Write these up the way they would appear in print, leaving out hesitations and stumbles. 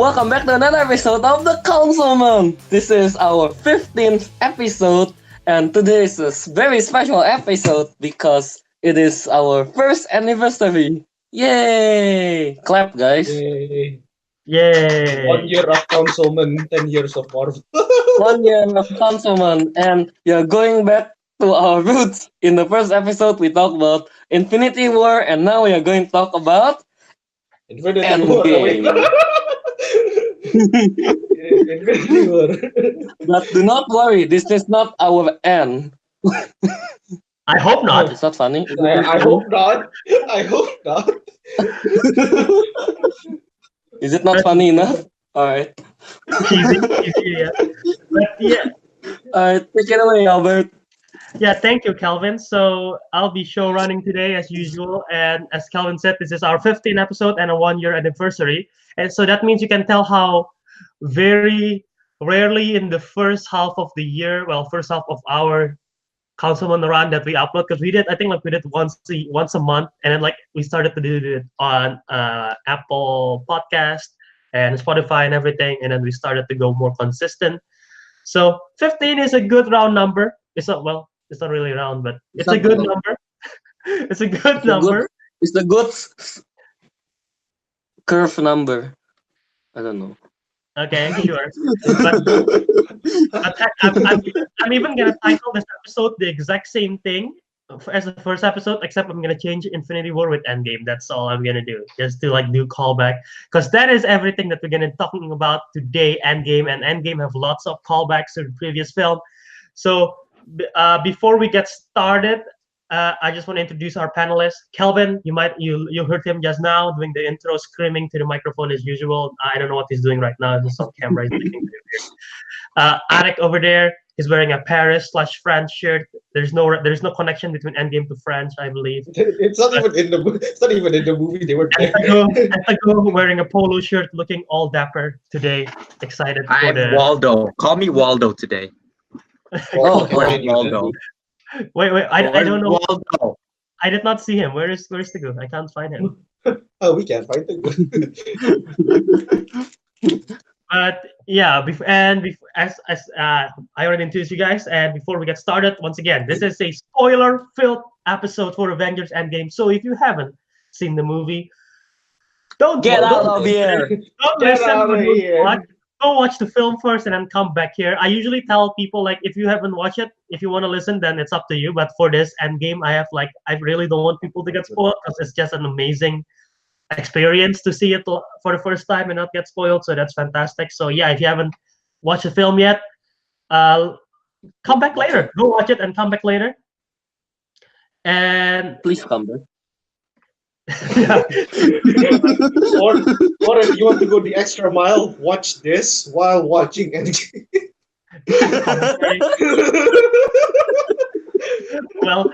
Welcome back to another episode of the Councilmen. This is our 15th episode, and today is a very special episode because it is our first anniversary. Yay! Clap, guys. Yay. Yay! 1 year of Councilmen, 10 years of Marvel. 1 year of Councilmen, and we are going back to our roots. In the first episode, we talked about Infinity War, and now we are going to talk about Infinity War. Endgame. Infinity War. But do not worry, this is not our end. I hope not. It's not funny. I hope not. I hope not. Is it not funny enough? Alright. Easy, yeah. But yeah, Alright, take it away, Albert. yeah. Thank you, Kelvin. So I'll be show running today as usual, and as Kelvin said, this is our 15th episode and a 1 year anniversary, and so that means you can tell how very rarely in the first half of the year, first half of our Councilman run that we upload, because we did once a month, and then we started to do it on Apple Podcast and Spotify and everything, and then we started to go more consistent. So 15 is a good round number. It's not really round, but it's a good number. It's a good number. It's a good curve number. I don't know. Okay, sure. But I'm even gonna title this episode the exact same thing as the first episode, except I'm gonna change Infinity War with Endgame. That's all I'm gonna do, just to do callback, because that is everything that we're gonna be talking about today. Endgame and Endgame have lots of callbacks to the previous film. So before we get started, I just want to introduce our panelists. Kelvin, you heard him just now doing the intro, screaming to the microphone as usual. I don't know what he's doing right now. He's on camera. He's looking weird. Ariq over there is wearing a Paris/France shirt. There's no connection between Endgame to France, I believe. It's not even in the movie. They were and Teguh wearing a polo shirt, looking all dapper today. Excited for I'm Waldo. Call me Waldo today. Waldo. Wait, I don't know. Waldo. I did not see him. Where's Teguh? I can't find him. Oh, we can't find it. But yeah, as I already introduced you guys, and before we get started, once again, this is a spoiler-filled episode for Avengers Endgame. So if you haven't seen the movie, don't Get out of here. Don't Get listen out to of the movie. here. Go watch the film first and then come back here. I usually tell people, if you haven't watched it, if you want to listen, then it's up to you. But for this Endgame, I really don't want people to get spoiled, because it's just an amazing experience to see it for the first time and not get spoiled. So that's fantastic. So yeah, if you haven't watched the film yet, come back later. Go watch it and come back later. And Please come back. yeah. or if you want to go the extra mile, watch this while watching Endgame. Well,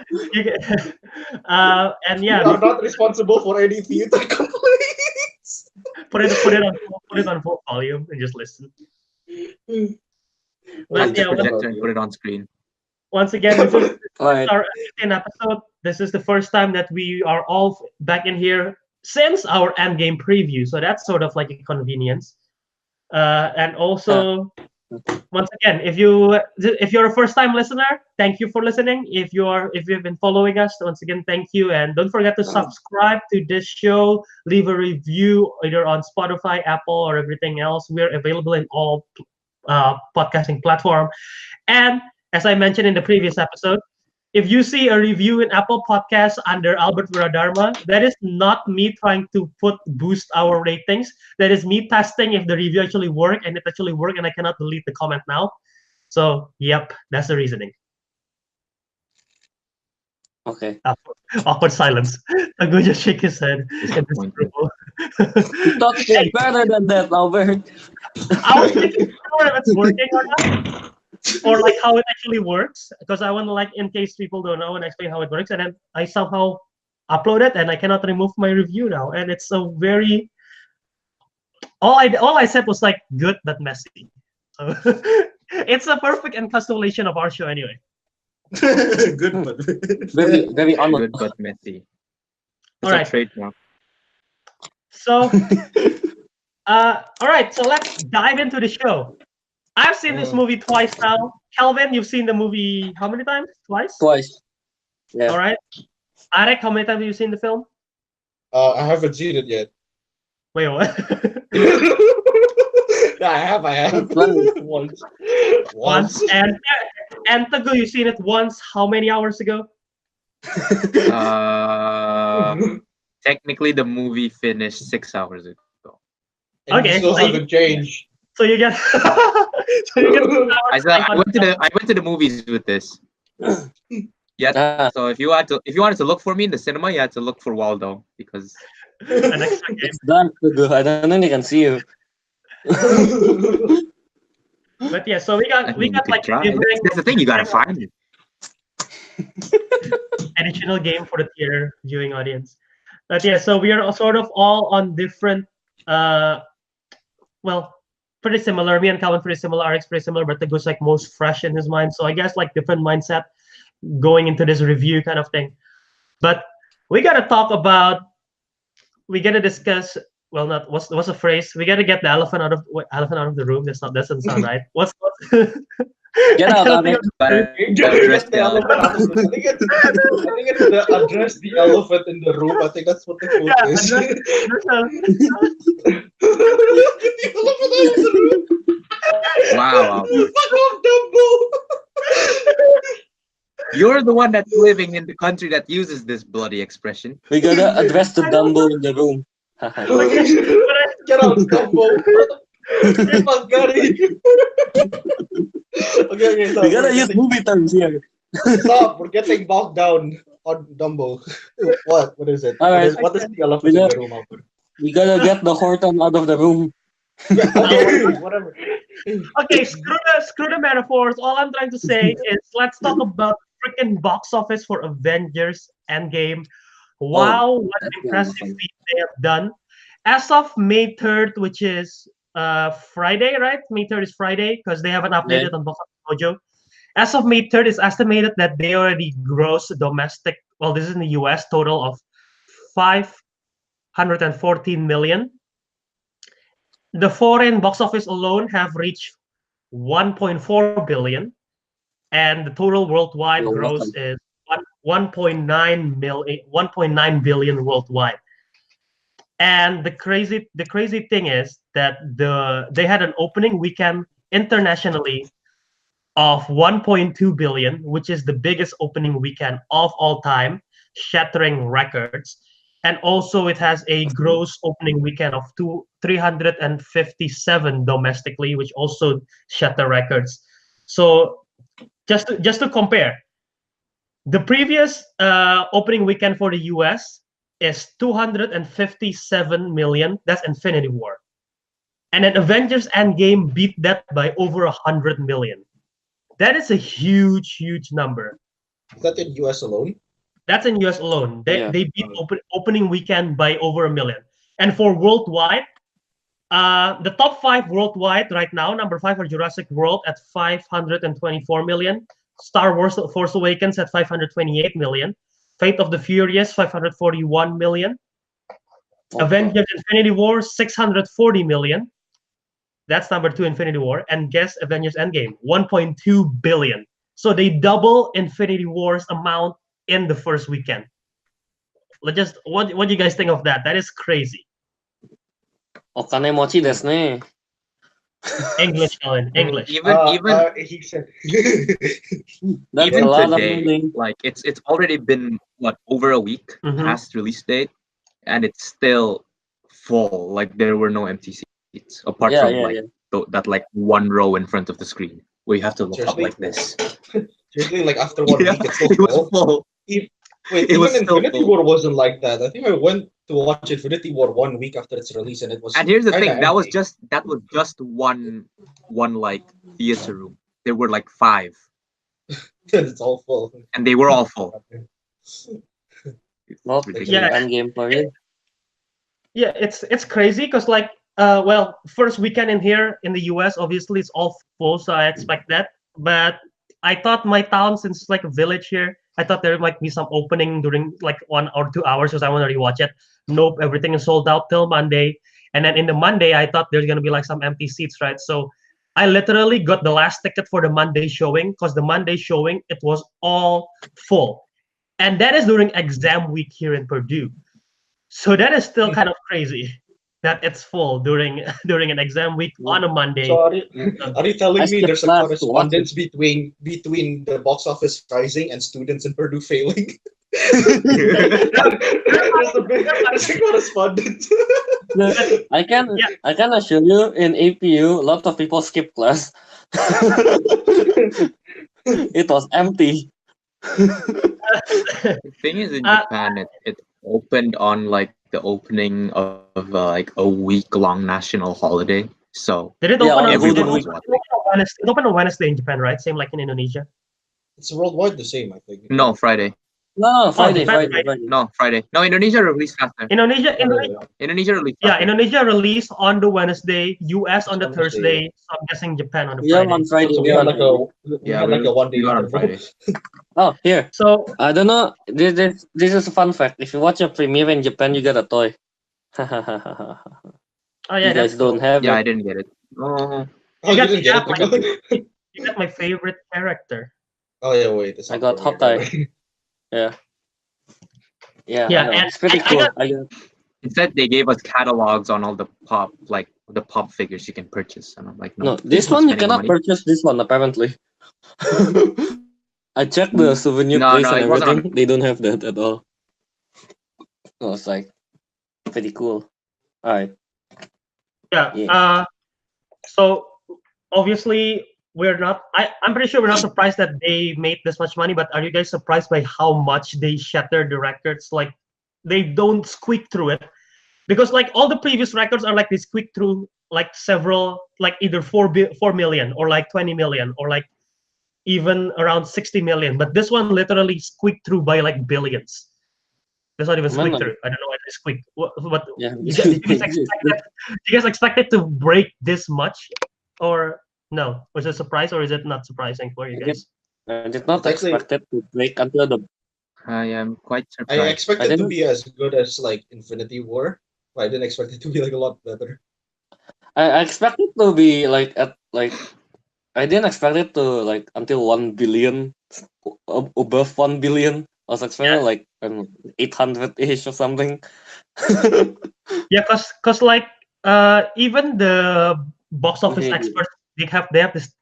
and yeah, I'm not responsible for any theater complaints. put it on full volume and just listen. But yeah, Projector and put it on screen. once again, this is Alright. our 15th episode. This is the first time that we are all back in here since our Endgame preview, so that's sort of like a convenience. And also, once again, if you're a first-time listener, thank you for listening. If you've been following us, once again, thank you, and don't forget to subscribe to this show. Leave a review either on Spotify, Apple, or everything else. We're available in all podcasting platform. And as I mentioned in the previous episode, if you see a review in Apple Podcasts under Albert Wiradharma, that is not me trying to boost our ratings. That is me testing if the review actually worked, and it actually worked, and I cannot delete the comment now. So, yep, that's the reasoning. Okay. Awkward silence. Teguh just shake his head. Disappointed. You thought it better than that, Albert. I was thinking if it's working or not, or how it actually works, because I want to in case people don't know, I want to explain how it works, and then I somehow upload it and I cannot remove my review now, and it's a very all I said was good but messy. So it's a perfect encapsulation of our show anyway. Good, but Very honored. Good but messy. All right. Trademark. So All right, so let's dive into the show. I've seen this movie twice now. Kelvin, you've seen the movie how many times? Twice? Twice. Yeah. All right. Ariq, how many times have you seen the film? I haven't seen it yet. Wait, what? I have. Once. Once. And Teguh, you've seen it once. How many hours ago? Technically, the movie finished 6 hours ago. And Okay, you still so haven't changed. So you get. So you get. I went to the movies with this. Yeah. Ah, So if you wanted to look for me in the cinema, you had to look for Waldo because An extra game. it's done. Teguh. I don't think they can see you. But yeah, so we I got mean, you could like try. different That's the thing. You gotta find it. additional game for the theater viewing audience. But yeah, so we are sort of all on different, well, pretty similar. Me and Calvin pretty similar. Ariq's pretty similar, but Teguh's like most fresh in his mind. So I guess like different mindset going into this review kind of thing. But we gotta talk about. We gotta discuss. Well, not what's the phrase? We gotta get the elephant out of the room. That doesn't sound right. What's Get out, Ariq. Address The elephant out of the room. I think it's the address the elephant in the room. I think that's what the quote Yeah, is. address- Get the elephant out of the room. Wow. Fuck off, Dumbo. You're the one that's living in the country that uses this bloody expression. We gotta address the Dumbo in the room. Get out, Dumbo. Get my Gary. Okay, stop. We gotta use movie terms here. Stop. We're getting bogged down on Dumbo. What? What is it? All right. What is the elephant in the room, Albert? We gotta get the Horton out of the room. Yeah, okay, whatever. Okay, screw the metaphors. All I'm trying to say is let's talk about freaking box office for Avengers Endgame. Wow, what an impressive feat they have done. As of May 3rd, which is Friday, right? May 3rd is Friday because they haven't updated on Box Office Mojo. As of May 3rd, it's estimated that they already grossed domestic, well, this is in the US, total of 514 million. The foreign box office alone have reached 1.4 billion, and the total worldwide gross is 1.9 billion worldwide. And the crazy thing is that they had an opening weekend internationally of 1.2 billion, which is the biggest opening weekend of all time, shattering records. And also it has a gross opening weekend of 357 domestically, which also shatter records. So just to compare, the previous opening weekend for the US is 257 million. That's Infinity War. And then Avengers Endgame beat that by over 100 million. That is a huge, huge number. Is that in US alone? That's in US alone. They beat Oh. opening weekend by over 1 million. And for worldwide, the top 5 worldwide right now, number 5 are Jurassic World at 524 million, Star Wars Force Awakens at 528 million, Fate of the Furious 541 million, Avengers Infinity War 640 million. That's number 2, Infinity War. And guess Avengers Endgame, 1.2 billion. So they double Infinity War's amount in the first weekend. What do you guys think of that? That is crazy. Okane mochi desu ne. English, Alan. English. He said. That's Even a lot today, of money. like it's already been over a week Mhm. past release date, and it's still full. Like there were no empty seats apart from that like one row in front of the screen where you have to look up Seriously? like this. Seriously, like after 1 Yeah, week, it's still it was full. full. Wait, It was even still Infinity full. War wasn't like that. I think I went to watch Infinity War 1 week after its release, and it was. And here's the kinda thing: that was empty. just one like theater room. There were like 5, It's all full. and they were all full. Well, Ridiculous. Yeah. Endgame for you. Yeah, it's crazy because like well, first weekend in here in the US, obviously it's all full, so I expect that. But I thought my town, since it's like a village here, I thought there might be some opening during like 1 or 2 hours because I want to rewatch it. Nope, everything is sold out till Monday. And then in the Monday, I thought there's gonna be like some empty seats, right? So I literally got the last ticket for the Monday showing because the Monday showing it was all full, and that is during exam week here in Purdue. So that is still kind of crazy that it's full during during an exam week on a Monday. So Yeah. are you I telling me skipped there's a class to watch correspondence between the box office rising and students in Purdue failing? There's a correspondence. it. Yeah. I can assure you in APU, a lot of people skip class. It was empty. The thing is, in Japan, it opened on like the opening of like a week-long national holiday. So Did it Yeah, open on on everyone Golden was Week. watching. It opened on Wednesday in Japan, right? Same like in Indonesia. It's worldwide the same, I think. No, Friday. No, Friday, Japan, Friday, right? Friday. No, Friday. No, Indonesia released faster. Indonesia, Oh, really? Indonesia released yeah, faster. Indonesia released on the Wednesday, US on the On Thursday. Thursday. So I'm guessing Japan on the Yeah, Friday. on Friday. So we yeah, had on like a Friday. we had like a 1 day we got on interval. Friday. Oh, here. So I don't know. This is a fun fact. If you watch a premiere in Japan, you get a toy. oh yeah, You guys that's don't cool. have Yeah, I it. didn't get it. Oh, Oh, you got didn't the get app, it, like, Teguh? You got my favorite character. Oh yeah, wait. It's I not got premiered, Hawkeye. don't worry. Yeah. Yeah, I Yeah, know. and It's pretty I cool. got instead they gave us catalogs on all the pop figures you can purchase, and I'm like, No, no, this I'm not one you spending the cannot money. purchase this one apparently. I checked the souvenir No, place no, and it wasn't on. everything. They don't have that at all. So it's like pretty cool. Alright. yeah. Yeah. So obviously we're not. I'm pretty sure we're not surprised that they made this much money. But are you guys surprised by how much they shattered the records? Like they don't squeak through it because like all the previous records are like they squeak through like several like either 4 million or like 20 million or like even around 60 million. But this one literally squeaked through by like billions. That's not even squeak Man, through. I don't know why they squeak. What yeah. did you guys expect it to break this much, or no? Was it a surprise, or is it not surprising for you I guys? did not It's actually- expect it to break until the I am quite I surprised. expect I it to didn't- be as good as like Infinity War, but I didn't expect it to be like a lot better. I expected to be like at like I didn't expect it to like until 1 billion above 1 billion. I was expecting like 800-ish or something. Yeah, cause like even the box office Mhm. experts they have this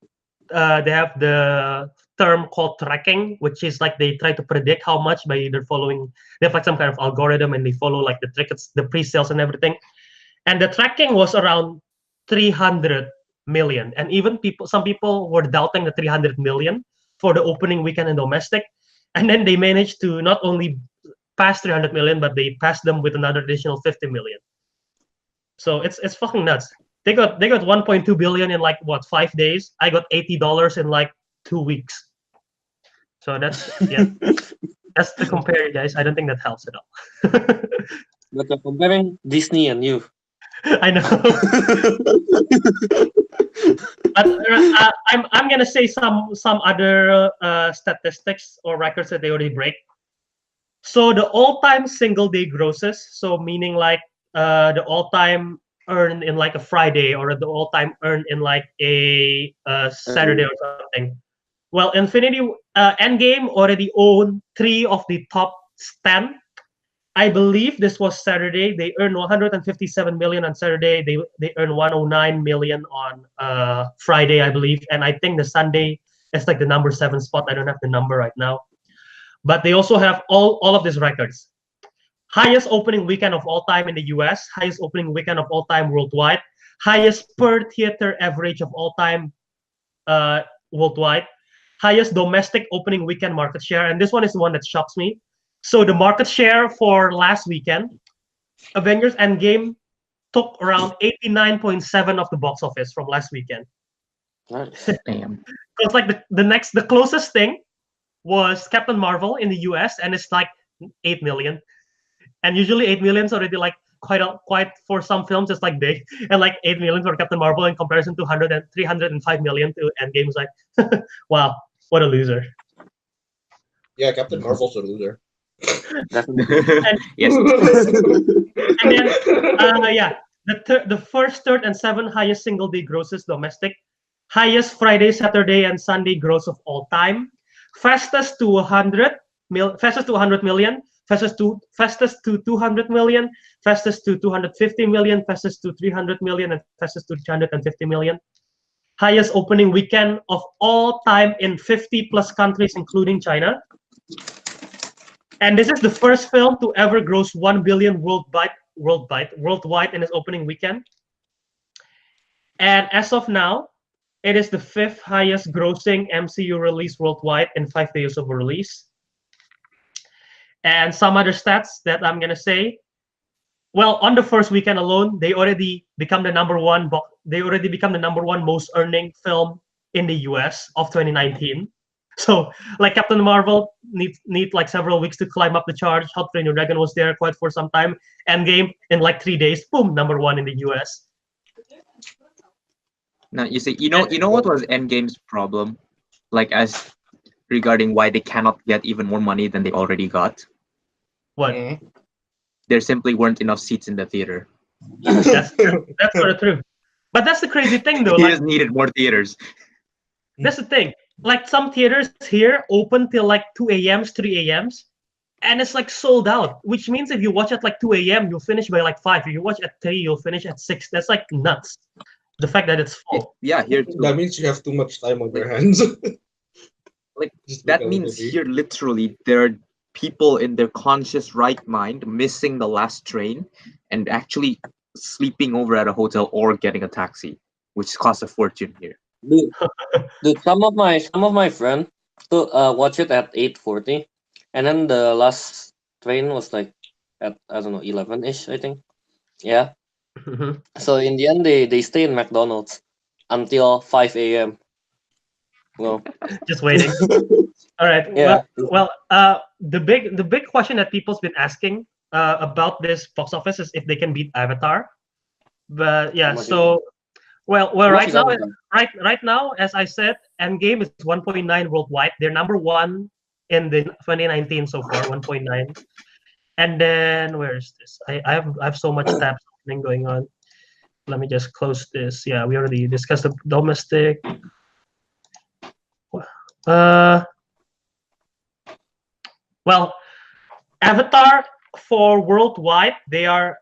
they have the term called tracking, which is like they try to predict how much by either following they have like some kind of algorithm and they follow like the tickets, the pre-sales and everything. And the tracking was around 300 million, and even some people were doubting the 300 million for the opening weekend in domestic, and then they managed to not only pass 300 million, but they passed them with another additional 50 million. So it's fucking nuts. They got 1.2 billion in like what 5 days. I got $80 in like 2 weeks. So that's yeah. That's to compare, guys. I don't think that helps at all. But you're comparing Disney and you. I know. But I'm gonna say some other statistics or records that they already break. So the all-time single day grosses, so meaning like the all-time earned in like a Friday or the all-time earned in like a Saturday or something. Well, Infinity Endgame already owned 3 of the top 10. I believe this was Saturday. They earned 157 million on Saturday. They earned 109 million on Friday, I believe. And I think the Sunday is like the number 7 spot. I don't have the number right now. But they also have all of these records. Highest opening weekend of all time in the US, highest opening weekend of all time worldwide, highest per theater average of all time worldwide, highest domestic opening weekend market share. And this one is the one that shocks me. So the market share for last weekend, Avengers Endgame took around 89.7 of the box office from last weekend. Nice. Damn. Because like the closest thing was Captain Marvel in the US, and it's like 8 million. And usually 8 million is already like quite for some films it's like big, and like 8 million for Captain Marvel in comparison to 305 million to Endgame is like wow, what a loser. Yeah, Captain Marvel's a loser. Definitely. Yes. And then yeah, the first, third, and seventh highest single day grosses domestic, highest Friday, Saturday, and Sunday gross of all time, fastest to 100 fastest to 100 million, fastest to 200 million, fastest to 250 million, fastest to 300 million, and fastest to 350 million. Highest opening weekend of all time in 50 plus countries, including China. And this is the first film to ever gross 1 billion worldwide in its opening weekend. And as of now, it is the 5th highest grossing MCU release worldwide in 5 days of release. And some other stats that I'm gonna say. Well, on the first weekend alone, they already become the number one most earning film in the US of 2019. So, like Captain Marvel need like several weeks to climb up the charts. How to Train Your Dragon was there quite for some time. Endgame in like 3 days, boom, number one in the US. Now you see, you know what was Endgame's problem, like as regarding why they cannot get even more money than they already got. What? There simply weren't enough seats in the theater. That's sort of true. But that's the crazy thing, though. He Like, just needed more theaters. that's the thing. Like some theaters here open till like 2 a.m.s, 3 a.m.s, and it's like sold out. Which means if you watch at like 2 a.m., you'll finish by like 5. If you watch at 3, you'll finish at 6. That's like nuts. The fact that it's full. Yeah, here too. That means you have too much time on your hands. Like that means here literally there are people in their conscious right mind missing the last train and actually sleeping over at a hotel or getting a taxi, which costs a fortune here. Dude, some of my friends to watch it at 8:40, and then the last train was like at, I don't know, 11-ish, I think. Yeah. So in the end, they stay in McDonald's until 5 a.m. Well, Just waiting. All right. Yeah. Well, the big question that people's been asking about this box office is if they can beat Avatar. But yeah, much is so well, How much right is now, Avatar? right now, as I said, Endgame is 1.9 worldwide. They're number one in the 2019 so far, 1.9. And then where is this? I have so much tabs opening going on. Let me just close this. Yeah, we already discussed the domestic. Well, Avatar for worldwide, they are.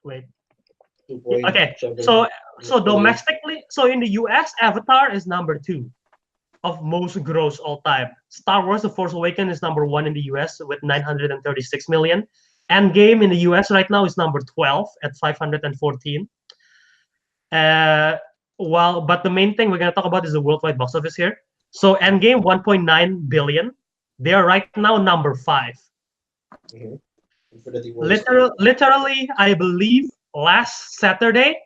Wait. Okay, so domestically, so in the US, Avatar is number 2 of most gross all time. Star Wars: The Force Awakens is number 1 in the US with 936 million. Endgame in the US right now is number 12 at 514. But the main thing we're gonna talk about is the worldwide box office here. So Endgame 1.9 billion. They are right now number 5. Literally, I believe last Saturday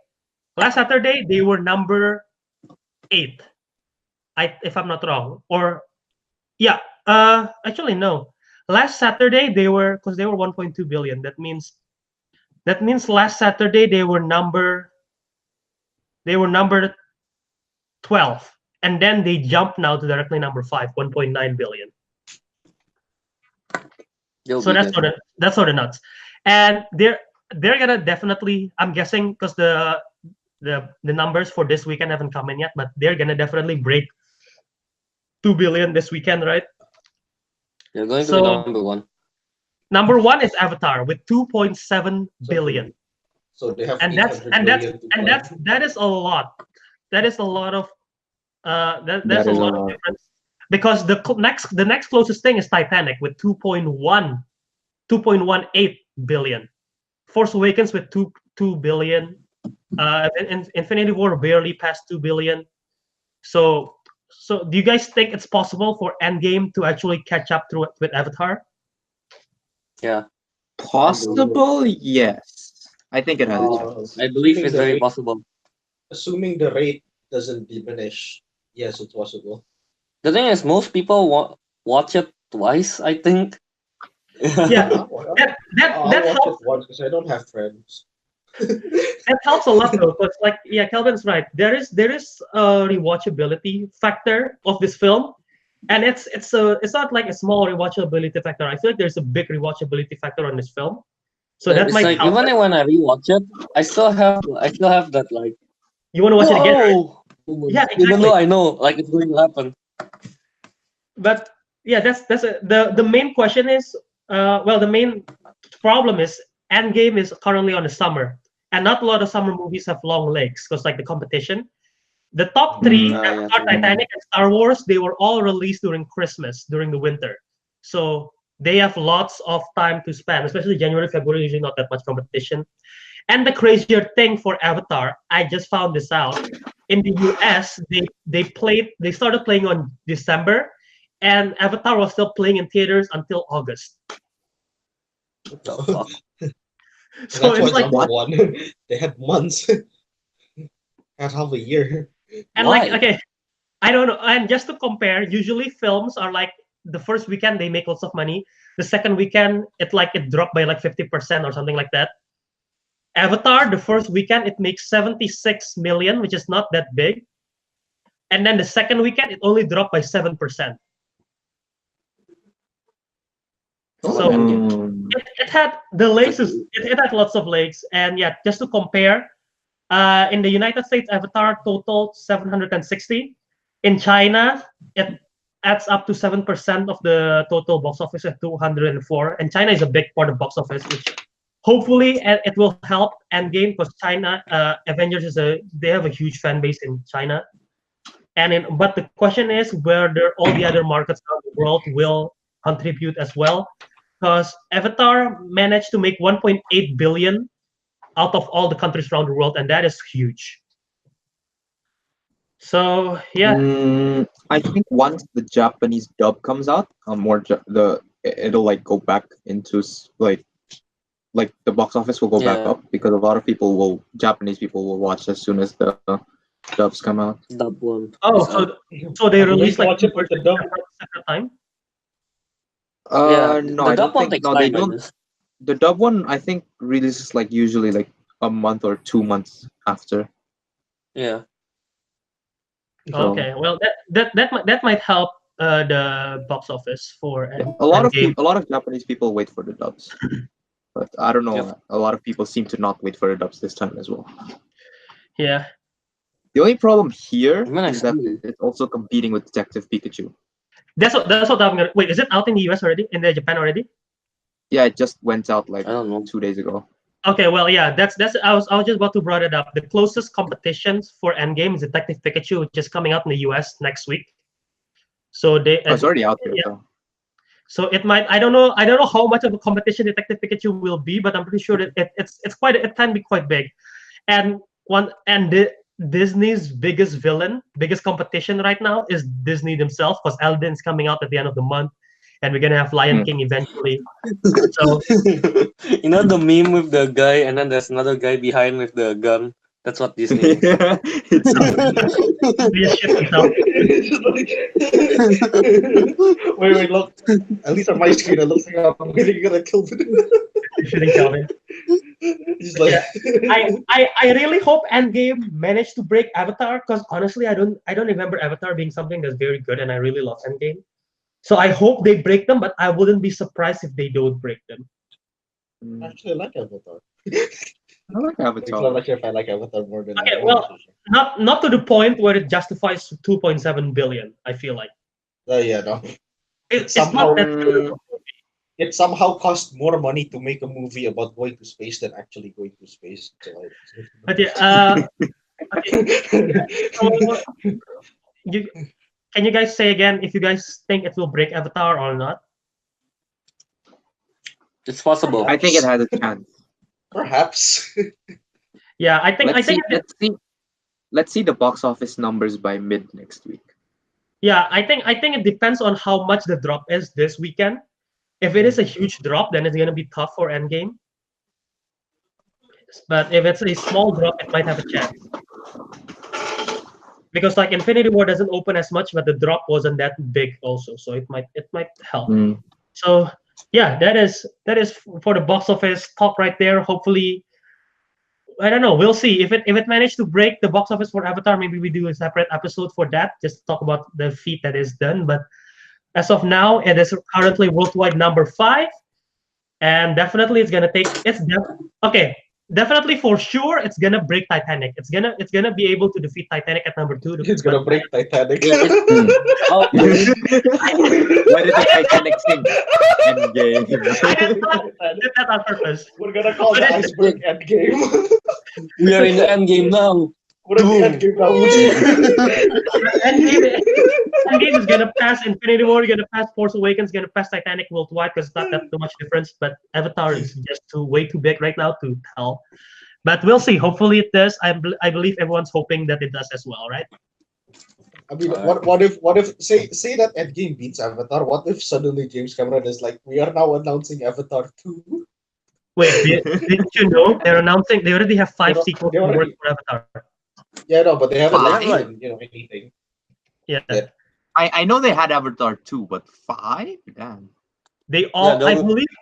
they were number 8. If I'm not wrong, or yeah, actually no. Last Saturday they were 1.2 billion. That means last Saturday they were number 12, and then they jumped now to directly number 5, 1.9 billion. So that's sort of nuts, and they're gonna definitely, I'm guessing, because the numbers for this weekend haven't come in yet, but they're gonna definitely break 2 billion this weekend, right? You're going to be number 1. Number 1 is Avatar with 2.7 billion. So they have that is a lot. That is a lot of that's a lot of difference. Because the next closest thing is Titanic with 2.18 billion. Force Awakens with 2 billion. Infinity War barely passed 2 billion. So do you guys think it's possible for Endgame to actually catch up with Avatar? Yeah. Possible, yes. I think it has a chance. I believe it's very possible. Assuming the rate doesn't diminish, yes, it's possible. The thing is, most people watch it twice, I think. Yeah, that helps. Once because I don't have friends. That helps a lot though, because like, yeah, Kelvin's right. There is a rewatchability factor of this film, and it's not like a small rewatchability factor. I feel like there's a big rewatchability factor on this film, So that It's might like help. even when I rewatch it, I still have that like You want to watch it again, right? Yeah, even exactly. though I know like it's going to happen. But yeah, the main question is, well, the main problem is Endgame is currently on the summer, and not a lot of summer movies have long legs because like the competition. The top three, Mm. Yeah. Avatar, Titanic, and Star Wars, they were all released during Christmas, during the winter. So they have lots of time to spend, especially January, February, usually not that much competition. And the crazier thing for Avatar, I just found this out. In the US, they started playing on December, and Avatar was still playing in theaters until August. What The the fuck? So That's it's why like, number one. They had months. Had half a year. and Why? like, okay, I don't know. And just to compare, usually films are like the first weekend they make lots of money. The second weekend, it dropped by like 50% or something like that. Avatar, the first weekend, it makes 76 million, which is not that big. And then the second weekend, it only dropped by 7%. So Mm. it had the legs, it had lots of legs. And yeah, just to compare, in the United States, Avatar totaled 760. In China, it adds up to 7% of the total box office at 204. And China is a big part of box office, which hopefully it will help Endgame because China, Avengers they have a huge fan base in China. But the question is whether all the other markets around the world will contribute as well, because Avatar managed to make 1.8 billion out of all the countries around the world, and that is huge. So yeah, I think once the Japanese dub comes out, it'll like go back into like the box office will go back Yeah. up because a lot of Japanese people will watch as soon as the dubs come out. Dub one. oh, is out. so they Are you going release to like watch two it with the versions dub? separate time. Yeah, No, the I dub don't one think. takes No, they time, I don't. guess. The dub one, I think, releases like usually like a month or 2 months after. Yeah. So Okay, well that might help the box office for a lot of Endgame. a lot of Japanese people wait for the dubs, but I don't know. Yep. A lot of people seem to not wait for the dubs this time as well. Yeah. The only problem here I mean, I is that see. it's also competing with Detective Pikachu. That's what I'm gonna wait. Is it out in the US already? In the Japan already? Yeah, it just went out like I don't know. 2 days ago. Okay, well, yeah, that's I was just about to brought it up. The closest competitions for Endgame is Detective Pikachu, which is coming out in the US next week. So Oh, it's already out here. yeah, So. so it might I don't know how much of a competition Detective Pikachu will be, but I'm pretty sure that it can be quite big. And Disney's biggest competition right now is Disney themselves because Aladdin's coming out at the end of the month, and we're gonna have Lion King eventually. So You know the meme with the guy, and then there's another guy behind with the gun. That's what Disney is. Yeah, it's he shit himself. Wait, look. At least on my screen, it looks like I'm gonna kill it. Shooting Kelvin. He's like, Yeah. I really hope Endgame managed to break Avatar because honestly I don't remember Avatar being something that's very good and I really love Endgame. So I hope they break them, but I wouldn't be surprised if they don't break them. actually, I like Avatar. I like Actually, I'm Avatar. not sure if I like Avatar more than Okay, I'm well, not so sure. not to the point where it justifies 2.7 billion. I feel like Oh yeah, no. it's Somehow- not that good of a movie. It somehow cost more money to make a movie about going to space than actually going to space. So But yeah, so you, can you guys say again if you guys think it will break Avatar or not? It's possible. I think it has a chance. Perhaps. Yeah, I think Let's see the box office numbers by mid next week. yeah, I think it depends on how much the drop is this weekend. If it is a huge drop, then it's gonna be tough for Endgame. But if it's a small drop, it might have a chance. Because like Infinity War doesn't open as much, but the drop wasn't that big also, so it might help. Mm. So yeah, that is for the box office talk right there. Hopefully, I don't know. We'll see if it managed to break the box office for Avatar. Maybe we do a separate episode for that, just to talk about the feat that is done. But as of now, it is currently worldwide number 5. and definitely it's gonna take. Okay. Definitely for sure, it's gonna break Titanic. It's gonna be able to defeat Titanic at number 2. It's gonna break Titanic. Yeah, oh, Why did the Titanic sink? Endgame. I did that on purpose. We're gonna call the iceberg Endgame. we are in the end game now. We're in the Endgame now. Endgame is gonna pass Infinity War, gonna pass Force Awakens, gonna pass Titanic worldwide because it's not that too much difference. But Avatar is just way too big right now to tell. But we'll see. Hopefully it does. I believe everyone's hoping that it does as well, right? I mean, what if say that Endgame beats Avatar? What if suddenly James Cameron is like, we are now announcing Avatar 2? Wait, didn't you know they're announcing? They already have 5 sequels they to already- work for Avatar. Yeah, no, but they haven't Five? like anything. Yeah. Yeah. I know they had Avatar 2, but 5? Damn. They all, Yeah,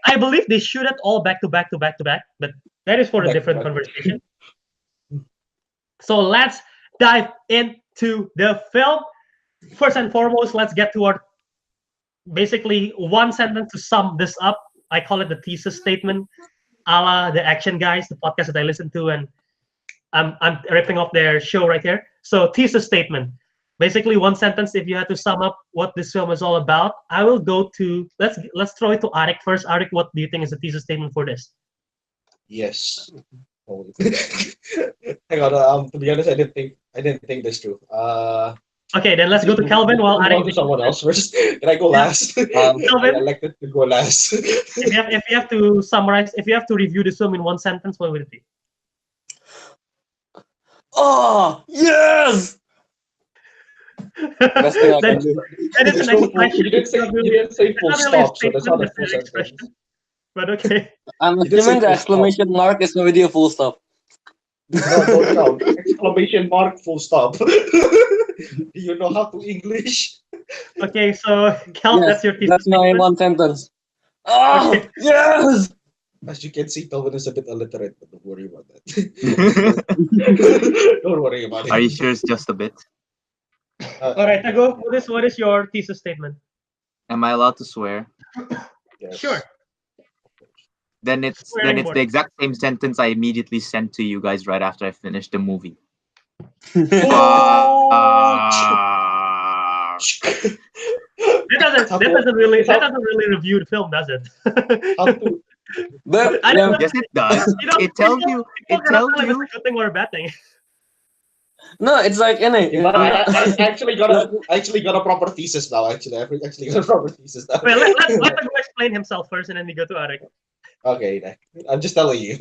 I believe they shoot it all back to back to back to back, but that is for a Back to different back. conversation. So let's dive into the film. First and foremost, let's get to our basically one sentence to sum this up. I call it the thesis statement, a la the Action Guys, the podcast that I listen to, and I'm ripping off their show right here. So thesis statement. Basically, one sentence. If you had to sum up what this film is all about, I will go to let's throw it to Ariq first. Ariq, what do you think is the thesis statement for this? Yes. Holy- Hang on. To be honest, I didn't think this through. Okay, then let's go to Kelvin while Move on Ariq. to someone else first. Can I go last? Kelvin? I like to go last. If you have to summarize, if you have to review this film in one sentence, what would it be? Oh, yes! Best thing I can do. That is an expression. You didn't say It's not you didn't say full not really a stop, so that's not a statement, full it's an sentence. expression. But okay. I'm You did say assuming the full exclamation mark is already a full stop. No, don't count. Exclamation mark, full stop. Do you know how to English? Okay, so Kel, Yes, that's your thesis. that's my statement. one sentence. Oh, Okay. yes! As you can see, Kelvin is a bit illiterate, but don't worry about that. Don't worry about it. Are you sure it's just a bit? All right, Teguh, what is your thesis statement? Am I allowed to swear? Yes. Sure. Then it's Swearing the exact same sentence I immediately sent to you guys right after I finished the movie. That doesn't really review the film, does it? How to, But I don't know. Yes, it does. You know, It tells you. People It cannot tells tell if it's you. a good thing or a bad thing. no, it's like I actually got a proper thesis now. Actually, I actually got a proper thesis now. Well, let Teguh explain himself first, and then we go to Ariq. Okay, I'm just telling you.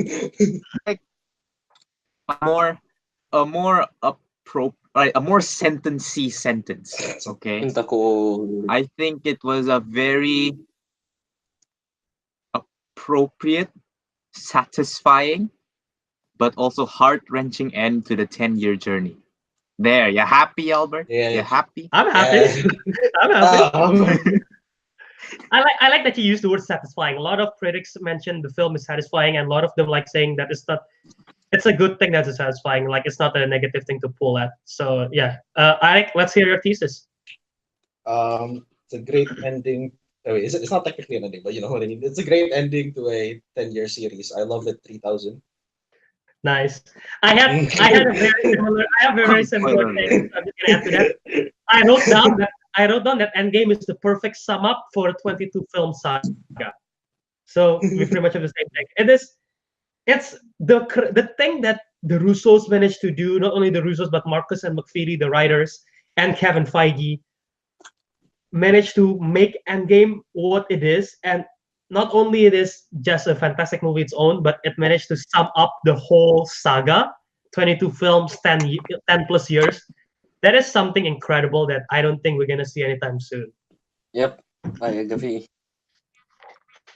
A more a more sentencey sentence. Okay. I think it was a very appropriate, satisfying, but also heart-wrenching end to the 10-year journey. There, you happy, Albert? Yeah. You happy? I'm happy. Yeah. I'm happy. Um, I like that you used the word satisfying. A lot of critics mention the film is satisfying, and a lot of them like saying that it's a good thing that it's satisfying. Like it's not a negative thing to pull at. So yeah, Ariq, let's hear your thesis. it's a great ending. It's not technically an ending, but you know what I mean. It's a great ending to a 10-year series. I love it. 3000. Nice. I have a very similar thing. I'm just gonna add to that. I wrote down that Endgame is the perfect sum up for a 22 film saga. So we pretty much have the same thing. It's the thing that the Russos managed to do, not only the Russos, but Marcus and McFeely, the writers, and Kevin Feige, managed to make Endgame what it is. And not only it is just a fantastic movie its own, but it managed to sum up the whole saga, 22 films, 10 plus years. That is something incredible that I don't think we're going to see anytime soon. Yep, I agree.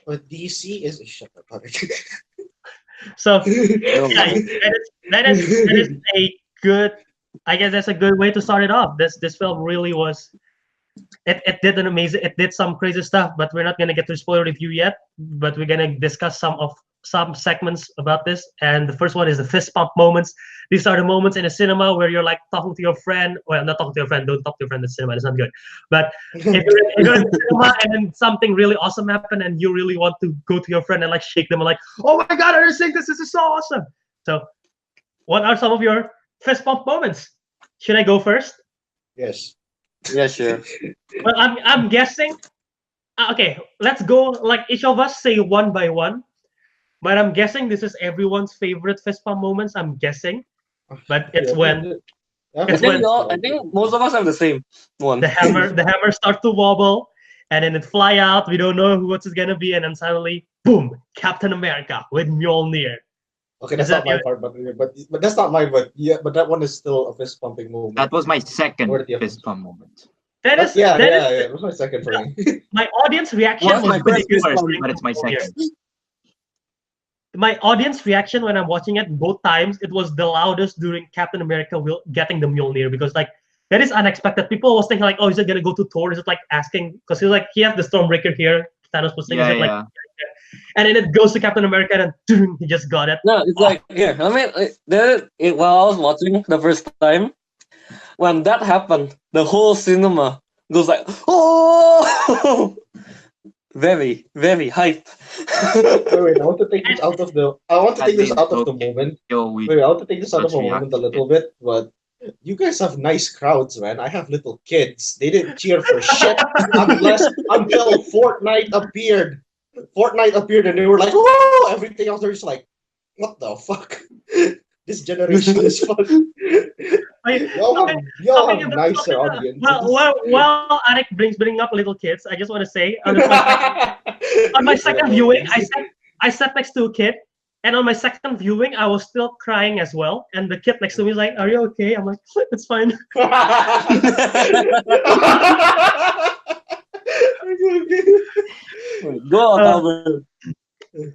But DC is shut up. So yeah, that is a good. I guess that's a good way to start it off. This film really was. It did some crazy stuff, but we're not gonna get to spoiler review yet. But we're gonna discuss some of some segments about this, and the first one is the fist pump moments. These are the moments in a cinema where you're like talking to your friend. Well, not talking to your friend. Don't talk to your friend in the cinema. It's not good. But if you're in the cinema and then something really awesome happened, and you really want to go to your friend and like shake them and like, oh my god, are you seeing this? This is so awesome. So, what are some of your fist pump moments? Should I go first? Yes. Yeah, sure. Well, I'm guessing. Okay, let's go. Like each of us say one by one. But I'm guessing this is everyone's favorite fist pump moments. I'm guessing, but it's when it's when I think most of us have the same one. the hammer starts to wobble, and then it fly out. We don't know what it's gonna be, and then suddenly, boom! Captain America with Mjolnir. Okay, that's not my part, but that's not mine. But yeah, but that one is still a fist pumping moment. That was my second fist pump moment. That is it was my second for me. My audience reaction Well, was my pretty good, first, but it's my second. My audience reaction when I'm watching it both times, it was the loudest during Captain America getting the Mjolnir, because like that is unexpected. People was thinking like, oh, is it gonna go to Thor? Is it like asking, because he's like he has the Stormbreaker here. Thanos was saying, like, and then it goes to Captain America, and then he just got it. No, it's like here. I mean, while I was watching the first time, when that happened, the whole cinema goes like, oh. Very, very hype. Wait, I want to take this out of the. I want to take this out of the moment. Wait, I want to take this out of the moment a little bit, but you guys have nice crowds, man. I have little kids. They didn't cheer for shit until Fortnite appeared. Fortnite appeared, and they were like, "Whoa!" Everything else, they're just like, "What the fuck?" This generation is fun. Y'all have nicer audience. Well, Ariq bring up little kids. I just want to say on my second viewing, I sat next to a kid, and on my second viewing, I was still crying as well. And the kid next to me is like, "Are you okay?" I'm like, "It's fine." Go on,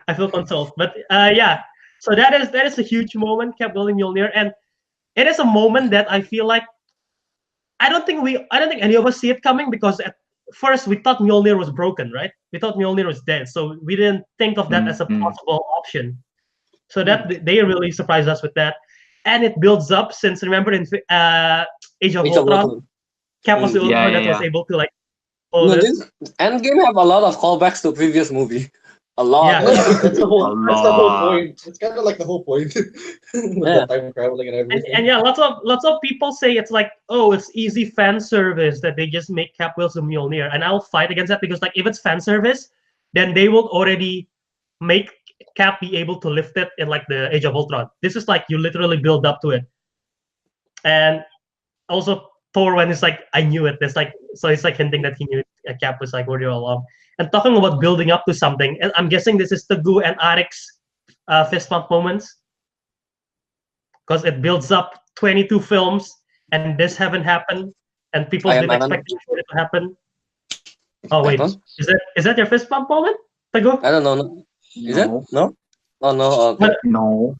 I feel consoled, but yeah. So that is a huge moment, Cap building Mjolnir, and it is a moment that I feel like I don't think any of us see it coming, because at first we thought Mjolnir was broken, right? We thought Mjolnir was dead, so we didn't think of that as a possible option. So that they really surprised us with that, and it builds up since, remember in Age of Ultron, Cap was the only one that was able to like. This Endgame have a lot of callbacks to previous movie. A lot. Yeah. That's the whole point. It's kind of like the whole point. With the time traveling and everything. And yeah, lots of people say it's like, oh, it's easy fan service that they just make Cap wields the Mjolnir, and I'll fight against that, because like if it's fan service, then they will already make Cap be able to lift it in like the Age of Ultron. This is like you literally build up to it, and also Thor, when it's like, I knew it. It's like, so it's like hinting that he knew Cap was like already all along. And talking about building up to something, and I'm guessing this is Teguh and Ariq's fist pump moments, because it builds up 22 films, and this haven't happened, and people been expecting for it to happen. Oh wait, is that your fist pump moment, Teguh? I don't know. Is it? No? Oh no. Okay. No.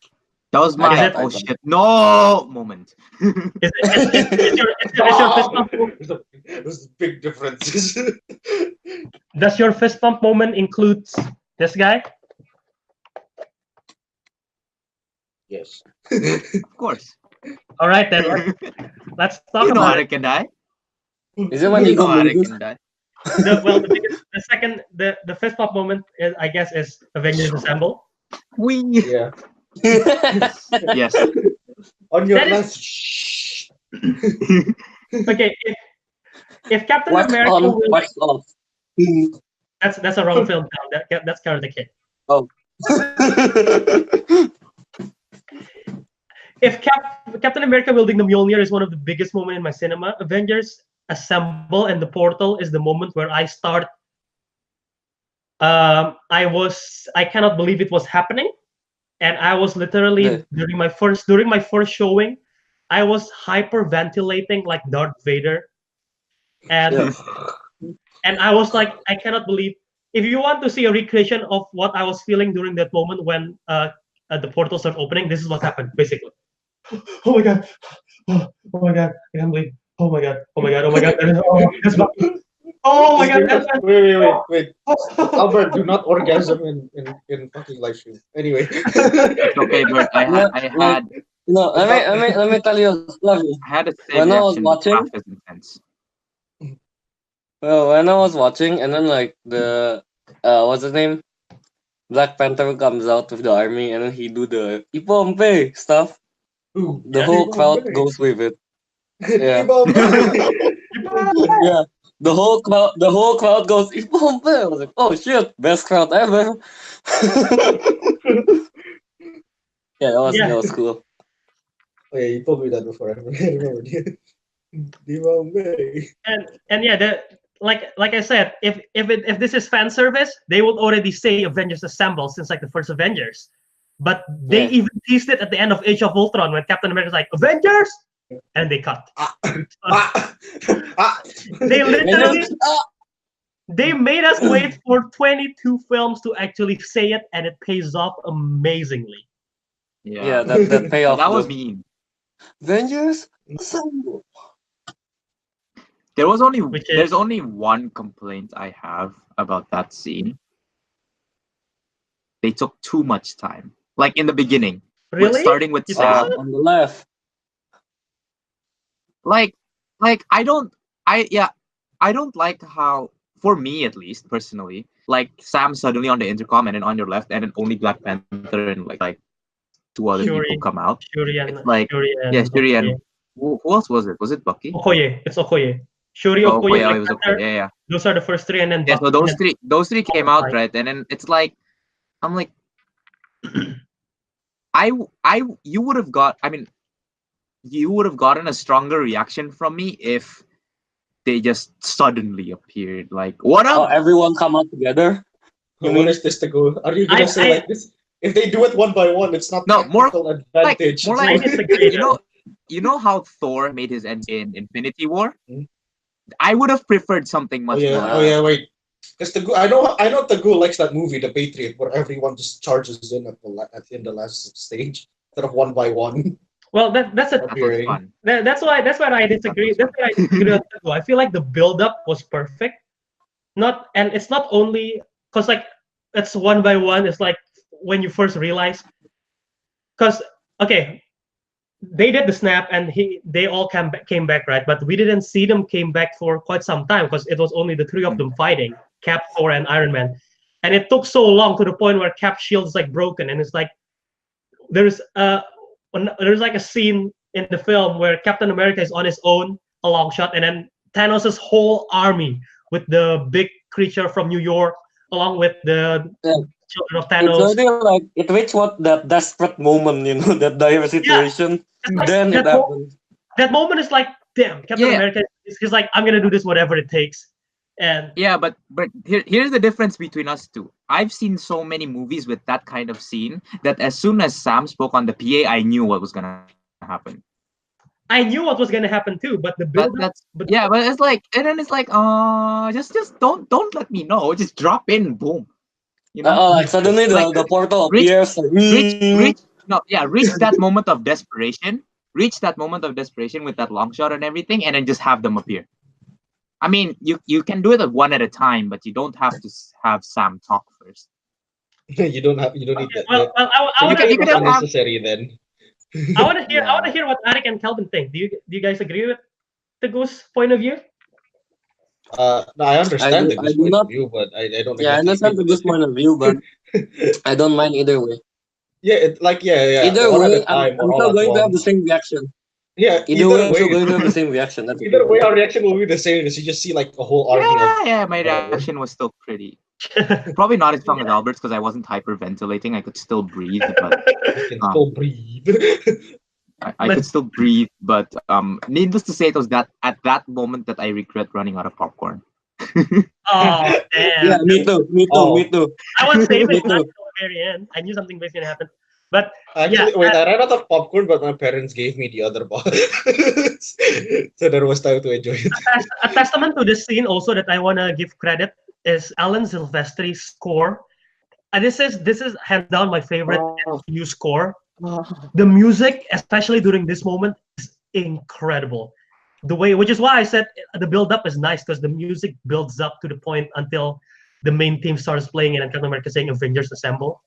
That was my oh shit no moment. Is your fist pump moment? There's big differences. Does your fist pump moment include this guy? Yes. Of course. All right then. Let's talk about it. Ariq and I. Is it when you go Ariq and I? The fist pump moment is, I guess, is Avengers Assemble. Yeah. Yes. On your left. Okay, if Captain Wax America on, wax off. That's a wrong film now. That's Karate Kid. Oh. If Captain America wielding the Mjolnir is one of the biggest moments in my cinema, Avengers Assemble and the portal is the moment where I start. I cannot believe it was happening, and I was literally during my first showing, I was hyperventilating like Darth Vader, and I was like, I cannot believe. If you want to see a recreation of what I was feeling during that moment when the portal started opening, this is what happened basically. Oh my god! Oh my god! I can't believe. Oh my god! Oh my god! Oh my god! Oh my god! Wait. Albert, do not orgasm in fucking live stream. Anyway. It's okay, but Let me tell you, Flavio. I had a When same I was reaction, but watching, half as intense. well, when I was watching, and then like the what's his name? Black Panther comes out with the army, and then he do the Ipompe stuff. Ooh, The whole crowd goes with it. Yeah. Yeah. The whole crowd goes Ipompe. I was like, oh shit, best crowd ever. Yeah, that was cool. Oh yeah, you told me that before. I remember. And yeah, like I said, if this is fan service, they would already say Avengers Assemble since like the first Avengers. But they even teased it at the end of Age of Ultron when Captain America's like Avengers, and they cut. They literally they made us wait for 22 films to actually say it, and it pays off amazingly. Yeah, that payoff. That was mean. Avengers Assemble. There's only one complaint I have about that scene. They took too much time. Like in the beginning. Really? Starting with Sam. On the left. Like I don't like how, for me at least personally, like Sam suddenly on the intercom and then on your left and then only Black Panther and like two other people come out. Shuri and who else was it? Was it Bucky? Okoye. It's Okoye. Shuri, Okoye, it was Okoye. Yeah. Those are the first three, and then so those three came out, right? And then it's like, I'm like, you would have gotten a stronger reaction from me if they just suddenly appeared. Like, what up? Oh, everyone come out together. What is this to go? Are you gonna say like this? If they do it one by one, it's not more advantage. More like you know how Thor made his end in Infinity War? Hmm? I would have preferred something much more. Oh yeah, wait. Because I know Teguh likes that movie, The Patriot, where everyone just charges in at the last stage instead of one by one. Well, that's fun. That's why I disagree. That's why I disagree with Teguh. I feel like the build-up was perfect. It's not only because like it's one by one. It's like when you first realize, because okay, they did the snap and they all came back, right? But we didn't see them came back for quite some time because it was only the three of them fighting, Cap, Thor, and Iron Man. And it took so long to the point where Cap's shield is like broken, and it's like there's like a scene in the film where Captain America is on his own, a long shot, and then Thanos' whole army with the big creature from New York, along with the children of Thanos. It's already like it reached that desperate moment, that dire situation. Like, then it happened. That moment is like, damn, Captain America is like, I'm gonna do this whatever it takes. And yeah, but here's the difference between us two. I've seen so many movies with that kind of scene that as soon as Sam spoke on the PA, I knew what was gonna happen. I knew what was gonna happen too, but the build but it's like, and then it's like, just don't let me know. Just drop in, boom. Like suddenly the portal appears. Reach that moment of desperation. Reach that moment of desperation with that long shot and everything, and then just have them appear. I mean, you can do it one at a time, but you don't have to have Sam talk first. you don't need that. Well, you can have unnecessary then. I want to hear what Ariq and Kelvin think. Do you guys agree with Teguh's point of view? No, I understand the point of view, but I don't. Yeah, I understand the point of view, but I don't mind either way. Yeah, Either way, I'm still going to have the same reaction. Yeah, either way, I'm still going to have the same reaction. Either way, our reaction will be the same because you just see like a whole army. Yeah, my reaction was still pretty. Probably not as strong as Albert's because I wasn't hyperventilating. I could still breathe, but I can still breathe. I could still breathe, but needless to say, it was that at that moment that I regret running out of popcorn. Oh damn! Yeah, me too. I was saving until the very end. I knew something was gonna happen, but actually, I ran out of popcorn, but my parents gave me the other box, so there was time to enjoy it. A testament to this scene, also that I wanna give credit is Alan Silvestri's score. And this is hands down my favorite MCU score. The music, especially during this moment, is incredible. which is why I said the build up is nice because the music builds up to the point until the main theme starts playing and Captain America saying Avengers Assemble.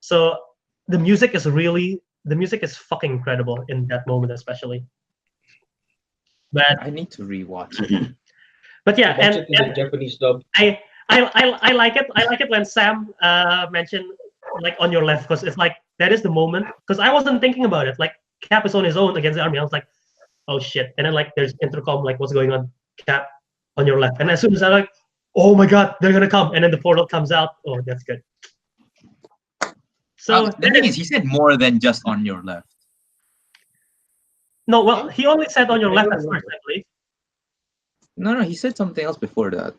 So the music is fucking incredible in that moment, especially. But I need to rewatch it. But yeah, Watch it in the Japanese dub. I like it. I like it when Sam mentioned like on your left because it's like that is the moment because I wasn't thinking about it. Like Cap is on his own against the army. I was like, oh shit. And then like there's intercom like what's going on? Cap on your left. And as soon as I like, oh my god, they're gonna come. And then the portal comes out. Oh, that's good. So the thing is, he said more than just on your left. No, well, he only said on your left at first, I believe. No, he said something else before that.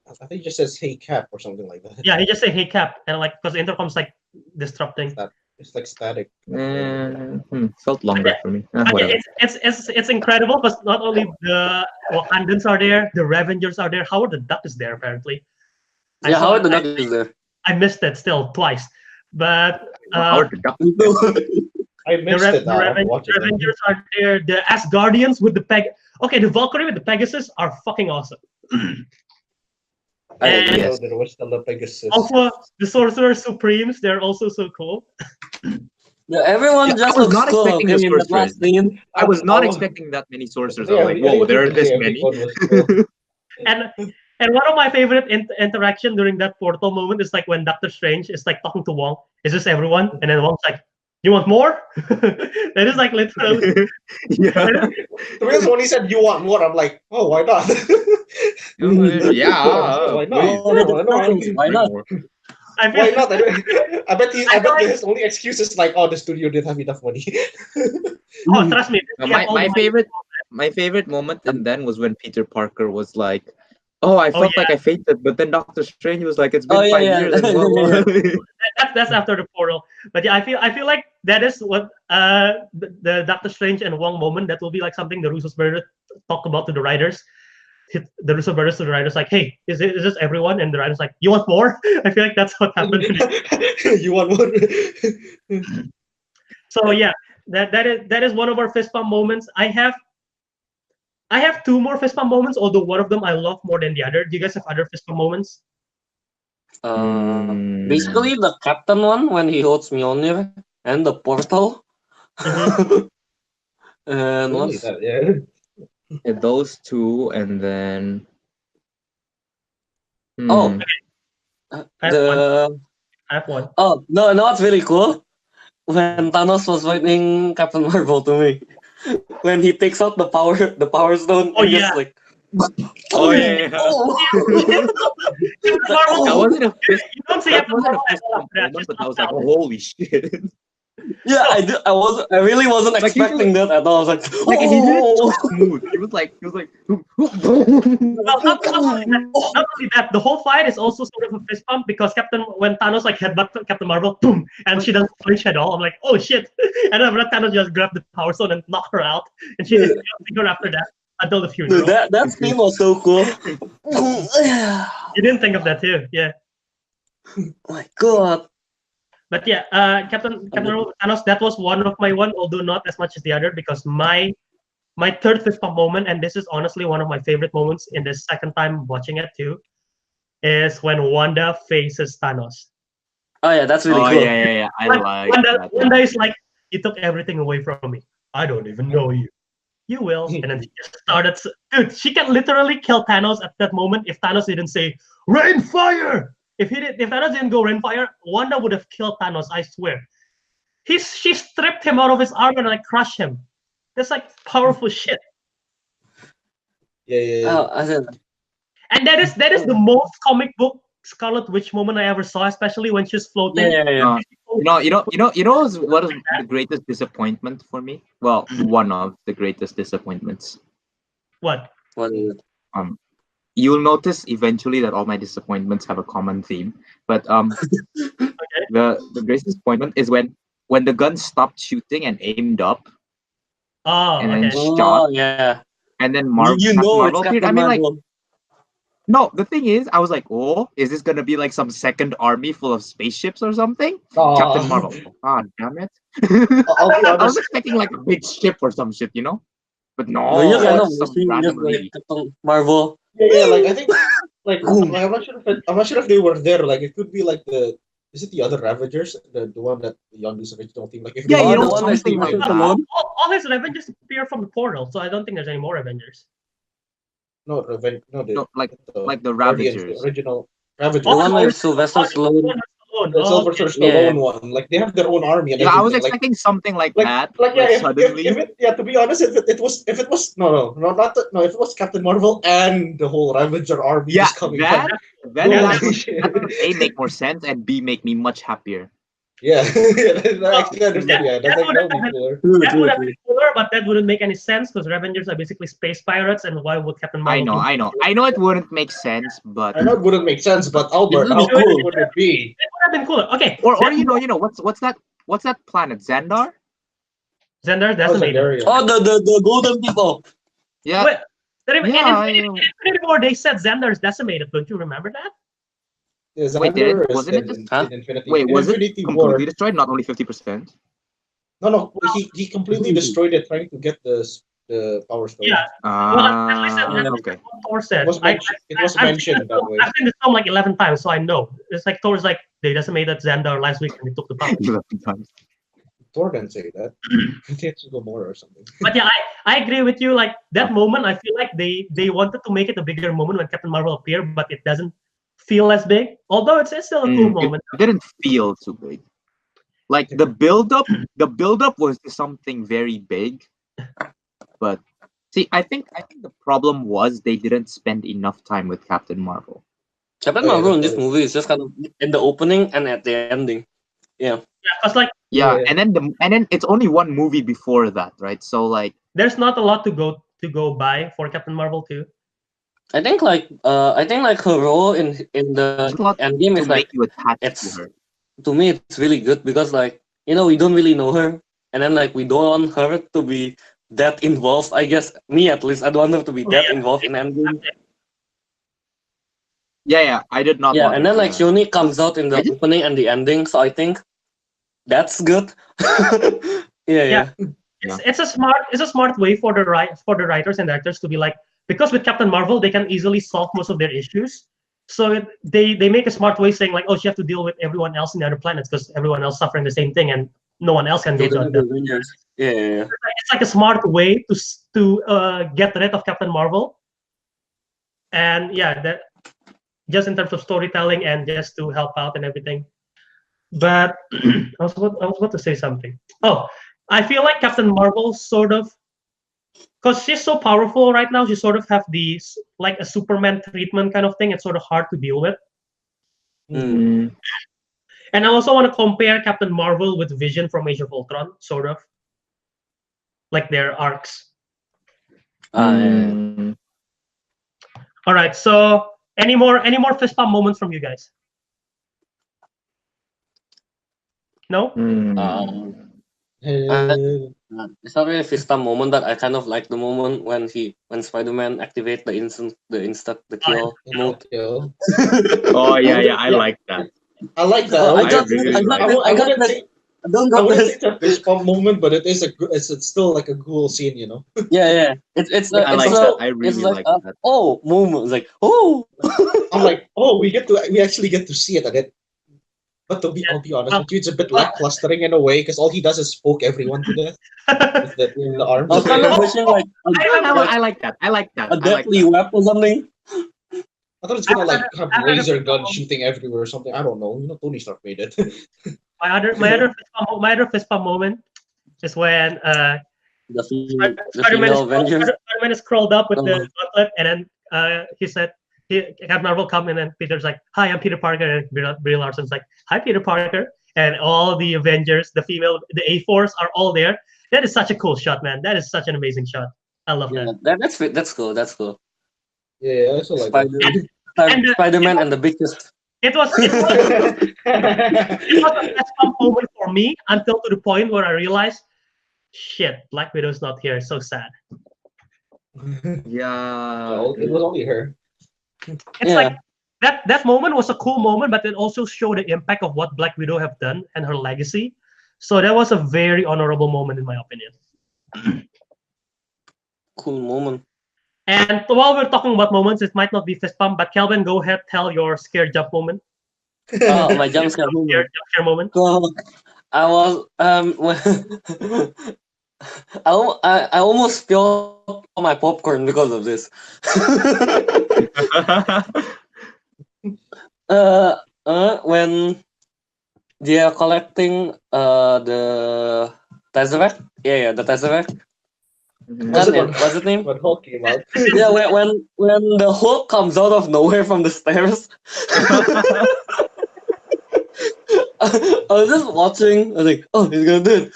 I think he just says "Hey Cap" or something like that. Yeah, he just said "Hey Cap," and like because the intercom's like disrupting. It's like static. Felt longer for me. It's incredible because not only the Wakandans are there, the Avengers are there. Howard the Duck is there apparently. Yeah, Howard the Duck is there. I missed it still twice, but Howard the Duck. I missed it. The Avengers are there. The Asgardians with the Okay, the Valkyrie with the Pegasus are fucking awesome. I didn't know there was still a Pegasus. Also, the Sorcerer Supremes, they're also so cool. Yeah, everyone just I was looks not cool expecting in the that last sorcerers. scene. I was not expecting that many sorcerers. I was like, whoa, there are this many. And one of my favorite interaction during that portal moment is like when Doctor Strange is like talking to Wong. Is this everyone? And then Wong's like, "You want more?" That is like literally. Yeah. When he said, "You want more," I'm like, "Oh, why not?" Yeah. Why not? Why not? Why not? I bet his only excuse is like, "Oh, the studio didn't have enough money." Oh, trust me. My favorite moment and then was when Peter Parker was like, "Oh, I felt like I fainted," but then Doctor Strange was like, "It's been 5 years." And That's after the portal. But yeah, I feel like that is what the Doctor Strange and Wong moment. That will be like something the Russo brothers talk about to the writers. The Russo brothers to the writers like, "Hey, is this everyone?" And the writers like, "You want more?" I feel like that's what happened. You want more? So yeah, that is one of our fist bump moments. I have two more fist bump moments, although one of them I love more than the other. Do you guys have other fist bump moments? Basically, the captain one when he holds Mjolnir and the portal. And what's those two, and then I have one. Oh no, it's really cool when Thanos was fighting Captain Marvel to me. When he takes out the power stone. Oh yeah. Just like, oh yeah. That wasn't a fist. That wasn't a fist bump moment, but I was like, oh, holy shit. Yeah, I really wasn't expecting that at all. I was like, and he did it so smooth. He was like. Well, not only that, the whole fight is also sort of a fist bump because when Thanos like headbutt Captain Marvel, boom, and she doesn't flinch at all. I'm like, oh shit! And then Thanos just grabbed the power stone and knocked her out, and she didn't figure after that until the funeral. Dude, that scene was so cool. You didn't think of that too, yeah. Oh my god. But yeah, Captain Marvel Thanos, that was one of my one, although not as much as the other, because my third fist bump moment, and this is honestly one of my favorite moments in the second time watching it too, is when Wanda faces Thanos. Oh yeah, that's really cool. Yeah. I like that. Wanda is like, "You took everything away from me. I don't even know you. You will." And then she just started. Dude, she can literally kill Thanos at that moment if Thanos didn't say "Rain fire." If Thanos didn't go rain fire, Wanda would have killed Thanos. I swear. She stripped him out of his armor and like crushed him. That's like powerful shit. Yeah. Oh, and that is the most comic book Scarlet Witch moment I ever saw, especially when she's floating. Yeah. You know what was the greatest disappointment for me? Well, one of the greatest disappointments. What? What is it? You'll notice eventually that all my disappointments have a common theme. But Okay. the greatest disappointment is when the gun stopped shooting and aimed up. Oh, and then okay. shot. Yeah. And then Marvel appeared. I mean, like, no, the thing is, I was like, oh, is this gonna be like some second army full of spaceships or something? Captain Marvel. Ah, damn it. I was expecting like a big ship or some shit, you know? But No, you no, kind of it's some wishing just random like lady. Captain Marvel. Yeah, like I think, like Boom. I'm not sure if they were there. Like it could be like is it the other Ravagers, the one that the Youngest original team? Like if Yeah, they Oh, you were the know, there, one where something Steve like Rogers that. alone. All his Avengers appear from the portal, so I don't think there's any more Avengers. no, no, No, the like the Guardians, the Ravagers. original The Ravagers, one Oh, with Sylvester Stallone. the Oh, Silver okay. Surfer Yeah. Stallone one. Like they have their own army and Yeah, I was everything. expecting something like Like that. like yeah, Like if suddenly. it yeah, to be honest, if it was no, if it was Captain Marvel and the whole Ravager army Yeah, just coming that out, then holy that would shit. A, make more sense, and B, make me much happier. Yeah, I actually understand. Yeah, that that would would be have cooler. True, that true, would have true. been cooler, but that wouldn't make any sense because Avengers are basically space pirates, and why would Captain I Marvel know, be? I know, I know. It wouldn't make sense, but I know it wouldn't make sense, but It Albert, would how be cool cool. would it be? It would have been cooler. Okay, or you know what's that planet? Xandar? Xandar's How's decimated. Zagaria? Oh, the golden people. Yeah, Wait, in yeah. Infinity War, they said Xandar's decimated. Don't you remember that? Yeah, Wait, Xander is wasn't it just? Huh? in Infinity Wait, in was it Infinity completely War. destroyed? Not only 50%. No, he completely destroyed it trying to get the Power Stone. Yeah. Well, Okay. what Thor said. It was I've seen mentioned that way. I've seen this film like 11 times, so I know. It's like Thor's like, they decimated Xandar last week and they took the power. Thor didn't say that. It's Gamora or something. But yeah, I agree with you. Like that moment, I feel like they wanted to make it a bigger moment when Captain Marvel appeared, but it doesn't feel as big. Although it's still a cool moment. It didn't feel too big. Like the build up was to something very big. But see, I think the problem was they didn't spend enough time with Captain Marvel. Captain Marvel in this movie is just kind of in the opening and at the ending. Yeah. Yeah, cause like and then it's only one movie before that, right? So like there's not a lot to go by for Captain Marvel too. I think like her role in the Endgame to is like make you attached it's to her. to me it's really good because like we don't really know her and then like we don't want her to be that involved. I guess me at least I don't want her to be that involved in Endgame. Yeah, I did not. Yeah, want and her then to like that. she only comes out in the opening and the ending, so I think that's good. yeah. It's a smart way for the writers and actors to be like, because with Captain Marvel they can easily solve most of their issues. So they make a smart way saying like, oh, she have to deal with everyone else in the other planets because everyone else suffering the same thing and no one else can go to the Avengers. Yeah. It's like a smart way to get rid of Captain Marvel. And yeah, that just in terms of storytelling and just to help out and everything. But I was about to say something. Oh, I feel like Captain Marvel sort of, because she's so powerful right now, she sort of have these like a Superman treatment kind of thing. It's sort of hard to deal with. Mm. And I also want to compare Captain Marvel with Vision from Age of Ultron, sort of like their arcs. Yeah. All right. So any more fist pump moments from you guys? No. It's not really a fist pump moment, but I kind of like the moment when Spider-Man activate the kill mode. Oh yeah, I like that. I like that. Oh, I wouldn't say it's a fist pump moment, but it's still like a cool scene, you know. Yeah. I like that. I really like that. Oh moment. It's like oh. I'm like, oh, we actually get to see it, but I'll be honest with you, it's a bit lacklustering in a way because all he does is poke everyone to death with the arms. I was kind of wishing like I like that. A deadly web or something. I thought it's gonna like have laser guns shooting everywhere or something. I don't know. Tony Stark made it. my other fist pump moment is when the female Avengers. Spider-Man is crawled up with the gauntlet, and then he said, Captain Marvel come in, and Peter's like, "Hi, I'm Peter Parker," and Brie Larson's like, "Hi, Peter Parker," and all the Avengers, the A-Force are all there. That is such a cool shot, man. That is such an amazing shot. I love that. That's cool. That's cool. Yeah, I also like that. Spider-Man and the biggest. It was a fist pump moment for me until to the point where I realized, shit, Black Widow's not here. So sad. Yeah, it was only her. It's like that moment was a cool moment, but it also showed the impact of what Black Widow have done and her legacy. So that was a very honorable moment in my opinion. cool moment. And while we're talking about moments, it might not be fist pump, but Kelvin, go ahead, tell your scared jump moment. Oh, my jump scare moment. Jump scare moment. So, I was I almost spilled all my popcorn because of this. When they are collecting the Tesseract. Yeah, the Tesseract. What's the name? When Hulk came out. Yeah, when the Hulk comes out of nowhere from the stairs. I was just watching. I was like, oh, he's gonna do it.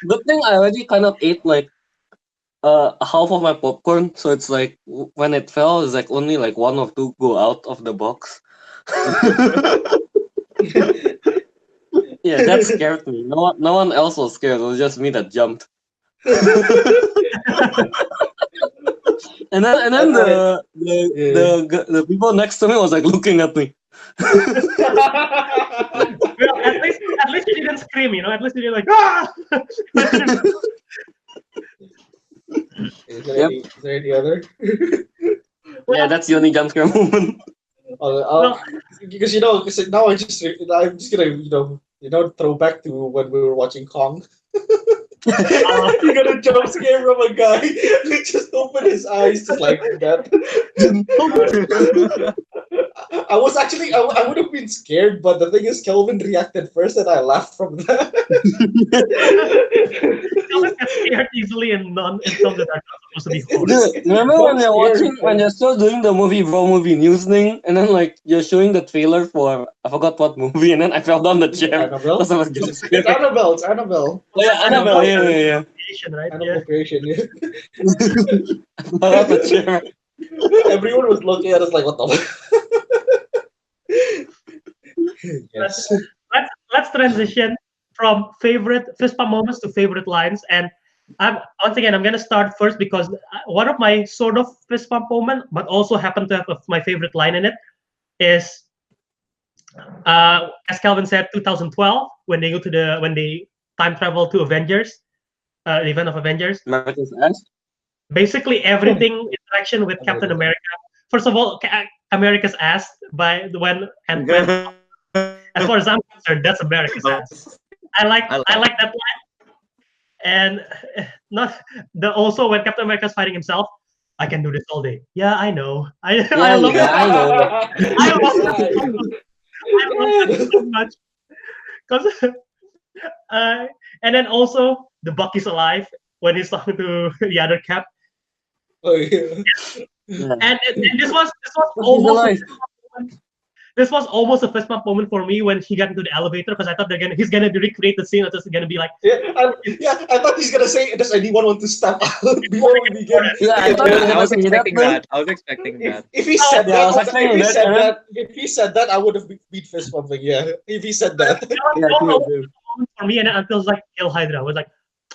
Good thing I already kind of ate like half of my popcorn, so it's like when it fell, it's like only like one or two go out of the box. Yeah, that scared me. No one else was scared. It was just me that jumped. and then the people next to me was like looking at me. Well, at least you didn't scream, At least you didn't like ah. Is there any other? Yeah, that's the only jump scare moment. Because now I'm just gonna throw back to when we were watching Kong. You got a jump scare from a guy who just opened his eyes just like that. I was actually I would have been scared, but the thing is Kelvin reacted first and I laughed from that. Kelvin gets scared easily in films that are not supposed to be horror. Dude, remember when you're still doing the movie news thing, and then like you're showing the trailer for I forgot what movie, and then I fell down the chair. Annabelle? Because I was It's Annabelle. It's Annabelle. Oh, yeah, Annabelle. Yeah. Right? Annabelle creation. Yeah. I fell off the chair. Everyone was looking at us like, what the? Yes. Let's transition from favorite fist pump moments to favorite lines. And I'm gonna start first because one of my sort of fist pump moment, but also happened to have my favorite line in it, is as Kelvin said, 2012 when they time travel to Avengers, the event of Avengers. America's ass. Basically everything interaction with Captain America. First of all, America's ass by when and as far as I'm concerned, that's America's ass. I like that line. And not the also when Captain America's fighting himself, I can do this all day. Yeah, I know. I love that. I know. I love that so much. Because and then also the Bucky's alive when he's talking to the other Cap. Oh yeah. And this was almost this was almost a fist bump moment for me when he got into the elevator because I thought he's gonna recreate the scene. It's just gonna be like I thought he's gonna say, does anyone want to step out before we begin? Yeah, I was expecting that. If he said that, I would have beat fist pumping. Yeah, if he said that. For me, and until like kill Hydra, I was like,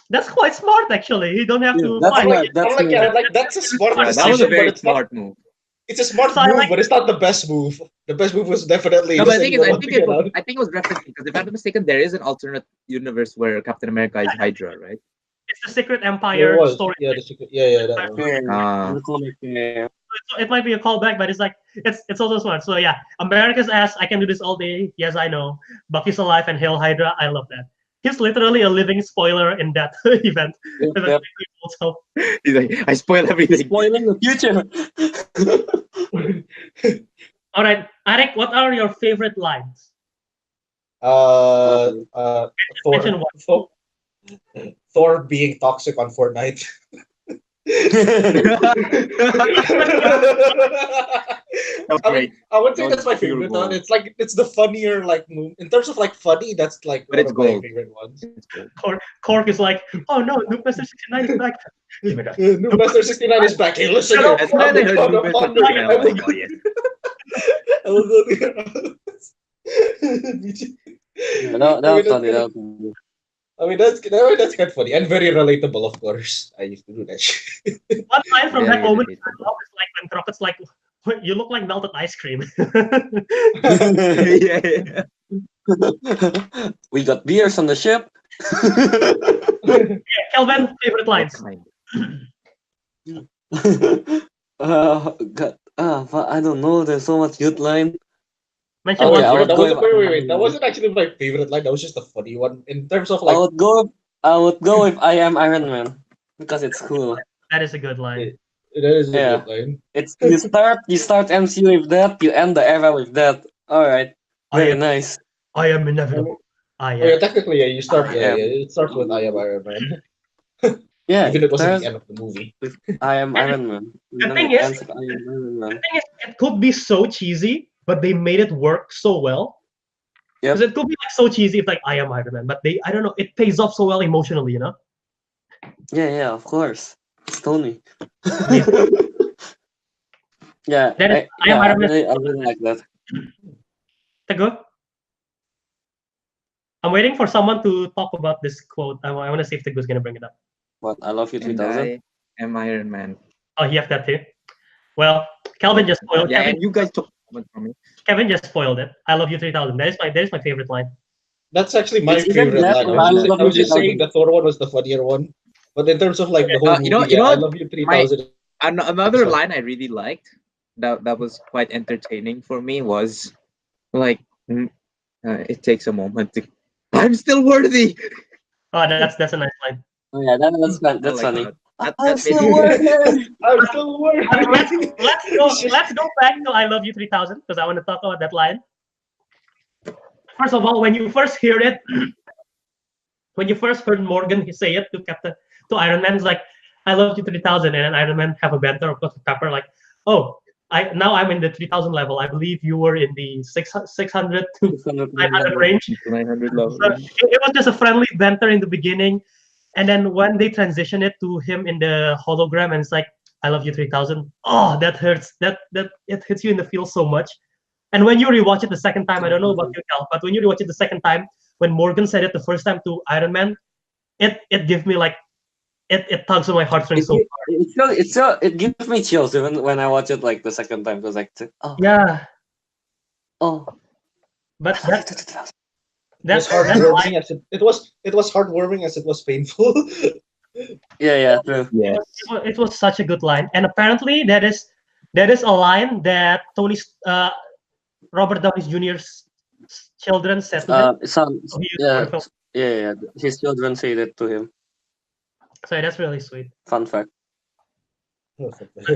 that's quite smart actually. You don't have to fight. That's a smart decision. That was a very smart move. It's a smart move, but it's not the best move. The best move was definitely. No, but I think it was referenced because if I'm not mistaken, there is an alternate universe where Captain America is Hydra, right? It's the Secret Empire story. Yeah, the Secret. Yeah, that one. So it might be a callback, but it's like it's also smart. So yeah, America's ass. I can do this all day. Yes, I know. Bucky's alive and Hail Hydra. I love that. He's literally a living spoiler in that event. Yep. He's like, I spoil everything. Spoiling the future. All right, Ariq, what are your favorite lines? Thor being toxic on Fortnite. I would say that's my favorite one. It's the funnier move in terms of funny. That's one of my favorite ones. Cork is like, oh no, Nuke Master 69 is back. Nuke Master 69 is back. Hey, listen here. I will go to your house. That was funny. I mean, that's kind of funny and very relatable, of course. I used to do that shit. One line from that moment is when Crocket's like, you look like melted ice cream. We got beers on the ship. Kelvin, favorite lines. God, but I don't know. There's so much good line. Mention Okay, one. I would That go wasn't, if wait. That wasn't actually my favorite line. That was just a funny one. In terms of I like, would go. I would go if I am Iron Man because it's cool. That is a good line. that is a Yeah. good line. It's you start MCU with that. You end the era with that. All right. Very nice. I am inevitable. I Oh yeah, am. technically, yeah. You start. I Yeah, am. yeah. It starts with I am Iron Man. Yeah. Even it wasn't There's the end of the movie. with I am Iron Man. The Then thing it is, ends with I am Iron Man. it could be so cheesy, but they made it work so well. Yep. Because it could be like so cheesy if like I am Iron Man, but I don't know, it pays off so well emotionally, you know? Yeah, of course. It's Tony. Yeah. Yeah, That is, I am I Iron Man. really like that. Teguh? I'm waiting for someone to talk about this quote. I want to see if Teguh's gonna bring it up. What? I love you And 3000. I am Iron Man. Oh, you have that too. Well, Kelvin just spoiled. Yeah, and you guys took it from me. Kevin just spoiled it. I love you 3000. That is my favorite line. That's actually my It's even favorite better. line. I I was just love saying you. the Thor one was the funnier one. But in terms of like the whole movie, you know I what? love you 3000. Another Sorry. line I really liked that was quite entertaining for me was like it takes a moment to I'm still worthy. Oh, that's a nice line. Oh, yeah, that's like funny. that. I'm That made still me working. I'm still worried. Let's go back to I love you 3000 because I want to talk about that line. First of all, when you first hear it, when you first heard Morgan say it to Iron Man, it's like I love you 3000, and then Iron Man have a banter of Pepper like, oh, I'm in the 3000 level. I believe you were in the 600 to 900 range. 900 level. So it was just a friendly banter in the beginning, and then when they transition it to him in the hologram, and it's like I love you 3000. Oh, that hurts. That it hits you in the feel so much. And when you rewatch it the second time, I don't know about you, Cal, but when you rewatch it the second time, when Morgan said it the first time to Iron Man, it gives me like it tugs on my heartstrings so far. It gives me chills even when I watch it like the second time because like Yeah, oh, but I love you that 3000. It was heartwarming as it was heartwarming as it was painful. Yeah, true. Yes. it was such a good line, and apparently that is a line that Robert Downey Jr.'s children said to him. Some yeah. His children say that to him. So that's really sweet. Fun fact.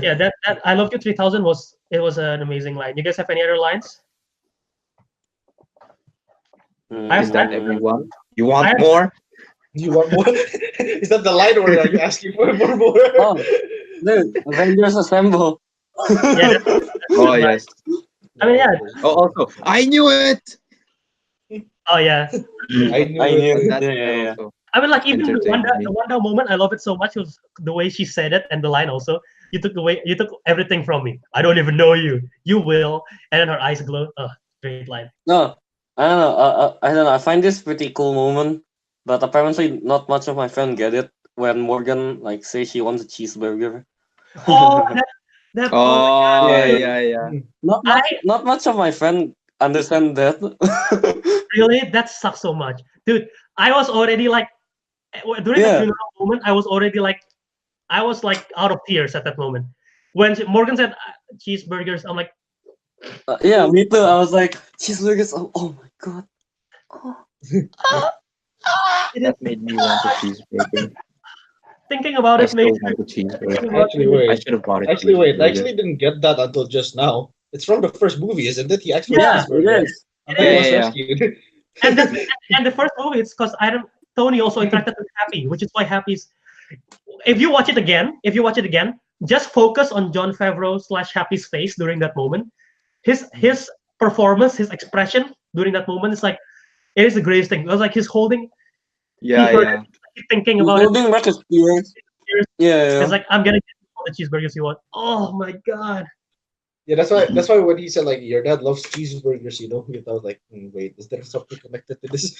Yeah, that I love you 3000 was an amazing line. You guys have any other lines? Is that everyone? You want more? You want more? Is that the line, or are you asking for more? Oh, dude, Avengers Assemble. Yeah. Oh yes. I mean, yeah. Oh, also, I knew it. Oh yeah. I knew it. Yeah. I mean, like even the Entertaining. Wanda moment, I love it so much. It was the way she said it and the line also. You took everything from me. I don't even know you. You will, and then her eyes glow. Oh, great line. No, I don't know. I don't know. I find this pretty cool moment, but apparently not much of my friends get it when Morgan like says she wants a cheeseburger. Oh, that. Oh Yeah. yeah. Not much of my friends understand that. Really, that sucks so much, dude. I was already like during the funeral moment. I was out of tears at that moment when Morgan said cheeseburgers. I'm like, yeah, me too. I was like cheeseburgers. Oh my god. That made me want a cheeseburger. Thinking about I it still makes want a cheeseburger. Actually, wait. I should have bought it. Actually, wait. I actually didn't get that until just now. It's from the first movie, isn't it? He actually it is. He was rescued. And the first movie, it's because Tony also interacted with Happy, which is why Happy's. If you watch it again, just focus on Jon Favreau / Happy's face during that moment. His performance, his expression during that moment is like it is the greatest thing. It was like he's holding. Yeah. He's thinking about holding back his tears. Yeah. It's like I'm gonna get all the cheeseburgers you want. Oh my god. Yeah, that's why when he said like your dad loves cheeseburgers, I was like, wait, is there something connected to this?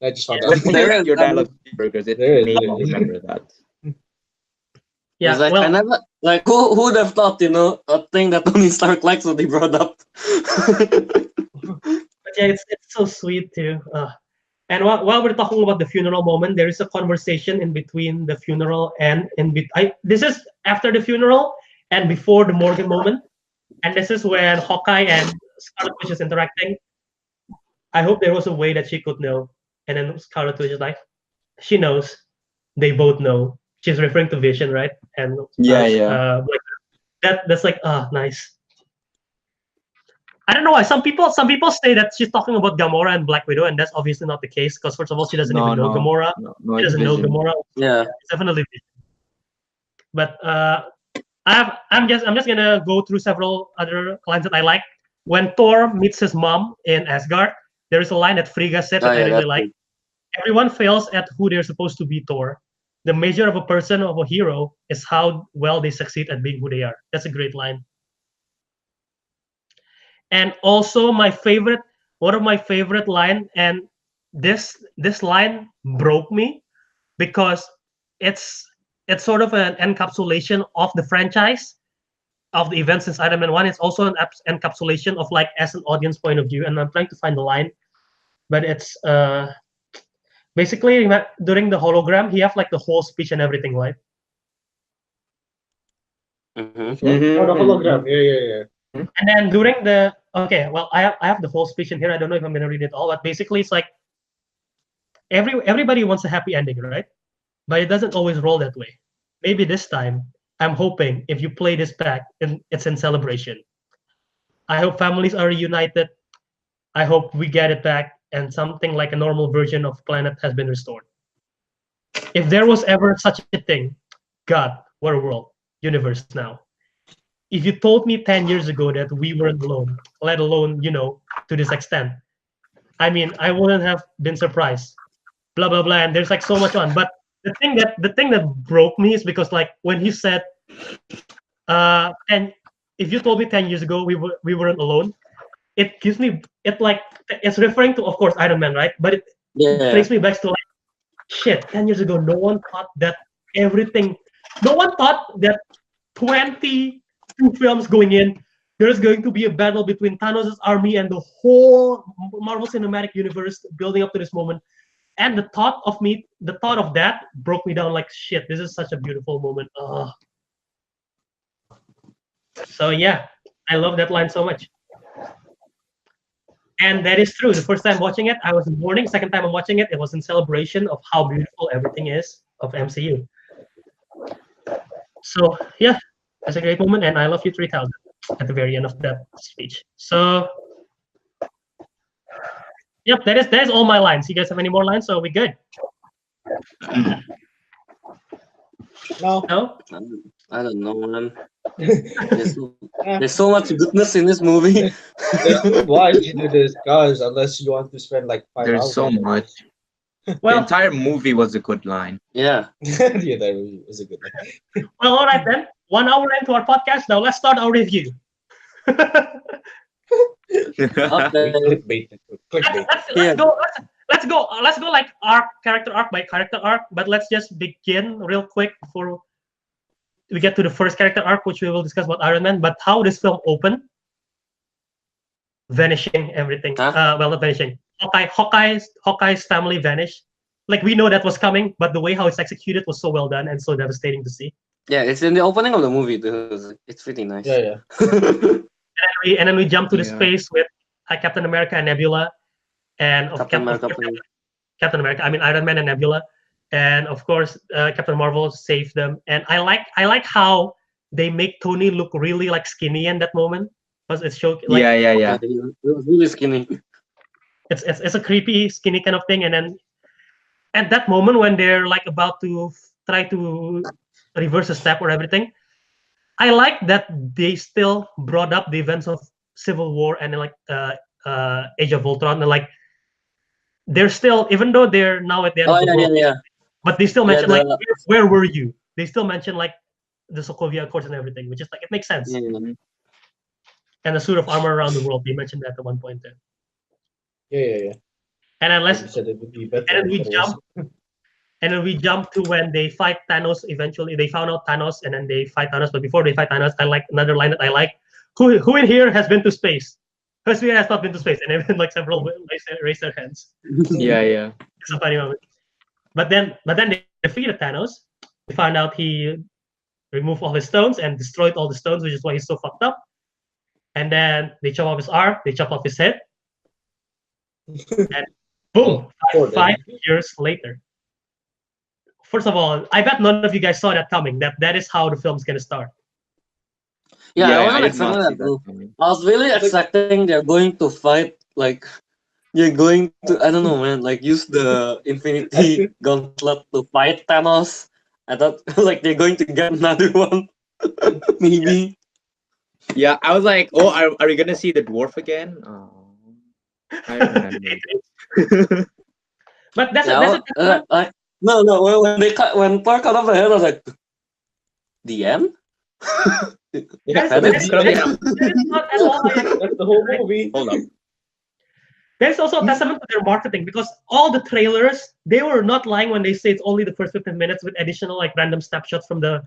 I just found out. Your dad loves cheeseburgers. It made me remember that. Yeah, like, I never like who would have thought, a thing that Tony Stark likes what he brought up. But yeah, it's so sweet too. And while we're talking about the funeral moment, there is a conversation in between the funeral and this is after the funeral and before the Morgan moment. And this is when Hawkeye and Scarlet Witch is interacting. I hope there was a way that she could know. And then Scarlet Witch is like, she knows. They both know. She's referring to Vision, right? And like that's like nice. I don't know why some people say that she's talking about Gamora and Black Widow, and that's obviously not the case. Because first of all, she doesn't even know Gamora. She doesn't know Gamora. Yeah, it's definitely Vision. But I'm just gonna go through several other lines that I like. When Thor meets his mom in Asgard, there is a line that Frigga said that I really like. Cool. Everyone fails at who they're supposed to be, Thor. The measure of a person, of a hero, is how well they succeed at being who they are. That's a great line. And also one of my favorite line, and this line broke me because it's sort of an encapsulation of the franchise, of the events since Iron Man 1. It's also an encapsulation of like as an audience point of view, and I'm trying to find the line, but it's basically during the hologram he have like the whole speech and everything, right? Mm-hmm. Oh, the hologram, yeah. And then during the I have the whole speech in here. I don't know if I'm gonna read it all, but basically it's like everybody wants a happy ending, right? But it doesn't always roll that way. Maybe this time, I'm hoping if you play this back, it's in celebration. I hope families are reunited. I hope we get it back, and something like a normal version of planet has been restored. If there was ever such a thing, God, what a world, universe now. If you told me 10 years ago that we weren't alone, let alone, to this extent, I mean, I wouldn't have been surprised. Blah, blah, blah. And there's like so much on. But the thing that broke me is because like when he said, and if you told me 10 years ago we weren't alone, it gives me, it's referring to, of course, Iron Man, right? But it takes me back to like, shit, 10 years ago, no one thought that 22 films going in, there's going to be a battle between Thanos' army and the whole Marvel Cinematic Universe building up to this moment. And the thought of that broke me down like, shit, this is such a beautiful moment. So yeah, I love that line so much. And that is true. The first time watching it, I was in mourning. Second time I'm watching it, it was in celebration of how beautiful everything is of MCU. So yeah, that's a great moment, and I love you 3000 at the very end of that speech. So yep, that is all my lines. You guys have any more lines? So are we good? No? I don't know, man. There's so much goodness in this movie. Why did you do this? Guys, unless you want to spend like 5 hours. There's so much. Well, the entire movie was a good line. Yeah. Yeah, that movie was a good line. Well, all right then. 1 hour into our podcast. Now let's start our review. Clickbait. Let's go like character arc by character arc, but let's just begin real quick before we get to the first character arc, which we will discuss about Iron Man. But how this film opened, vanishing everything. Well, not vanishing. Hawkeye's family vanished. Like, we know that was coming, but the way how it's executed was so well done and so devastating to see. Yeah, it's in the opening of the movie too. It's pretty nice. Yeah. And then we jump to the space with Captain America and Nebula, and Captain America. I mean Iron Man and Nebula, and of course Captain Marvel saved them. And I like how they make Tony look really like skinny in that moment, because it's showing. Like, yeah. It was really skinny. It's a creepy skinny kind of thing. And then at that moment when they're like about to try to reverse a step or everything, I like that they still brought up the events of Civil War and like Age of Ultron, and like they're still, even though they're now at the end of the world, but they still mention like, where were you? They still mention like the Sokovia Accords and everything, which is like, it makes sense. Yeah. And the suit of armor around the world, they mentioned that at one point there. Yeah. And then And we jump to when they fight Thanos. Eventually, they found out Thanos, and then they fight Thanos. But before they fight Thanos, I like another line that I like. Who in here has been to space? First, has not been to space, and even like several raise their hands. Yeah. It's a funny moment. But then they defeated Thanos. We found out he removed all his stones and destroyed all the stones, which is why he's so fucked up. And then they chop off his arm, they chop off his head, and boom, 5 years later. First of all, I bet none of you guys saw that coming. That is how the film's gonna start. Yeah, I I wasn't did not expecting see that that too. coming. I was really expecting they're going to fight like you're going to I don't know man like use the Infinity Gauntlet to fight Thanos. I thought like they're going to get another one. Maybe. Yeah, I was like, oh, are we gonna see the dwarf again? Oh, Iron Man made it. But that's Yeah, a testament. no when Thor cut off the head, I was like, the end. Yeah, That Credits? is not at all. That's the whole movie. Hold up. There's also a testament to their marketing because all the trailers, they were not lying when they say it's only the first 15 minutes with additional like random snapshots from the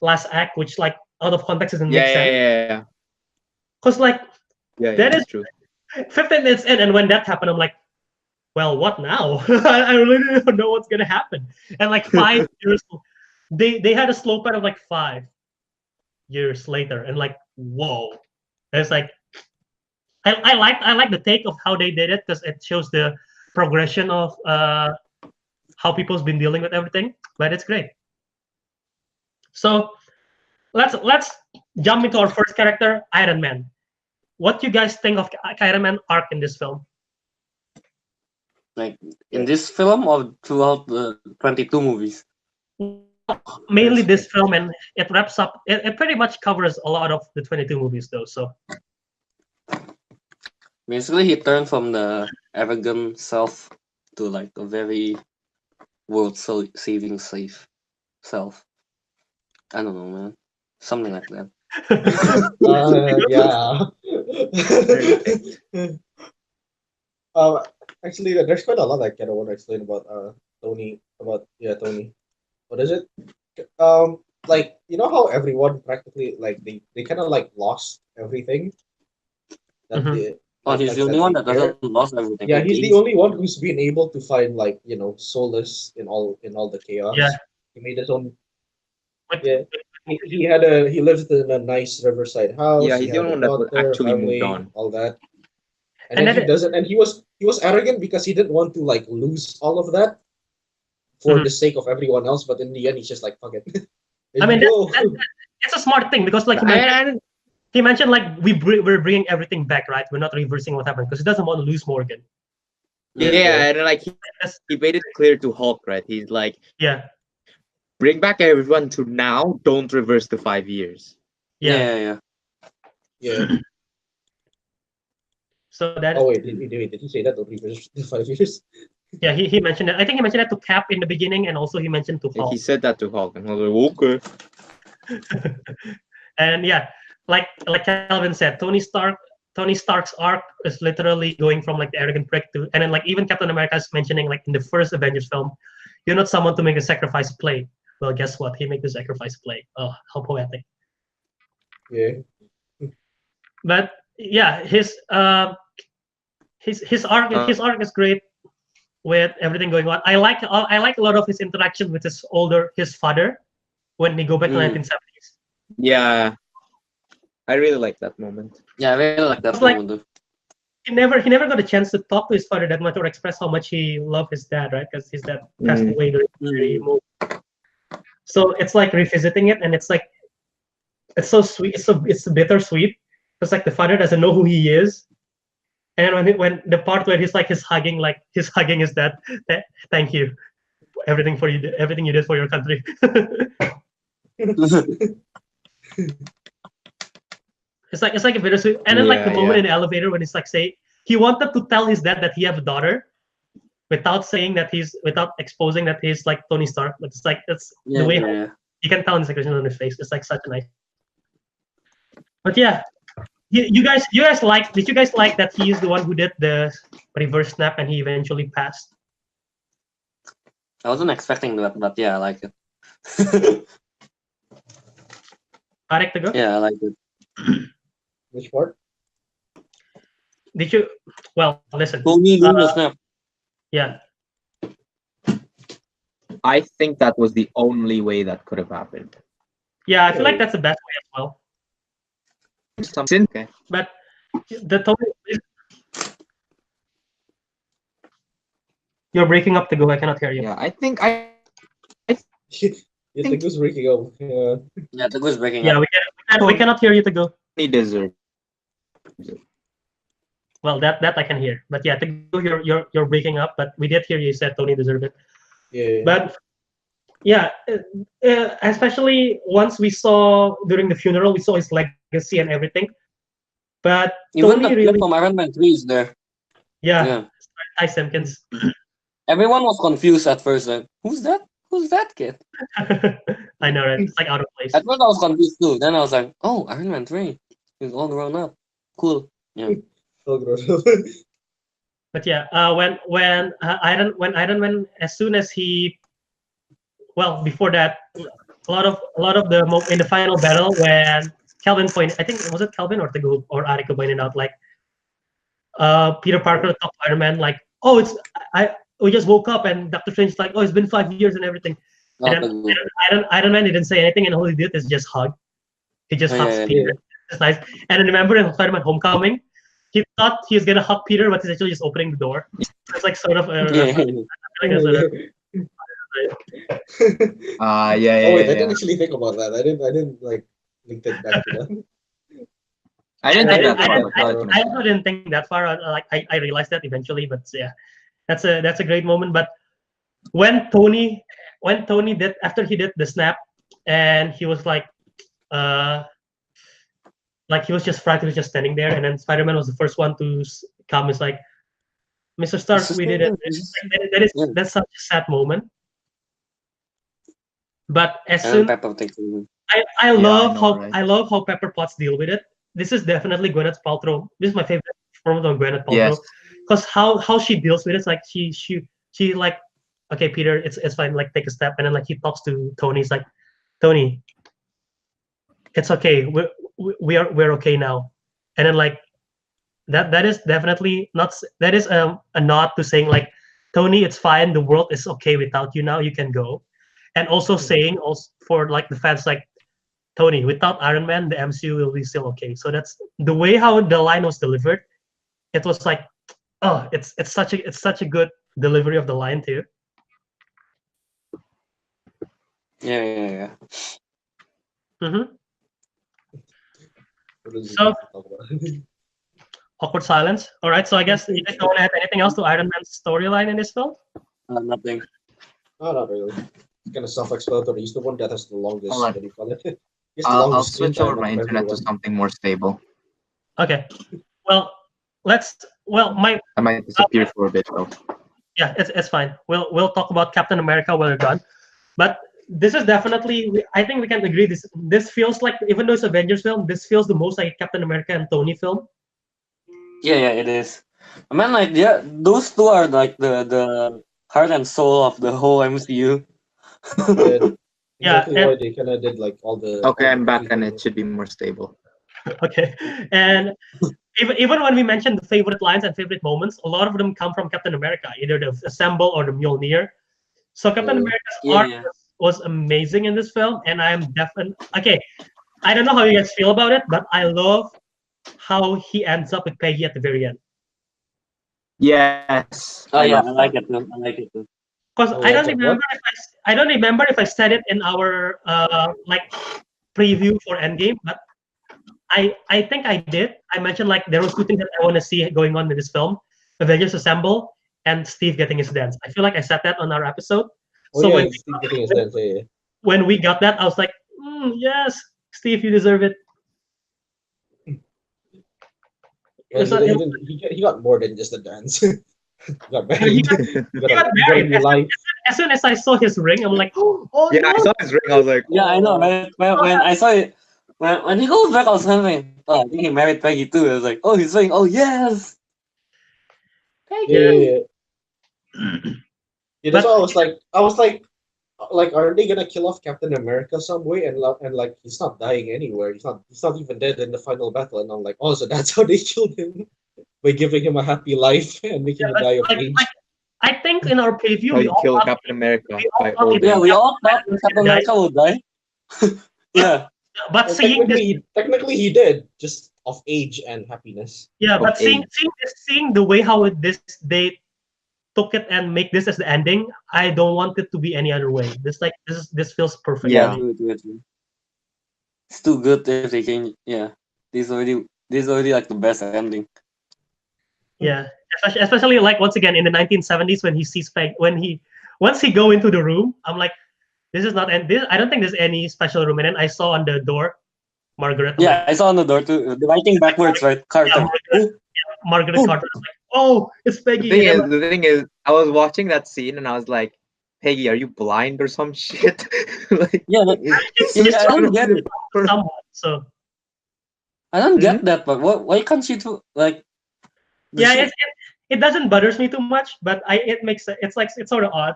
last act, which like out of context doesn't make sense. Yeah. Because like that is True. 15 minutes in, and when that happened, I'm like, well, what now? I really don't know what's gonna happen. And like 5 years, they had a slow part of like 5 years later, and like whoa, it's like I like the take of how they did it because it shows the progression of how people's been dealing with everything, but it's great. So let's jump into our first character, Iron Man. What you guys think of Iron Man arc in this film? Like in this film or throughout the 22 movies? Mainly this film, and it wraps up. It pretty much covers a lot of the 22 movies, though. So basically, he turned from the arrogant self to like a very world-saving safe self. I don't know, man. Something like that. Yeah. Actually, there's quite a lot I kind of want to explain about Tony. Tony. What is it? Like how everyone practically like they kind of like lost everything that they Oh, he's the only one that doesn't lost everything. Yeah, he's the only one who's been able to find like solace in all the chaos. Yeah. He made his own. Yeah, he lived in a nice riverside house. Yeah, he's the only one that actually moved on. All that. And then he doesn't, and he was arrogant because he didn't want to like lose all of that for the sake of everyone else. But in the end, he's just like, fuck it. I mean, it's a smart thing because like he mentioned like we're bringing everything back, right? We're not reversing what happened because he doesn't want to lose Morgan. Yeah, and like he made it clear to Hulk, right? He's like, bring back everyone to now. Don't reverse the 5 years. Yeah. So that. Oh wait, did he say that? Don't reverse the 5 years? Yeah, he mentioned that. I think he mentioned that to Cap in the beginning, and also he mentioned to Hulk. He said that to Hulk, and I was like, okay. And yeah, like Kelvin said, Tony Stark's arc is literally going from like the arrogant prick to, and then like even Captain America is mentioning like in the first Avengers film, you're not someone to make a sacrifice play. Well, guess what? He made the sacrifice play. Oh, how poetic. Yeah. But yeah, his arc is great with everything going on. I like a lot of his interaction with his father when they go back to 1970s. Yeah, I really like that moment. Yeah, I really like that moment too. He never got a chance to talk to his father that much or express how much he loved his dad, right? Because his dad passed away during the movie. So it's like revisiting it, and it's like it's so sweet. It's bittersweet because like the father doesn't know who he is, and when the part where he's hugging his dad, thank you, everything you did for your country. It's like a bittersweet, and then like the moment in the elevator when he's like he wanted to tell his dad that he have a daughter, without exposing that he's like Tony Stark. But it's the way you can tell in the expression on his face. It's like such a nice. But yeah, did you guys like that he is the one who did the reverse snap and he eventually passed? I wasn't expecting that, but yeah, I like it. Ariq, to go? Yeah, I like it. Which part? did you? Well, listen. Tony doing the snap. Yeah. I think that was the only way that could have happened. Yeah, I feel like that's the best way as well. Okay. But the Tony. You're breaking up, Teguh. I cannot hear you. Yeah, I think You think who's breaking up? Yeah. Yeah, Teguh's breaking Yeah, up. we cannot hear you, Teguh. he deserves it. Well, that I can hear. But yeah, Teguh, you're breaking up. But we did hear you said Tony deserved it. Yeah. But yeah, especially once we saw during the funeral, we saw his legacy and everything. But Even Tony the really, clip from Iron Man 3 is there. yeah. Hi, Simpkins. Everyone was confused at first. Like, who's that? Who's that kid? I know, right? It's like out of place. At first I was confused too. Then I was like, oh, Iron Man 3. He's all grown up. Cool. Yeah. All grown up. But yeah, when Iron Man, as soon as he, well, before that, a lot of the in the final battle when Kelvin pointed, I think was it Kelvin or Teguh or Ariq pointed out like, Peter Parker talked to Iron Man like, oh, we just woke up and Doctor Strange's like, oh, it's been 5 years and everything. And then Iron Man didn't say anything, and all he did is just hug. He just hugs Peter. It's nice. And then remember in Spider-Man Homecoming, he thought he was gonna hug Peter, but he's actually just opening the door. It's like sort of yeah. I didn't actually think about that. I didn't like link that back to that. I didn't think that far. I also didn't think that far. I realized that eventually, but yeah, that's a great moment. But when Tony did after he did the snap, and he was like he was just frightened, he was just standing there, and then Spider-Man was the first one to come. It's like, Mr. Stark, we did it. That's such a sad moment. But as soon I love how Pepper Potts deal with it. This is definitely Gwyneth Paltrow. This is my favorite performance of Gwyneth Paltrow, because how she deals with it. It's like she like, okay, Peter, it's fine. Like, take a step, and then like he talks to Tony. He's like, Tony, it's okay. We're okay now. And then like that is definitely not. That is a nod to saying like, Tony, it's fine. The world is okay without you now. You can go. And also saying also for like the fans like, Tony, without Iron Man, the MCU will be still okay. So that's the way how the line was delivered. It was like, oh, it's such a good delivery of the line too. Yeah. Mm-hmm. So awkward silence. All right. So I guess you guys don't want to add anything else to Iron Man's storyline in this film? Nothing. No, not really. It's kind of self-explanatory. He's the one that has the longest. Right. What do you call it? I'll switch over my internet to something more stable. Okay. Well, I might disappear for a bit though. Yeah, it's fine. We'll talk about Captain America when we're done. But this is definitely, I think we can agree, this feels like, even though it's Avengers film, this feels the most like a Captain America and Tony film. Yeah, it is. I mean, like, yeah, those two are like the heart and soul of the whole MCU. Yeah, why they kind of did like all the. Okay, I'm back, and it should be more stable. Okay, and even when we mentioned the favorite lines and favorite moments, a lot of them come from Captain America, either the Assemble or the Mjolnir. So Captain America's art was amazing in this film, and I'm definitely okay. I don't know how you guys feel about it, but I love how he ends up with Peggy at the very end. Yes. Oh yeah, I like it too. Because I don't remember if I said it in our like preview for Endgame, but I think I did. I mentioned like there was two things that I want to see going on in this film: Avengers Assemble and Steve getting his dance. I feel like I said that on our episode. When we got that, I was like, yes, Steve, you deserve it. He got more than just a dance. He got married. He got married. As soon as I saw his ring, I'm like, oh yeah, no. I saw his ring. I was like, yeah, I know. Right? When I saw it, when he goes back, I was thinking, oh, I think he married Peggy too. I was like, oh, he's saying, oh yes. Peggy. Yeah, that's why I was like, are they gonna kill off Captain America some way? And like, he's not dying anywhere. He's not even dead in the final battle. And I'm like, oh, so that's how they killed him. by giving him a happy life and making him die of like, age. I think in our preview How we you all kill thought Captain America by thought old it Yeah, age. we all thought was Captain gonna die. America would die. Yeah. But Well, seeing this, technically he did, just of age and happiness. yeah, Of but age. seeing the way how this they took it and make this as the ending, I don't want it to be any other way. This feels perfect. Yeah. True. It's too good if they change. Yeah, this is already like the best ending. Yeah, especially like once again in the 1970s when he sees once he go into the room, I'm like, this is not and this I don't think there's any special room. And then I saw on the door Margaret. I'm Yeah, like, I saw on the door too. The writing backwards, right? Carter. yeah, Margaret Ooh. Carter. I'm like, oh, it's Peggy. The thing is, I was watching that scene and I was like, Peggy, are you blind or some shit? Like, Yeah, I don't get it. Someone, so I don't get that, but why can't she do like? yeah, it doesn't bothers me too much, but it makes it's sort of odd.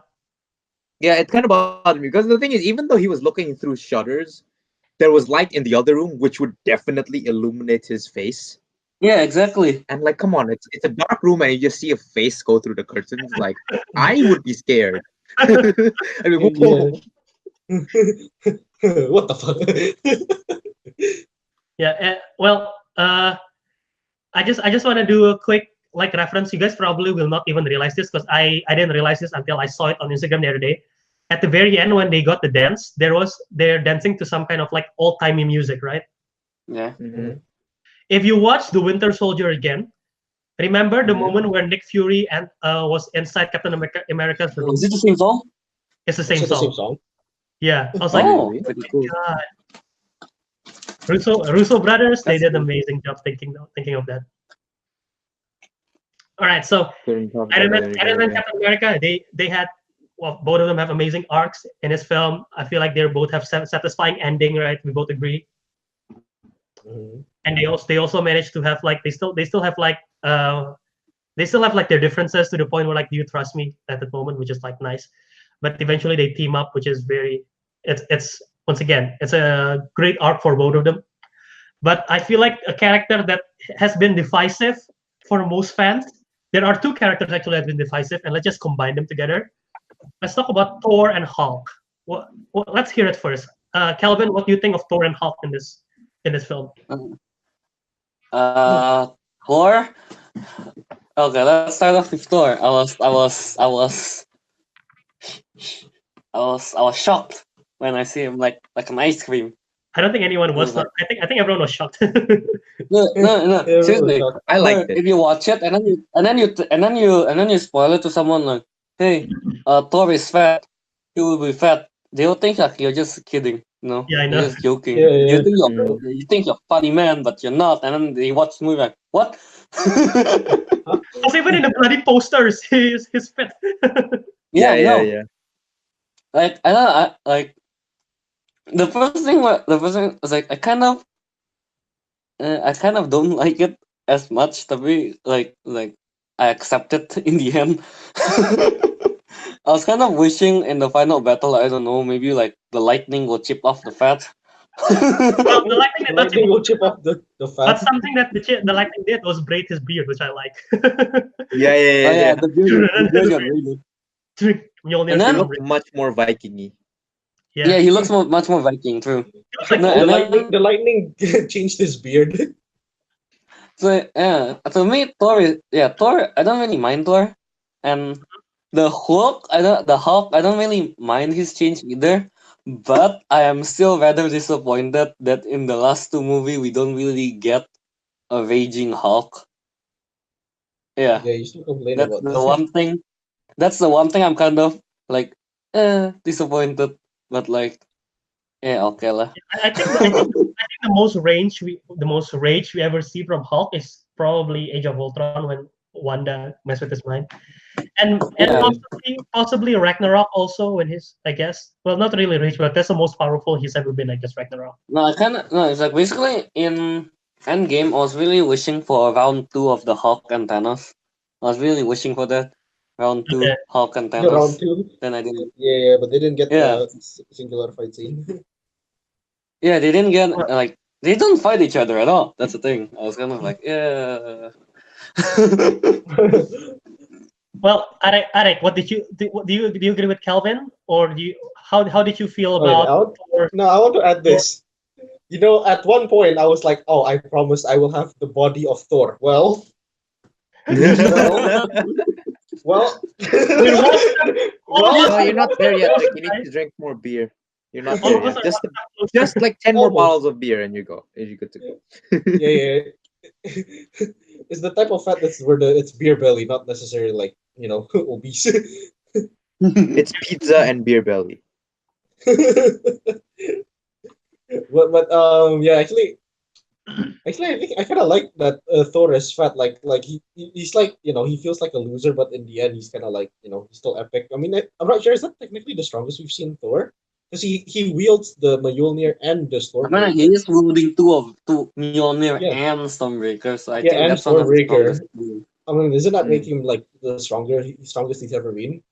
Yeah, it kind of bothered me because the thing is, even though he was looking through shutters, there was light in the other room, which would definitely illuminate his face. Yeah, exactly. And like, come on, it's a dark room, and you just see a face go through the curtains. Like, I would be scared. I mean, whoa. What the fuck? Yeah. Well, I just want to do a quick like reference. You guys probably will not even realize this because I didn't realize this until I saw it on Instagram the other day. At the very end, when they got the dance, they're dancing to some kind of like old timey music, right? Yeah. Mhm. If you watch The Winter Soldier again, remember the moment where Nick Fury and was inside Captain America's room? Is it the same song? It's the same Is it the song. same song? Yeah, I was like, Oh, Really? pretty cool. God. Russo brothers, they That's did an cool. amazing job thinking of that. All right, so Couldn't talk Iron about Man, it Iron Man, again. Captain America, they had both of them have amazing arcs in this film. I feel like they both have satisfying ending, right? We both agree. Mhm. And they also managed to have like they still have like their differences to the point where like, do you trust me at that moment, which is like nice. But eventually they team up, which is it's once again it's a great arc for both of them. But I feel like a character that has been divisive for most fans. There are two characters actually that have been divisive, and let's just combine them together. Let's talk about Thor and Hulk. Well, let's hear it first. Kelvin, what do you think of Thor and Hulk in this film? Thor. Okay, let's start off with Thor. I was shocked when I see him like an ice cream. I don't think anyone was. Like, I think everyone was shocked. no. Yeah, Seriously, I liked it. if you watch it and then you spoil it to someone like, hey, Thor is fat. He will be fat. They'll think like you're just kidding. No, Yeah, I you're know. just joking. Yeah, yeah. You think you're funny man, but you're not. And then they watch the movie like, what? Because even in the bloody posters, he's fit. Yeah, I know. Yeah. Like I like the first thing was like I kind of don't like it as much to be like I accept it in the end. I was kind of wishing in the final battle, I don't know, maybe like the lightning will chip off the fat. Well, the lightning did not Lightning will chip off the but fat. something that the lightning did was braid his beard, which I like. Yeah. The beard got really good. Mjolnir And then- He looked much more Viking-y. Yeah, he looks much more Viking, true. like, No, The and lightning, then, the lightning changed his beard. so yeah, to me, Thor. I don't really mind Thor, and the Hulk. I don't really mind his change either. But I am still rather disappointed that in the last two movies we don't really get a raging Hulk. Yeah, Yeah, you still complain that's about the that. one thing. That's the one thing I'm kind of like, disappointed. But like, yeah, okay lah. I think the most rage we ever see from Hulk is probably Age of Ultron when Wanda messed with his mind, and Yeah. possibly Ragnarok also when I guess not really rage, but that's the most powerful he's ever been. I guess Ragnarok. No, it's like basically in Endgame, I was really wishing for a round two of the Hulk and Thanos. I was really wishing for that round two Okay. Hulk and Round Thanos. two. Then I didn't. Yeah, but they didn't get Yeah. the singular fight scene. Yeah, they didn't get like they don't fight each other at all. That's the thing. I was kind of like, yeah. Well, Ariq, what did you do? You agree with Kelvin, or how did you feel Okay, about? I want to add this. You know, at one point I was like, "Oh, I promise I will have the body of Thor." Well, well, We're one step, well, No, you're not there yet. closer, Like, you need guys. to drink more beer. You're not All there of us yet. are one step closer. Just like 10 more Almost. bottles of beer, and you go. And you're good to go. Yeah. It's the type of fat that's where it's beer belly, not necessarily like obese. It's pizza and beer belly. but yeah, actually, I think I kind of like that Thor is fat. Like he's like he feels like a loser, but in the end he's kind of like he's still epic. I mean, I'm not sure, is that technically the strongest we've seen Thor? Because he wields the Mjolnir and the I mean, Stormbreaker. he is wielding two Mjolnir Yeah, and Stormbreaker, so I yeah, think and that's one of the Stormbreaker. strongest. I mean, doesn't that make Mm. him like the strongest he's ever been?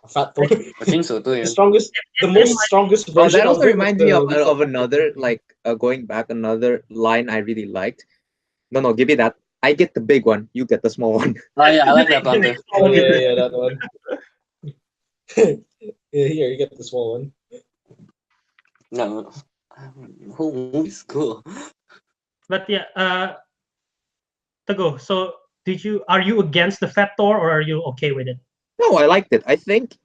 A fat Thor. I think so too. The Yeah. strongest, the most strongest Oh, version that of also him is reminds me the of another, like, going back, another line I really liked. No, give me that. I get the big one. You get the small one. Oh yeah, I like that one too. Oh yeah, that one. Yeah, here you get the small one. No, the whole movie's cool. But yeah, Teguh, so are you against the fat Thor, or are you okay with it? No, I liked it. I think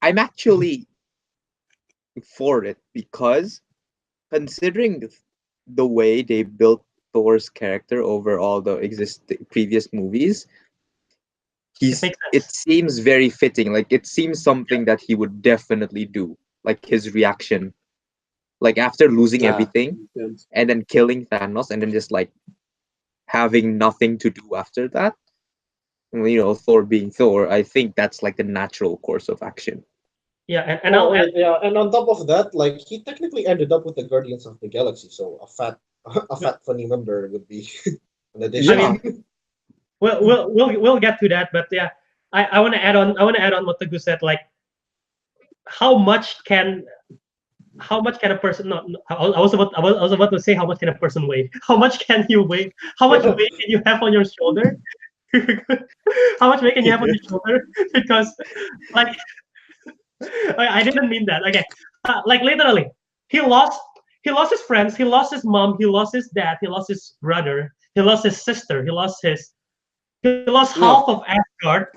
I'm actually for it because considering the way they built Thor's character over all the previous movies, it seems very fitting. Like, it seems something that he would definitely do. Like, his reaction, like after losing everything and then killing Thanos and then just like having nothing to do after that. Thor being Thor, I think that's like the natural course of action. Yeah, and on top of that, like he technically ended up with the Guardians of the Galaxy, so a fat funny member would be an addition. I mean, we'll get to that, but yeah, I want to add on. I want to add on what Teguh said. Like, how much can a person? No, I was about to say how much can a person weigh? How much can you weigh? How much weight can you have on your shoulder? How much weight can you have on your shoulder? Because like, I didn't mean that. Okay, like literally, he lost his friends, he lost his mom, he lost his dad, he lost his brother, he lost his sister, he lost half of Asgard,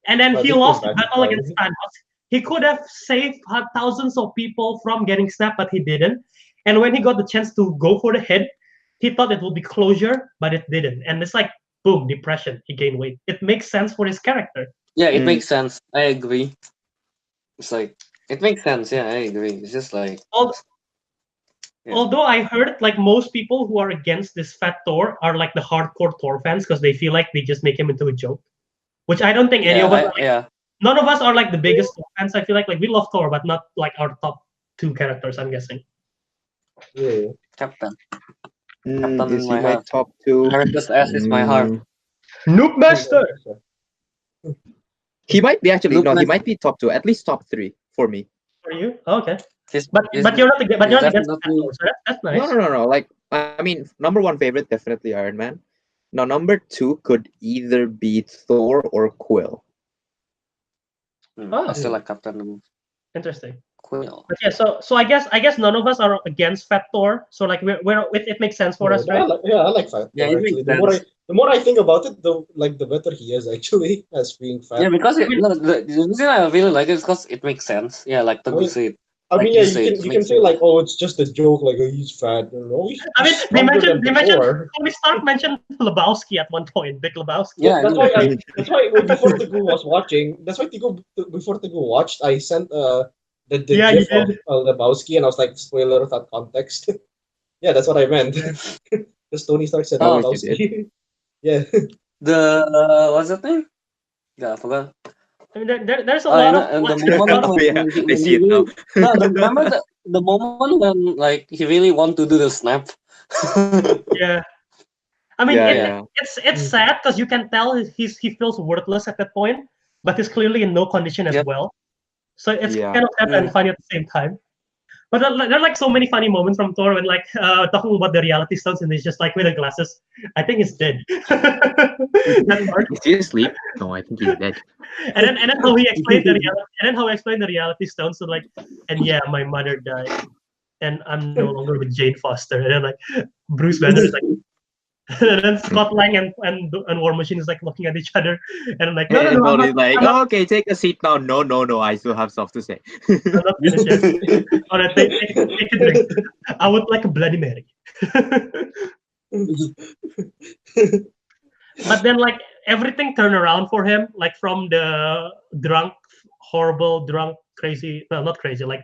and then he lost the battle against Thanos. He could have saved thousands of people from getting snapped, but he didn't. And when he got the chance to go for the head, he thought it would be closure, but it didn't. And it's like, boom, depression. He gained weight. It makes sense for his character. Yeah, it makes sense. I agree. It's like, it makes sense. Yeah, I agree. It's just like. Although I heard like most people who are against this fat Thor are like the hardcore Thor fans because they feel like they just make him into a joke, which I don't think any of us. None of us are like the biggest Thor fans. I feel like we love Thor, but not like our top two characters. I'm guessing. Yeah. Captain. Captain is my top two. America's ass is my heart. Noob Master. He might be actually he might be top two, at least top three for me. For you, okay. But you're not against Thor, so that's nice. No. Like, I mean, number one favorite definitely Iron Man. Now number two could either be Thor or Quill. I still like Captain the most. Interesting. Quill. But yeah, so I guess none of us are against fat Thor. So like it makes sense for us, right? I like fat Thor. Yeah, actually. The more I think about it, the better he is actually as being fat. Yeah, because the reason I really like it is because it makes sense. Yeah, like the said. I mean, you can say like, oh, it's just a joke, like he's fat. I mean, they mentioned Tony Stark mentioned Lebowski at one point, Big Lebowski. Yeah, that's why before Teguh was watching, before Teguh watched, I sent the gif of Lebowski, and I was like, spoiler without context. Yeah, that's what I meant. Because Tony Stark said Lebowski. Yeah. What's that name? Yeah, I forgot. I mean, there's a lot of. The moment when I see it now. Remember the moment when like he really want to do the snap. Yeah. I mean, it's sad because you can tell he feels worthless at that point, but he's clearly in no condition as well. So it's kind of sad and funny at the same time. But there are like so many funny moments from Thor when like talking about the reality stones and he's just like with the glasses. I think he's dead. That part. Is he asleep? No, I think he's dead. And then how he explained the reality and then how he explained the reality stones. So like, and yeah, my mother died, and I'm no longer with Jane Foster. And then like Bruce Banner is like, and then Scott Lang and War Machine is like looking at each other, and I'm like, no, And I'm Thor is like, I'm not, oh, okay, take a seat now. No, I still have stuff to say. I'm not finished yet. All right, take a drink. I would like a Bloody Mary. But then like everything turned around for him, like from the drunk, horrible, drunk, crazy, well, not crazy, like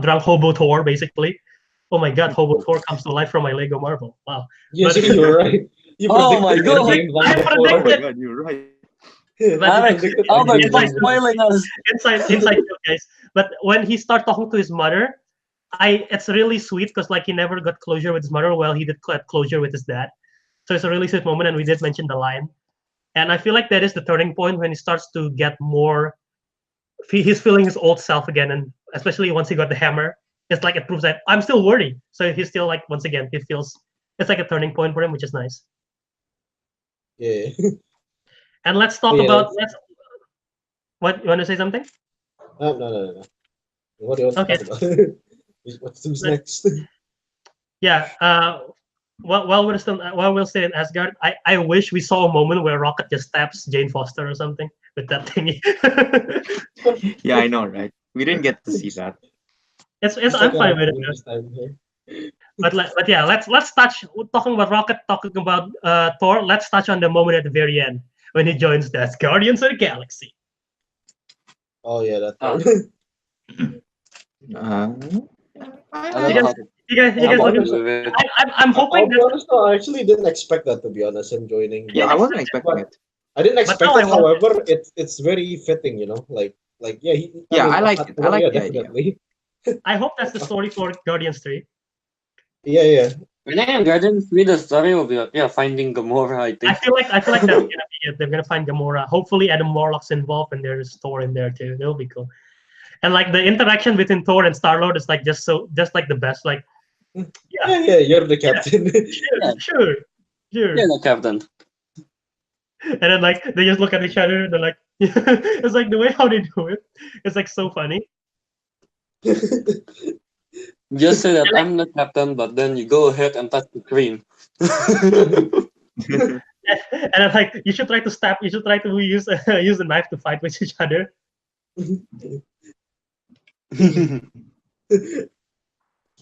drunk hobo Thor, basically. Oh my god, hobo Thor comes to life from my Lego Marvel. Wow. Yes, But- you're right. You Oh my predicted God. Endgame long I before. Oh my predicted- god, you're right. But Alex, predicted Albert, Endgame you're Inside- spoiling us. inside joke, guys. But when he started talking to his mother, it's really sweet because like he never got closure with his mother. Well, he did get closure with his dad, so it's a really sweet moment. And we did mention the line, and I feel like that is the turning point when he starts to get more. He's feeling his old self again, and especially once he got the hammer, it's like it proves that I'm still worthy. So he's still like once again he feels it's like a turning point for him, which is nice. Yeah. And let's talk Yeah, about what you want to say something? No. What do you want Okay. to talk about? Who's next? Yeah. While we're still in Asgard, I wish we saw a moment where Rocket just stabs Jane Foster or something with that thingy. Yeah, I know, right? We didn't get to see that. I'm fine with it. But yeah, let's touch talking about Rocket, talking about Thor. Let's touch on the moment at the very end when he joins the Guardians of the Galaxy. Oh yeah, that Ah. part. Uh, I don't know how to. You guys I'm looking? happy with it. I'm hoping I'll be that. honest, though, I actually didn't expect that, to be honest, him joining. yeah, I wasn't expecting it. I didn't expect now I it. want However, it's very fitting, you know. Like yeah, Yeah, I like it. I like yeah, the idea. definitely. I hope that's the story for Guardians 3. Yeah. When I am Guardians 3, the story will be finding Gamora, I I think. feel like that's gonna be it. They're gonna find Gamora. Hopefully, Adam Warlock's involved, and there's Thor in there too. It'll be cool. And like the interaction between Thor and Star Lord is like just like the best. Like, Yeah, you're the captain. sure. Yeah, the captain. And then like they just look at each other. And they're like, it's like the way how they do it. It's like so funny. Just say that I'm the captain, but then you go ahead and touch the screen. And then like you should try to stab. You should try to use use the knife to fight with each other.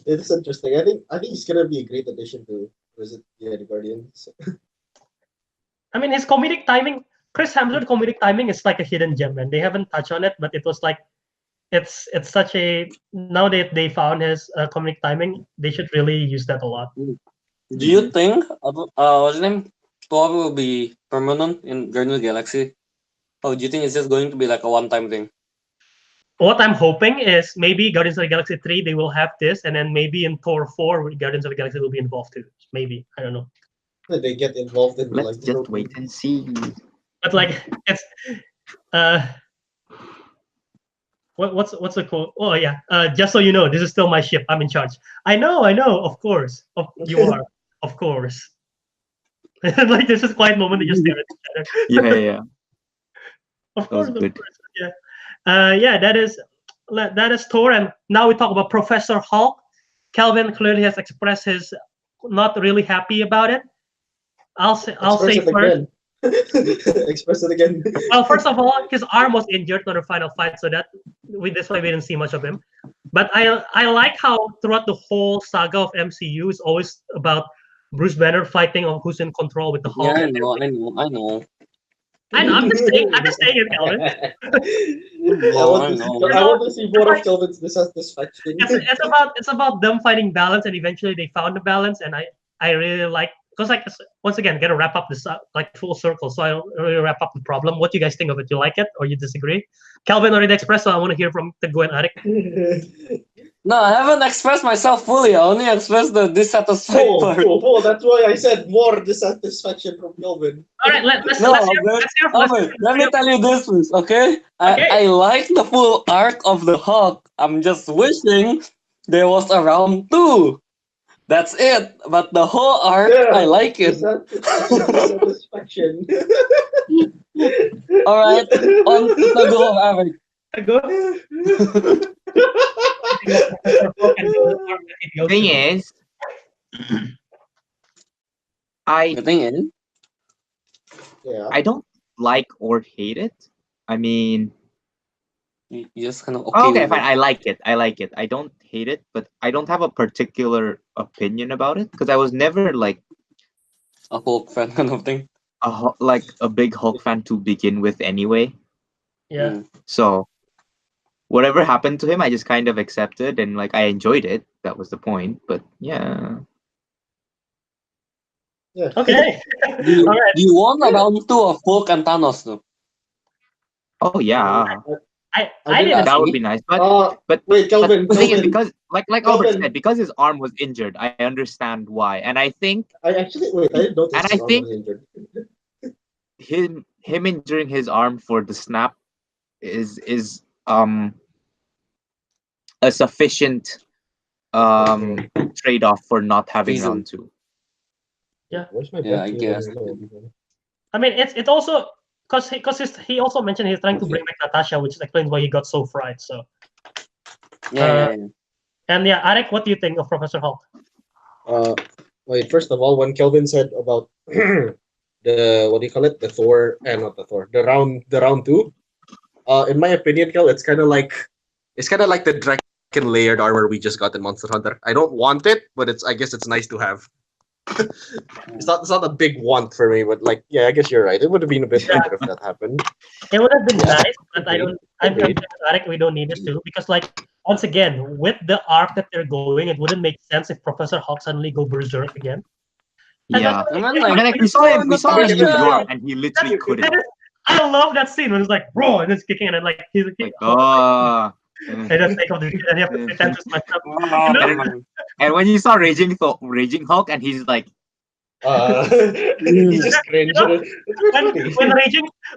It's interesting. I think he's gonna be a great addition to the Guardians. I mean, his comedic timing, Chris Hemsworth comedic timing is like a hidden gem, and they haven't touched on it, but it was like, it's such a, now that they found his comedic timing, they should really use that a lot. Do you think what's his name? Thor will be permanent in Guardians of the Galaxy? Or do you think it's just going to be like a one-time thing? What I'm hoping is maybe Guardians of the Galaxy 3, they will have this, and then maybe in Thor 4, Guardians of the Galaxy will be involved too. Maybe, I don't know. They get involved in Let's just wait and see. But like, it's, what's the quote? Oh yeah, just so you know, this is still my ship. I'm in charge. I know, of course. You are, of course. Like this is a quiet moment. They just stare at each other. Yeah. Of That was course, good. yeah. That is Thor, and now we talk about Professor Hulk. Kelvin clearly has expressed his not really happy about it. I'll say it first. again. Express it again. Well, first of all, his arm was injured on the final fight, so that's why we didn't see much of him. But I like how throughout the whole saga of MCU, it's always about Bruce Banner fighting on who's in control with the Hulk. Yeah, I know. I'm just saying it, Kelvin. I want to see more of Kelvin's dissatisfaction. It's about them finding balance, and eventually they found the balance, and I really like, because like once again, gotta wrap up this like full circle. So I don't really wrap up the problem. What do you guys think of it? You like it or you disagree? Kelvin already expressed, so I want to hear from Teguh and Ariq. No, I haven't expressed myself fully. I only expressed the dissatisfied part. Oh, that's why I said more dissatisfaction from Kelvin. All right, let's Let me tell you this first, okay? I like the full arc of the Hulk. I'm just wishing there was a round 2. That's it. But the whole arc, I like it. Satisfaction. All right, on to Teguh of Ariq. Thing is, The thing is, I don't like or hate it. I mean, you just kind of okay, with fine. it. I like it. I like it. I don't hate it, but I don't have a particular opinion about it because I was never like A Hulk fan kind of thing. like a big Hulk fan to begin with anyway. Yeah. So whatever happened to him, I just kind of accepted and like I enjoyed it. That was the point. But yeah. Okay. You, All right. you want a round 2 of Hulk and Thanos though. Oh yeah. I didn't. That would be nice. But wait, Kelvin, but the thing is Kelvin. because like Albert Kelvin. said, because his arm was injured, I understand why. And I think I actually wait. I didn't notice and his I arm think was injured. him injuring his arm for the snap is a sufficient trade-off for not having Reason. round 2. Yeah. Where's my Yeah, I bet? guess. I mean, it's also because he also mentioned he's trying to bring back Natasha, which explains why he got so fried. So Yeah. and yeah, Ariq, what do you think of Professor Hulk? Wait. First of all, when Kelvin said about the what do you call it? The Thor and not the Thor. The round 2. In my opinion, Kel, it's kind of like the Draken layered armor we just got in Monster Hunter. I don't want it, but I guess it's nice to have. It's not a big want for me, but like yeah, I guess you're right. It would have been a bit better if that happened. It would have been nice, but Agreed. I'm convinced Ariq we don't need it too because like once again with the arc that they're going, it wouldn't make sense if Professor Hulk suddenly go berserk again. Yeah. I mean, I mean, like we saw him in New York and he literally couldn't. I love that scene when it's like, bro, and it's kicking and then like he's like, Oh. I just think of the and you have to pretend to smash up. You know? And when you saw Raging Hulk and he's like He just cringed.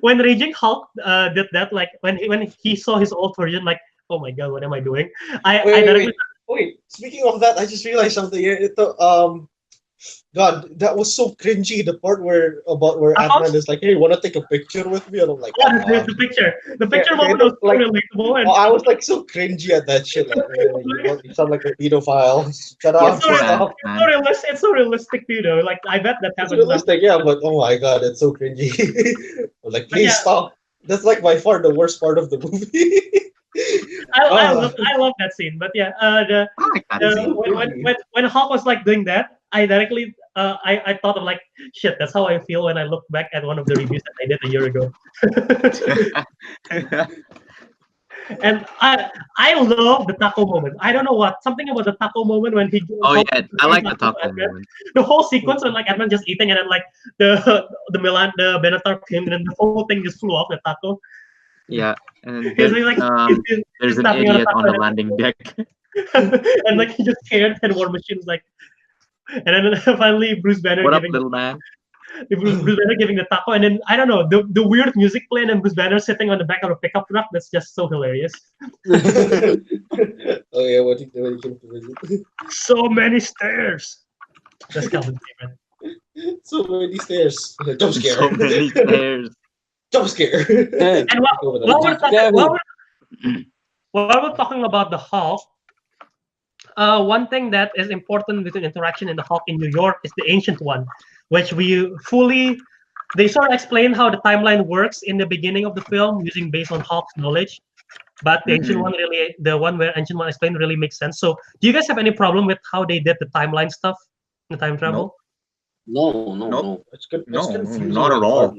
When Raging Hulk did that, like when he saw his old version, like, oh my god, what am I doing? Wait. Speaking of that, I just realized something. God, that was so cringy. The part where Ant-Man is like, "Hey, want to take a picture with me?" And I'm like, the picture moment was so relatable. And I was like so cringy at that shit. Like, you sound like a pedophile. Shut up. Stop. It's so realistic, you know. Like I bet that happens. It's realistic, yeah, but oh my god, it's so cringy. I'm like, please stop. That's like by far the worst part of the movie. I love that scene, but yeah, when Hulk was like doing that, I directly I thought of like shit. That's how I feel when I look back at one of the reviews that I did a year ago. And I love the taco moment. I don't know what something about the taco moment when he. Oh yeah, I like the taco moment. The whole sequence when like Ant-Man just eating and then like the Benatar came and then the whole thing just flew off the taco. Yeah, and there's an idiot on the landing deck. And like he just scared and War Machine's like, and then finally Bruce Banner giving little man? Bruce Banner giving the taco, and then I don't know the weird music playing and Bruce Banner sitting on the back of a pickup truck. That's just so hilarious. Oh yeah, what you do? So many stairs. That's Calvin's favorite. So many stairs. Jump scare. So many stairs. Jump scare. And while we're talking about the Hulk, one thing that is important with an interaction in the Hulk in New York is the Ancient One, which they sort of explain how the timeline works in the beginning of the film using based on Hulk's knowledge. But the Ancient One the one where Ancient One explained really makes sense. So do you guys have any problem with how they did the timeline stuff, the time travel? No. It's confusing. Not at all.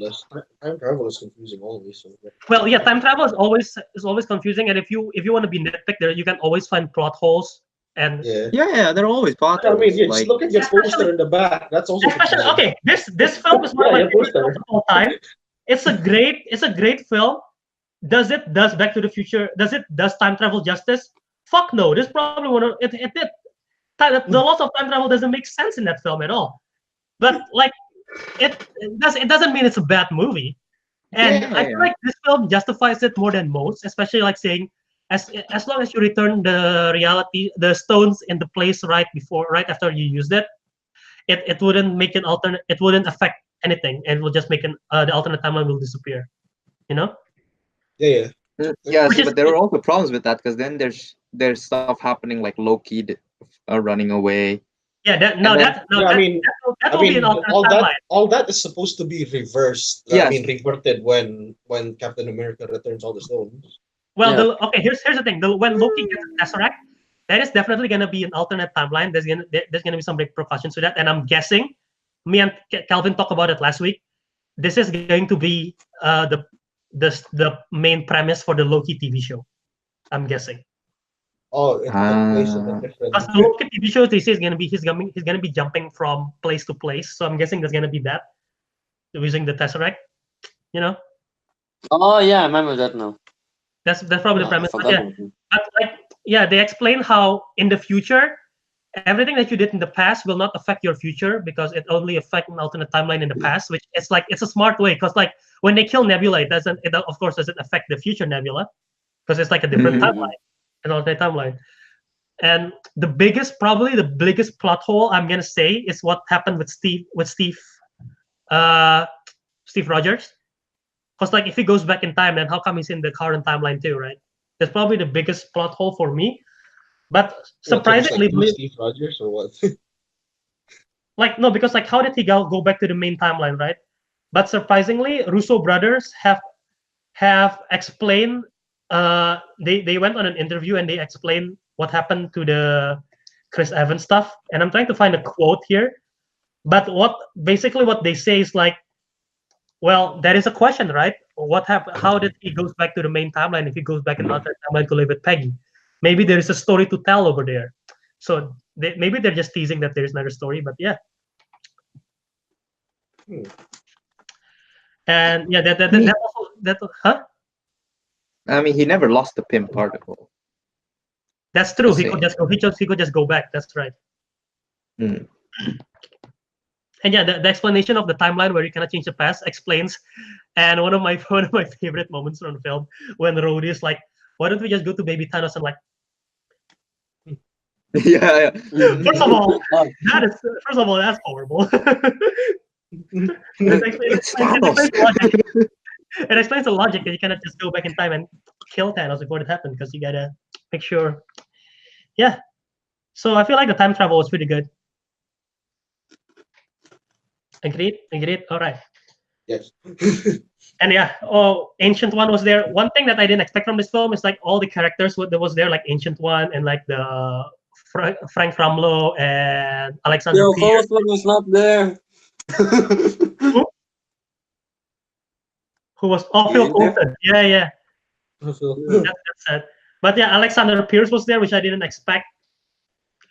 Time travel is confusing always. So. Well, yeah, time travel is always confusing, and if you want to be nitpick there, you can always find plot holes. And yeah, they're always plot holes. I mean, just look at your poster in the back. That's also especially okay. This film is one of my favorite films of all time. It's a great film. Does Back to the Future? Does time travel justice? Fuck no. This probably one of it did. The loss of time travel doesn't make sense in that film at all. But like it doesn't mean it's a bad movie. And I feel like this film justifies it more than most, especially like saying as long as you return the stones in the place right after you used it, it wouldn't make an alternate. It wouldn't affect anything. It will just make the alternate timeline will disappear. You know? Yeah. Yeah, Which see, is but there are also problems with that because then there's stuff happening like Loki running away. Yeah, And then- that will be an alternate timeline. all that is supposed to be reversed. Yes. Reverted when Captain America returns all the stones. Well, Yeah. here's the thing. When Loki gets a Tesseract, that is definitely gonna be an alternate timeline. There's gonna be some repercussions to that, and I'm guessing. Me and Kelvin talked about it last week. This is going to be the main premise for the Loki TV show. I'm guessing. Oh, it took place in a different. Because the Loki TV show, they say is gonna be he's gonna be jumping from place to place. So I'm guessing there's gonna be that using the Tesseract. You know, Oh yeah, I remember that now. that's probably the I premise. forgot. But they explain how in the future everything that you did in the past will not affect your future because it only affects an alternate timeline in the past, which it's a smart way because like when they kill Nebula, it of course doesn't affect the future Nebula because it's like a different timeline, an alternate timeline. And probably the biggest plot hole I'm gonna say is what happened with Steve Rogers. Because like if he goes back in time, then how come he's in the current timeline too, right? That's probably the biggest plot hole for me. But surprisingly, Steve Rogers or what? like no, because like how did he go back to the main timeline, right? But surprisingly, Russo brothers have explained. They went on an interview and they explained what happened to the Chris Evans stuff. And I'm trying to find a quote here. But what they say is like, well, that is a question, right? What happened? How did he goes back to the main timeline if he goes back in another timeline to live with Peggy? Maybe there is a story to tell over there. So maybe they're just teasing that there's another story, but yeah. And yeah, huh? I mean, he never lost the Pym particle. That's true. He could just go back. That's right. Mm. And yeah, the explanation of the timeline where you cannot change the past explains. And one of my favorite moments from the film when Rhodey is like, "Why don't we just go to Baby Thanos?" And like, yeah. First of all, that's horrible. It explains the logic that you cannot just go back in time and kill Thanos before it happened because you gotta make sure. Yeah. So I feel like the time travel was pretty good. Agreed. All right. Yes. And yeah, Ancient One was there. One thing that I didn't expect from this film is like all the characters that was there, like Ancient One and like the Frank Ramlo and Alexander Pierce. Was not there. Who was Phil Coulson? Yeah. That's sad. But yeah, Alexander Pierce was there, which I didn't expect.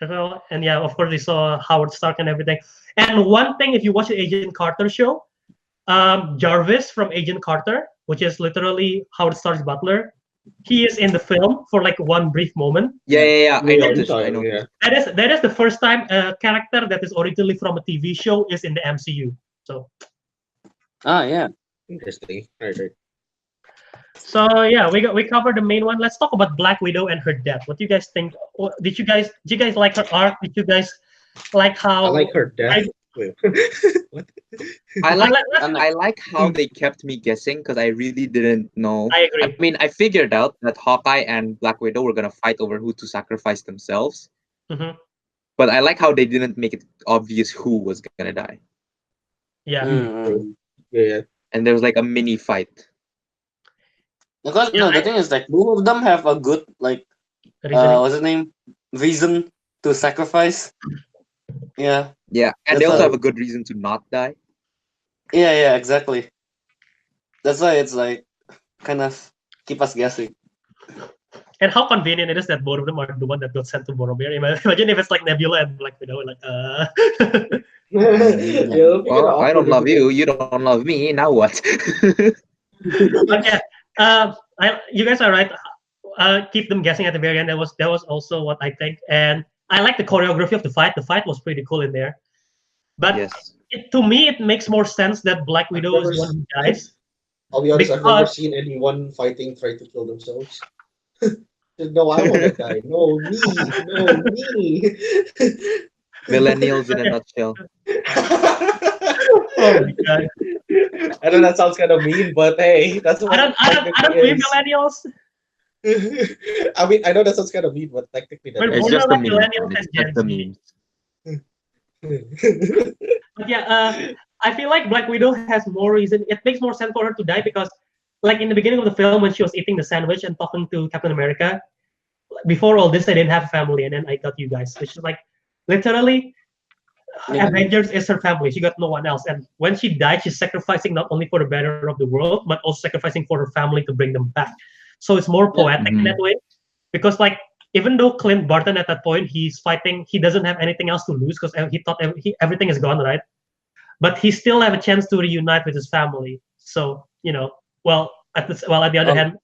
Well, and yeah, of course we saw Howard Stark and everything. And one thing, if you watch the Agent Carter show, Jarvis from Agent Carter, which is literally Howard Stark's butler, he is in the film for like one brief moment. Yeah. I know. Yeah. That is the first time a character that is originally from a TV show is in the MCU. So. Yeah. Interesting. Right. So yeah, we covered the main one. Let's talk about Black Widow and her death. What do you guys think? Did you guys like her arc? Did you guys like how? I like her death. What? I like how they kept me guessing because I really didn't know. I agree. I mean, I figured out that Hawkeye and Black Widow were gonna fight over who to sacrifice themselves. Mm-hmm. But I like how they didn't make it obvious who was gonna die. Yeah. Mm-hmm. Yeah. And there was like a mini fight. Because the thing is like both of them have a good what's the name? Reason to sacrifice. Yeah. Yeah, and they also have a good reason to not die. Yeah, exactly. That's why it's like kind of keep us guessing. And how convenient it is that both of them are the one that got sent to Boromir. Imagine if it's like Nebula and Black Widow, like Well, I don't love you. You don't love me. Now what? But yeah, you guys are right. Keep them guessing at the very end. That was also what I think, and I like the choreography of the fight. The fight was pretty cool in there. But yes. To me, it makes more sense that Black Widow is one who dies. I'll be honest, I've never seen anyone fighting try to kill themselves. No, I want to die. No, me. No, me. Millennials in a nutshell. Oh my god. I know that sounds kind of mean, but hey, that's what it I technically don't believe is. millennials. I mean, I know that sounds kind of mean, but technically that We're It's is. more just the like memes, millennials man. and It's just Gen the Z. memes. But yeah, I feel like Black Widow has more reason. It makes more sense for her to die because, like in the beginning of the film, when she was eating the sandwich and talking to Captain America, before all this, I didn't have a family, and then I got you guys. So she's like, literally, Yeah. Avengers is her family. She got no one else. And when she died, she's sacrificing not only for the better of the world, but also sacrificing for her family to bring them back. So it's more poetic in that way. Because like even though Clint Barton at that point he's fighting, he doesn't have anything else to lose because he thought everything is gone, right? But he still have a chance to reunite with his family. So at the other Um, hand,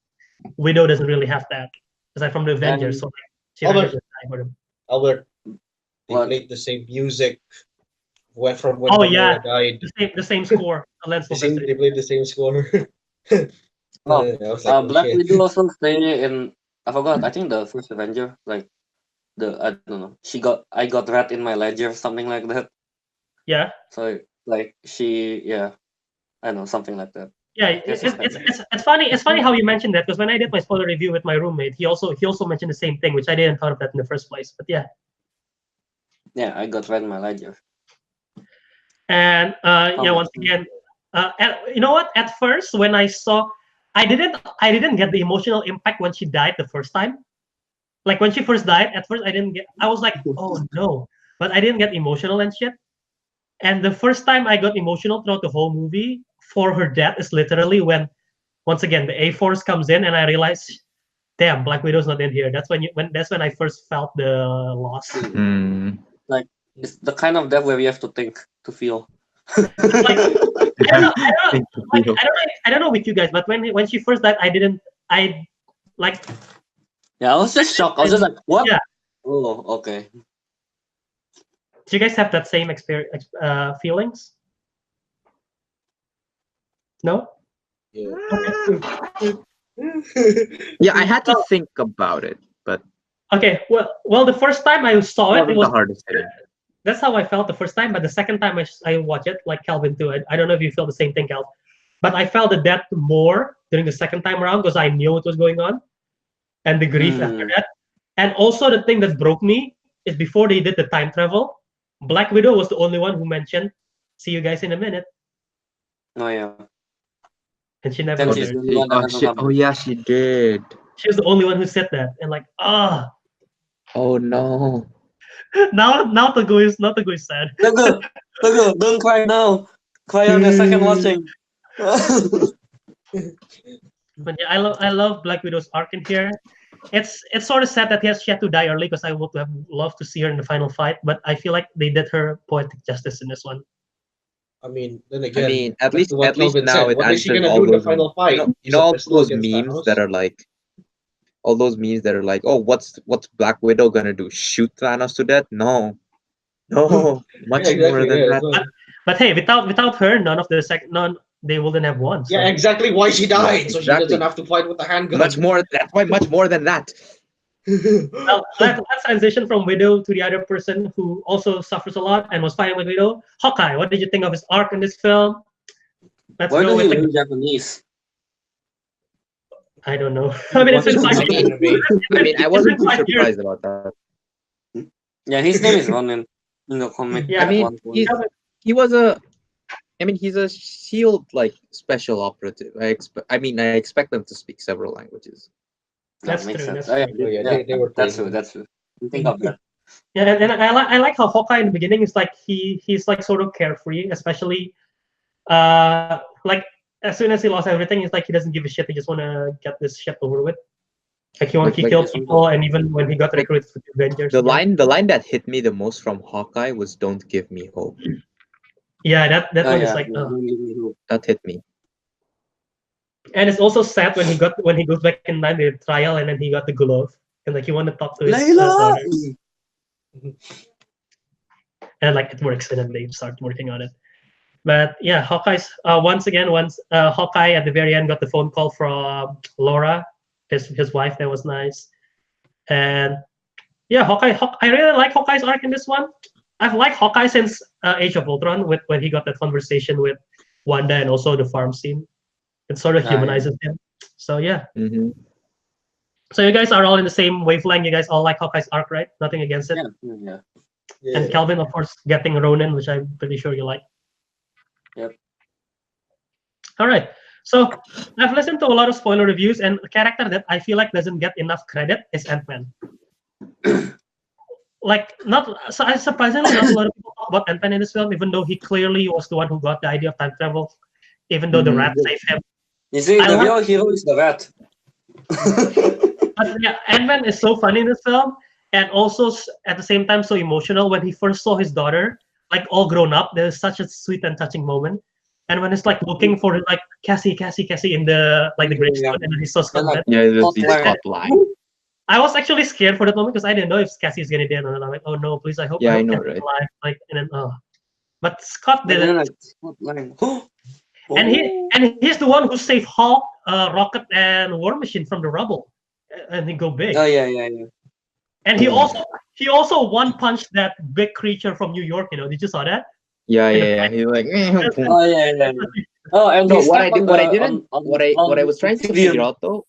Widow doesn't really have that aside from the Avengers. and So like, she rather Albert, just die for them. Albert, they what? played the same music from when Oh yeah, Gamora died. the same score. Alan Silvestri. They played the same score. Oh, I was like, oh Black shit. Widow also stay in. I forgot. I think the first Avenger, like I don't know. I got red in my ledger, something like that. Yeah. So like yeah, I don't know, something like that. Yeah, it's funny. It's funny how you mentioned that because when I did my spoiler review with my roommate, he also mentioned the same thing, which I didn't thought of that in the first place. But yeah, Yeah, I got red in my ledger. and once again, and you know what? At first, when I saw, I didn't get the emotional impact when she died the first time. Like when she first died, at first I didn't get. I was like, oh no, but I didn't get emotional and shit. And the first time I got emotional throughout the whole movie for her death is literally when, once again, the A-Force comes in and I realize, damn, Black Widow's not in here. That's when I first felt the loss. Like it's the kind of death where we have to think to feel. Like, I don't know with you guys, but when she first died, Yeah, I was just shocked. I was just like, what? Yeah. Oh, okay. Do you guys have that same feelings? No? Yeah. Okay. Yeah, I had to think about it, but okay. Well, the first time I saw it, it was the hardest thing. That's how I felt the first time. But the second time I watched it, like Kelvin too. I don't know if you feel the same thing, Kel. But I felt the depth more during the second time around because I knew what was going on, and the grief after that. And also the thing that broke me is before they did the time travel, Black Widow was the only one who mentioned, "See you guys in a minute," Oh yeah. and she never. Oh yeah, she did. She was the only one who said that, and like, oh no. now Teguh is sad. Teguh, don't cry now. Cry on the second watching. But yeah, I love Black Widow's arc in here. It's sort of sad that she had to die early because I would have loved to see her in the final fight. But I feel like they did her poetic justice in this one. I mean, then again, at least now it what is she gonna all do in the those final fight? you know all those memes that are like, all those memes that are like, oh, what's Black Widow gonna do? Shoot Thanos to death? No, much more than that. But hey, without her, they wouldn't have won. So. Yeah, exactly why she died, so she exactly. doesn't have to fight with the handgun. Much more than that. Well, let's transition from Widow to the other person who also suffers a lot and was fighting with Widow. Hawkeye, what did you think of his arc in this film? Why do he learn Japanese? I don't know. I mean, it's been 5 years. I wasn't too surprised about that. Yeah, his name is Ronin in the comic. Yeah, he's a SHIELD like special operative. I expect them to speak several languages. That's true. Sense. That's true. They were that's true. Think of that. Yeah, and I like how Hawkeye in the beginning is like he's like sort of carefree, especially like as soon as he lost everything, he's like he doesn't give a shit. He just want to get this shit over with. Like he killed people, and even when he got recruited for the Avengers. The line that hit me the most from Hawkeye was "Don't give me hope." Yeah, that one is like that hit me. And it's also sad when he goes back in time the trial, and then he got the glove, and like he want to talk to his daughter. And like it works, and then they start working on it. But yeah, Hawkeye's once Hawkeye at the very end got the phone call from Laura, his wife. That was nice. And yeah, I really like Hawkeye's arc in this one. I've liked Hawkeye since Age of Ultron, with when he got that conversation with Wanda and also the farm scene. It sort of humanizes him. So yeah. Mm-hmm. So you guys are all in the same wavelength. You guys all like Hawkeye's arc, right? Nothing against it. Yeah. And Kelvin, of course, getting Ronin, which I'm pretty sure you like. Yep. All right. So I've listened to a lot of spoiler reviews, and a character that I feel like doesn't get enough credit is Ant-Man. Like, surprisingly, not a lot of people talk about Ant-Man in this film, even though he clearly was the one who got the idea of time travel, even though the rat saved him. You see, the real hero is the rat. But yeah, Ant-Man is so funny in this film, and also at the same time so emotional. When he first saw his daughter, like all grown up, there's such a sweet and touching moment. And when it's like looking for like Cassie in the the gravestone, and then he saw Scott. Yeah, the Scott line. I was actually scared for that moment because I didn't know if Cassie's gonna die, and I'm like, oh no, please, I hope. Yeah, I know, Cassie's right? alive. Like, and then but Scott didn't. And he's the one who saved Hulk, Rocket, and War Machine from the rubble, and they go big. Oh yeah. And he also one punched that big creature from New York. Did you saw that? Yeah. He like. Oh yeah. Oh, and no, what I was trying to figure out though.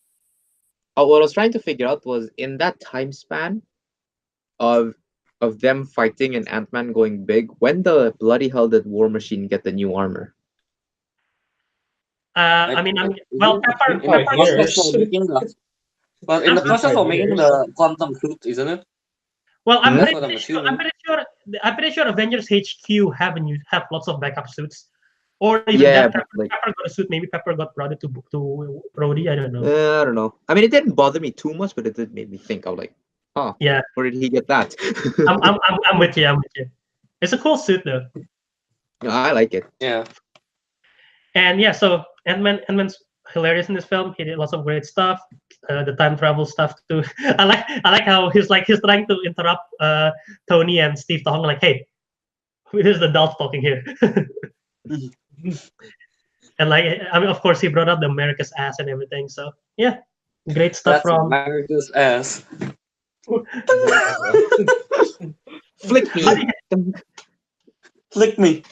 What I was trying to figure out was in that time span of them fighting and Ant-Man going big, when the bloody hell did War Machine get the new armor? Pepper. But in the process of making the quantum suit, isn't it? Well, I'm pretty sure Avengers HQ have lots of backup suits, or even Pepper got a suit. Maybe Pepper got brought to Brody. I don't know. I don't know. I mean, it didn't bother me too much, but it did make me think. I'm like, yeah, where did he get that? I'm with you. It's a cool suit though. I like it. Yeah. And yeah, so Ant-Man's hilarious in this film. He did lots of great stuff. The time travel stuff too. I like how he's trying to interrupt Tony and Steve talking, like, hey, here's the adult talking here. And of course he brought up the America's ass and everything. So yeah, great stuff from America's ass. Flick me. Flick me.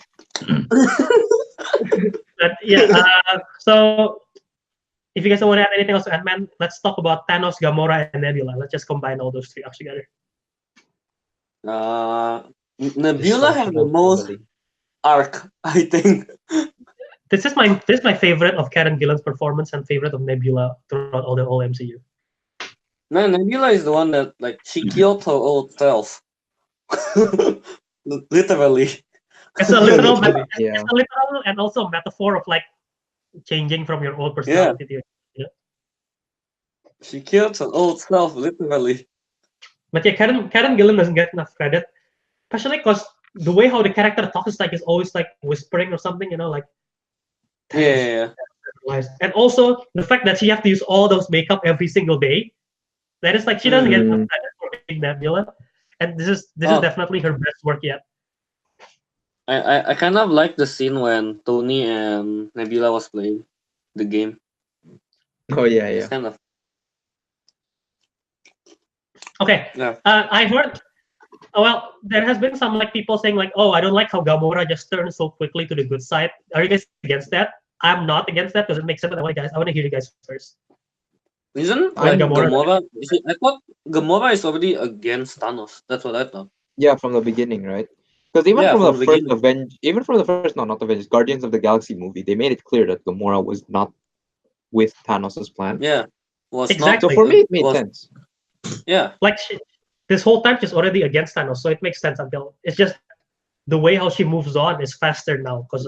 But yeah, so if you guys don't want to add anything else to Ant-Man, let's talk about Thanos, Gamora, and Nebula. Let's just combine all those three up together. Nebula has the most arc, I think. This is my favorite of Karen Gillan's performance and favorite of Nebula throughout all the whole MCU. No, Nebula is the one that she killed her old self. Literally. It's a literal, it's a literal and also a metaphor of changing from your old personality to your. She killed her old self, literally. But yeah, Karen Gillan doesn't get enough credit, especially because the way how the character talks is always whispering or something, Yeah. And also the fact that she has to use all those makeup every single day, that is she doesn't get enough credit for being Nebula, and this is definitely her best work yet. I kind of like the scene when Tony and Nebula was playing the game. Oh yeah. It's kind of. Okay. Yeah. I heard. Well, there has been some people saying oh, I don't like how Gamora just turned so quickly to the good side. Are you guys against that? I'm not against that because it makes sense. But I want to hear you guys first. Isn't Gamora? I thought Gamora is already against Thanos. That's what I thought. Yeah, from the beginning, right? Because even from the first Guardians of the Galaxy movie, they made it clear that Gamora was not with Thanos' plan. Yeah, exactly. So for me, it made sense. Yeah, this whole time she's already against Thanos, so it makes sense until it's just the way how she moves on is faster now because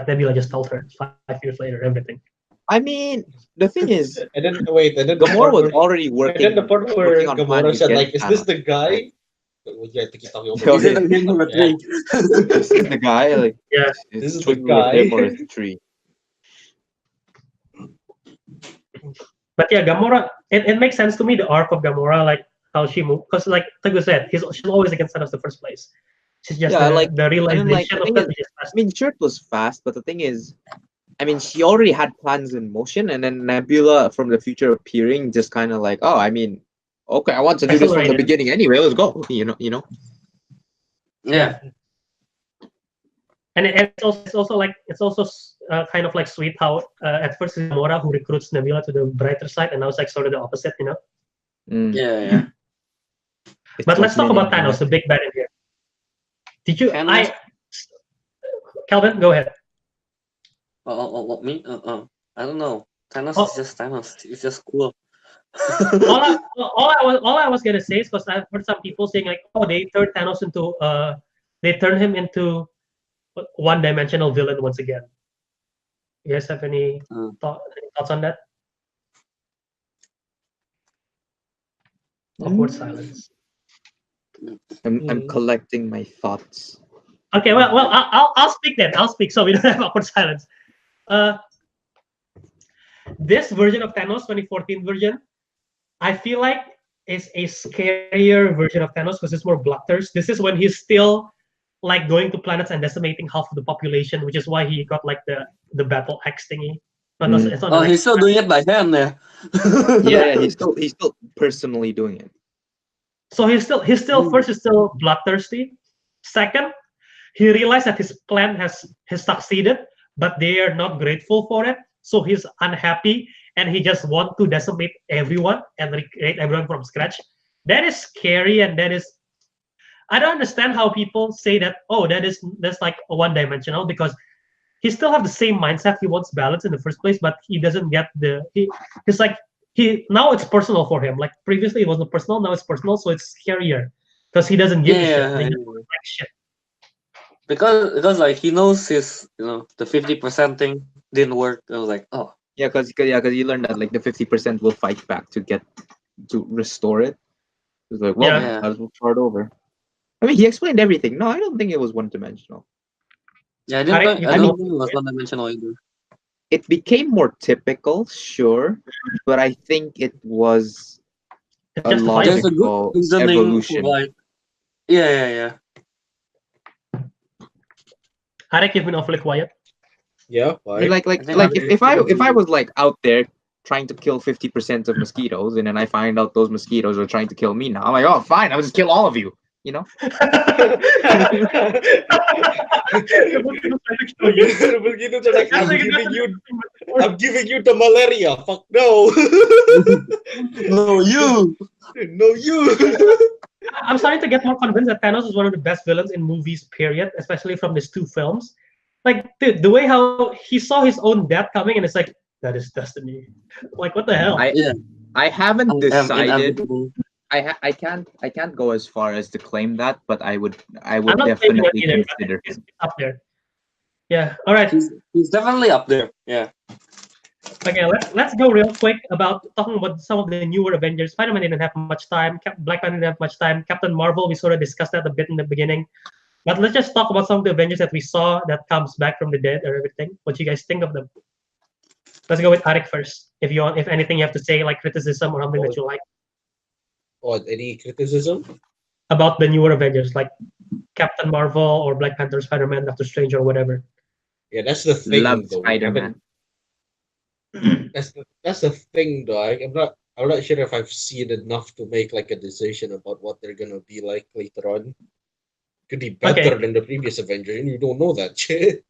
Nebula just told her 5 years later everything. I mean, the thing is, and then Gamora was already working. And then the part where Gamora said, "Is this the guy?" Yeah, This is the guy. This is the guy. Or is the tree. But yeah, Gamora, it makes sense to me, the arc of Gamora, how she moved, because Teguh said, she's always against Thanos the first place. She's just the realization of that. I mean, sure, it was fast, but the thing is, I mean, she already had plans in motion, and then Nebula from the future appearing, just kind of okay, I want to do this from the Accelerated. beginning anyway. Let's go. Yeah. And it's also kind of like sweet how at first it's Gamora who recruits Nebula to the brighter side, and now it's like sort of the opposite, you know. Yeah. But let's talk Men in about Thanos, the Black. big bad in here. Did you? Thanos? Kelvin, go ahead. Me? I don't know. Thanos Oh. is just Thanos. It's just cool. all I was gonna say is because I've heard some people saying like, oh, they turned Thanos into they turned him into one-dimensional villain once again. You guys have any thoughts on that? Awkward silence. I'm collecting my thoughts. Okay, well, I'll speak then. I'll speak, so we don't have awkward silence. This version of Thanos, 2014 version, I feel like is a scarier version of Thanos because it's more bloodthirst. This is when he's still like going to planets and decimating half of the population, which is why he got like the battle axe thingy. But no, it's not He's still doing it by hand there. Yeah, he's still personally doing it. So he's still first, he's still bloodthirsty. Second, he realized that his plan has succeeded, but they are not grateful for it. So he's unhappy and he just wants to decimate everyone and recreate everyone from scratch. That is scary, and that is, I don't understand how people say that, oh, that's like one-dimensional, because he still have the same mindset. He wants balance in the first place, but he doesn't get he's like, now it's personal for him. Like previously it wasn't personal, now it's personal, so it's scarier because he doesn't give a shit. He just like shit. Because like he knows his the 50% thing didn't work. I was like, oh yeah, because you learned that like the 50% will fight back to restore it. It's like, well, might as well start over. I mean, he explained everything. No, I don't think it was one-dimensional. Yeah, I don't think it was one-dimensional either. It became more typical, sure, but I think it was a logical evolution. Yeah. Ariq, you've been awfully quiet. Yeah, why? Like if I was like out there trying to kill 50% of mosquitoes, and then I find out those mosquitoes are trying to kill me now, I'm like, oh, fine, I'll just kill all of you. You know? I'm giving you the malaria. Fuck no. No, you. No, you. I'm starting to get more convinced that Thanos is one of the best villains in movies, period, especially from these two films. Like, dude, the way how he saw his own death coming, and it's like, that is destiny. Like, what the hell? I haven't decided. I can't go as far as to claim that, but I would definitely consider it's up there. Yeah. All right. He's definitely up there. Yeah. Okay, let's go real quick about talking about some of the newer Avengers. Spider-Man didn't have much time. Black Panther didn't have much time. Captain Marvel, we sort of discussed that a bit in the beginning. But let's just talk about some of the Avengers that we saw that comes back from the dead or everything. What you guys think of them? Let's go with Ariq first. If anything you have to say, like criticism or something that you like. Any criticism? About the newer Avengers, like Captain Marvel or Black Panther, Spider-Man, Doctor Strange, or whatever. Yeah, that's the thing. Love Spider-Man. That's the thing, though. I'm not sure if I've seen enough to make like a decision about what they're gonna be like later on. Could be better than the previous Avenger, and you don't know that shit.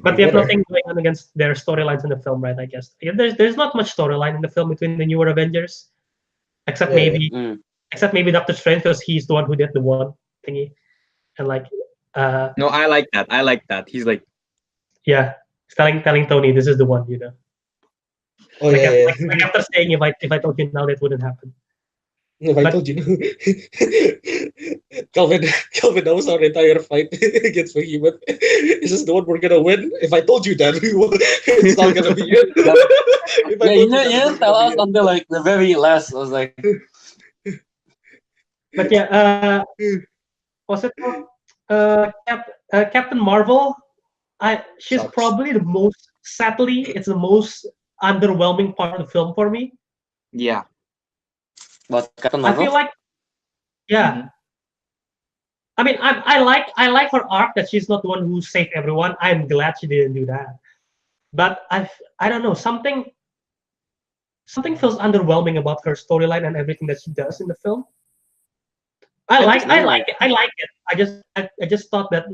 But they have nothing going on against their storylines in the film, right? I guess there's not much storyline in the film between the newer Avengers, except maybe Doctor Strange, because he's the one who did the one thingy, and like. No, I like that. I like that. He's like. Yeah. Telling Tony this is the one, you know. Oh like, yeah. Like after saying if I told you now that wouldn't happen. If I told you, Kelvin, that was our entire fight against Behemoth. Is this the one we're gonna win? If I told you that, it's not gonna be it. You didn't tell us until like the very last. I was like, but yeah, was it Captain Marvel? She's probably the most, sadly, it's the most underwhelming part of the film for me. Yeah. But Captain Marvel? I feel like, yeah. Mm-hmm. I mean, I like her arc that she's not the one who saved everyone. I'm glad she didn't do that. But I don't know, something something feels underwhelming about her storyline and everything that she does in the film. I like it. I just thought that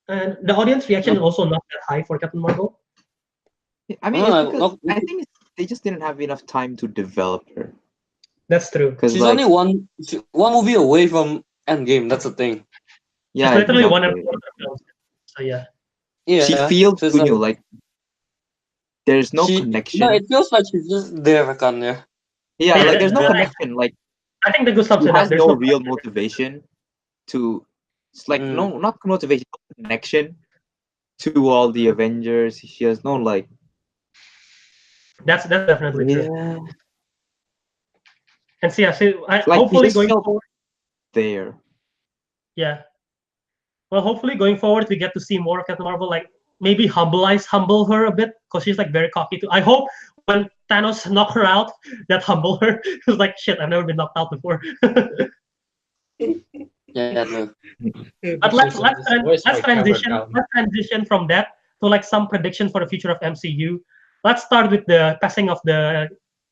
the audience reaction is also not that high for Captain Marvel. I mean, it's because I think they just didn't have enough time to develop her. That's true. She's like, only one movie away from Endgame. That's the thing. Yeah, it's literally one episode of the film. So yeah. Yeah, she feels new. Like there's no connection. No, it feels like she's just there, Kanye. Yeah, like there's no connection. Like I think the Goosebumps has no real motivation to. It's like no, not motivation, connection to all the Avengers. She has no like. That's definitely true. And see, like hopefully going forward. There. Yeah. Well, hopefully going forward we get to see more of Captain Marvel. Like maybe humble her a bit because she's like very cocky too. I hope when Thanos knock her out, that humble her. It's like shit. I've never been knocked out before. Yeah, no. But let's transition from that to like some predictions for the future of MCU. Let's start with the passing of the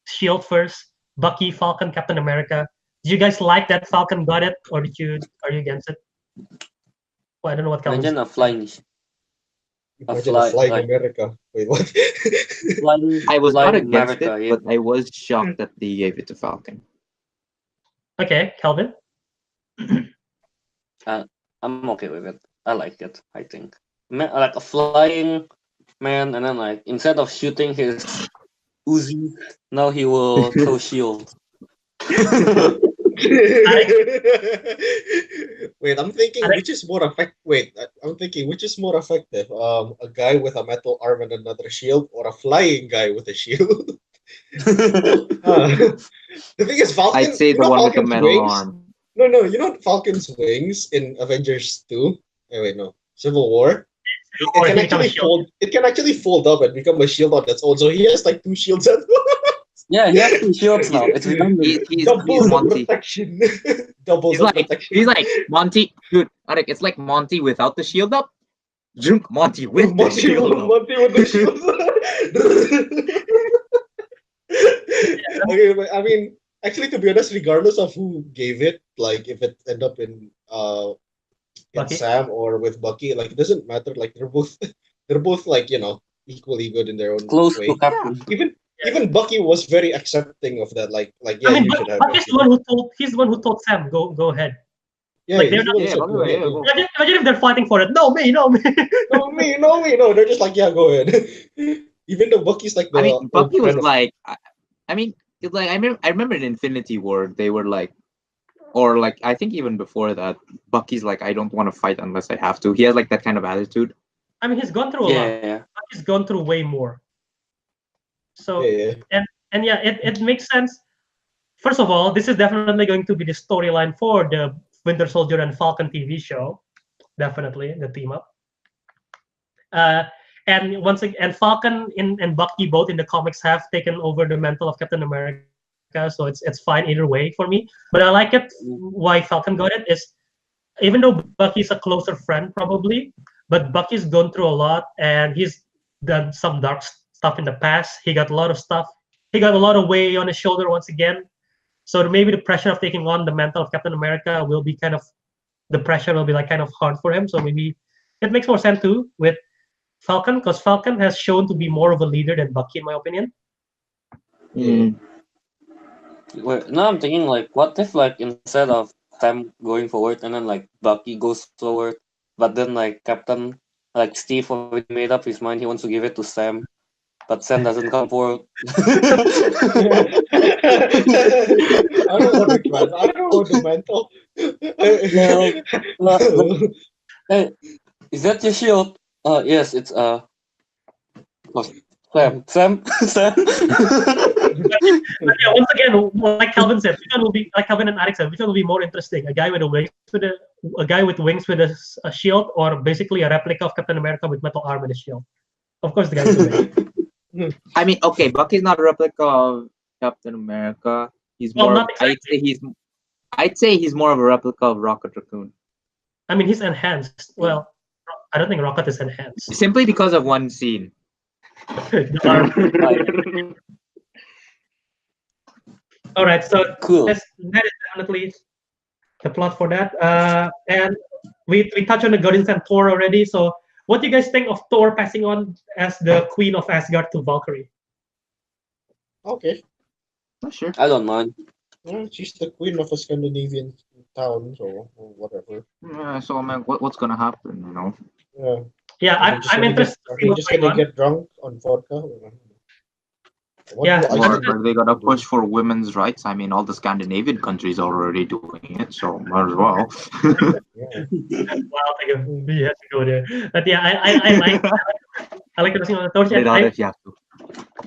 Shield first. Bucky, Falcon, Captain America. Do you guys like that Falcon got it, or are you against it? Well, I don't know what Imagine a flying. Imagine a flying America. Wait, what? I was not against America, it, but I was shocked that they gave it to Falcon. Okay, Kelvin. I'm okay with it. I like it. I think like a flying man, and then like instead of shooting his Uzi, now he will throw shield. Wait, I'm thinking which is more effective. Wait, I'm thinking which is more effective? A guy with a metal arm and another shield, or a flying guy with a shield? The thing is, Falcon. I'd say the one with the metal arm. No, you know Falcon's wings in Avengers 2? Wait, no. Civil War? It can actually fold. It can actually fold up and become a shield on its own. So he has like two shields at once. Yeah, he has two shields now. It's double Monty. protection. Double protection. He's like Monty, dude. Ariq, it's like Monty without the shield up. Drink Monty with the shield up. Monty with the shield up. Okay, but I mean, actually, to be honest, regardless of who gave it, like if it end up in Sam or with Bucky, like it doesn't matter. Like they're both like equally good in their own way. To Captain. Even Bucky was very accepting of that. Like yeah, I mean, you should have. Bucky's the one who told Sam go ahead. Yeah, like they're not, imagine if they're fighting for it. No me. No. They're just like, yeah, go ahead. Even though Bucky's like the. Bucky was like, I remember in Infinity War they were like, or like I think even before that, Bucky's like, I don't want to fight unless I have to. He has like that kind of attitude. I mean, he's gone through a lot. Yeah. Bucky's gone through way more. So and yeah, it makes sense. First of all, this is definitely going to be the storyline for the Winter Soldier and Falcon TV show. Definitely the team up. And once again, Falcon and Bucky both in the comics have taken over the mantle of Captain America, so it's fine either way for me. But I like it. Why Falcon got it is, even though Bucky's a closer friend probably, but Bucky's gone through a lot and he's done some dark stuff in the past. He got a lot of stuff. He got a lot of weight on his shoulder once again. So maybe the pressure of taking on the mantle of Captain America will be kind of hard for him. So maybe it makes more sense too with Falcon, because Falcon has shown to be more of a leader than Bucky, in my opinion. Wait, now I'm thinking like, what if like instead of Sam going forward and then like Bucky goes forward, but then like Captain, like Steve already made up his mind, he wants to give it to Sam, but Sam doesn't come forward. I don't know the mental. Hey, is that your shield? Yes, it's Sam. But yeah, once again, like Kelvin said, which one will be, like Kelvin and Ariq said, which one will be more interesting? A guy with wings with a shield, or basically a replica of Captain America with metal arm and a shield? Of course, the guy with the wings. I mean, okay, Bucky's not a replica of Captain America. He's more. Well, exactly. I'd say he's more of a replica of Rocket Raccoon. I mean, he's enhanced. Well, I don't think Rocket is enhanced. Simply because of one scene. All right, so Cool. that is definitely the plot for that. And we touched on the Guardians and Thor already. So, what do you guys think of Thor passing on as the Queen of Asgard to Valkyrie? Okay. Not sure. I don't mind. Yeah, she's the queen of a Scandinavian town, so whatever. Yeah, so I mean, what's gonna happen? You know. Yeah. Yeah, Are they just I'm gonna interested get, to are see they what's just going gonna on. get drunk on vodka? What Yeah, do I'm Or just- Iceland are they gonna do? push for women's rights? I mean, all the Scandinavian countries are already doing it, so might as well. Yeah. Wow, we have to go there. But yeah, I like the passing on the torch, They don't if you have to.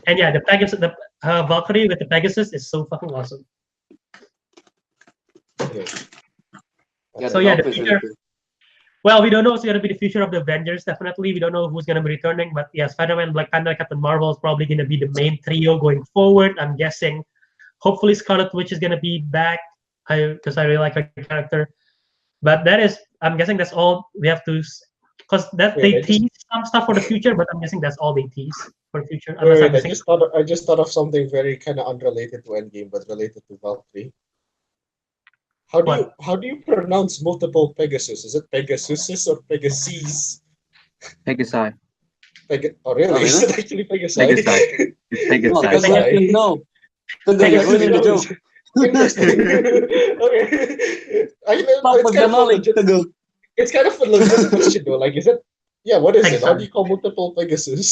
and yeah, the Pegasus, the Valkyrie with the Pegasus is so fucking awesome. Okay. Yeah, So the yeah, the top is future. really cool. Well, we don't know what's going to be the future of the Avengers. Definitely, we don't know who's going to be returning. But yeah, Spider-Man, Black Panther, Captain Marvel is probably going to be the main trio going forward. I'm guessing. Hopefully, Scarlet Witch is going to be back. Because I really like her character. But that is, I'm guessing that's all we have to. Because that Wait, they tease some stuff for the future, but I'm guessing that's all they tease for the future. Unless I'm Wait, missing. I just thought of something very kind of unrelated to Endgame, but related to Valkyrie. How do you pronounce multiple Pegasus? Is it Pegasuses or Pegasus? Pegasi. Oh really? Oh, Is really? it actually Pegasi? Pegasi. It's Come on, Pegasi. Teguh, let me know. Teguh, you're ruining the joke. Interesting. Okay. Stop with the knowledge, Teguh. It's kind of a legit question though. Like, is it? Yeah. What is it? How do you call multiple Pegasus?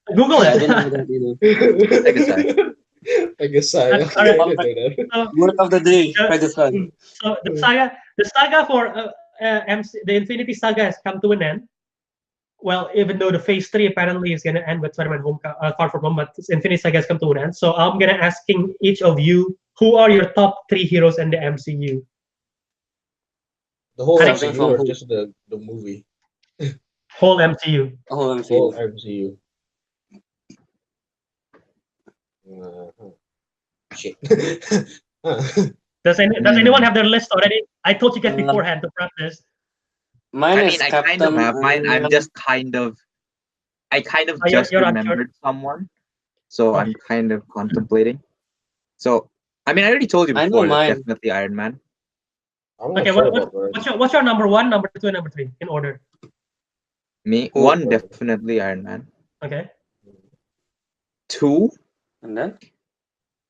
Google Yeah, I it. don't know that either. Pegasi. Pegasi. All Okay, right. I didn't know that. So, Word of the day, Pegasus. so the saga for the Infinity Saga has come to an end. Well, even though the Phase 3 apparently is gonna end with Spider-Man Far From Home, but Infinity Saga has come to an end. So I'm gonna asking each of you, who are your top 3 heroes in the MCU? The whole Starting MCU from or who? just the movie? Whole MCU. Oh, I'm Whole seeing. MCU. Shit. Does anyone have their list already? I told you guys Uh, beforehand to practice. Mine I is mean, I Captain. kind of have mine. I just kind of just You're unsure. remembered someone, so Oh. I'm kind of contemplating. So, I mean, I already told you I know before that mine. definitely Iron Man. I'm not Okay, sure about that. what's your number 1, number 2, and number 3 in order? Me, Cool. one definitely Iron Man. Okay. 2, And then?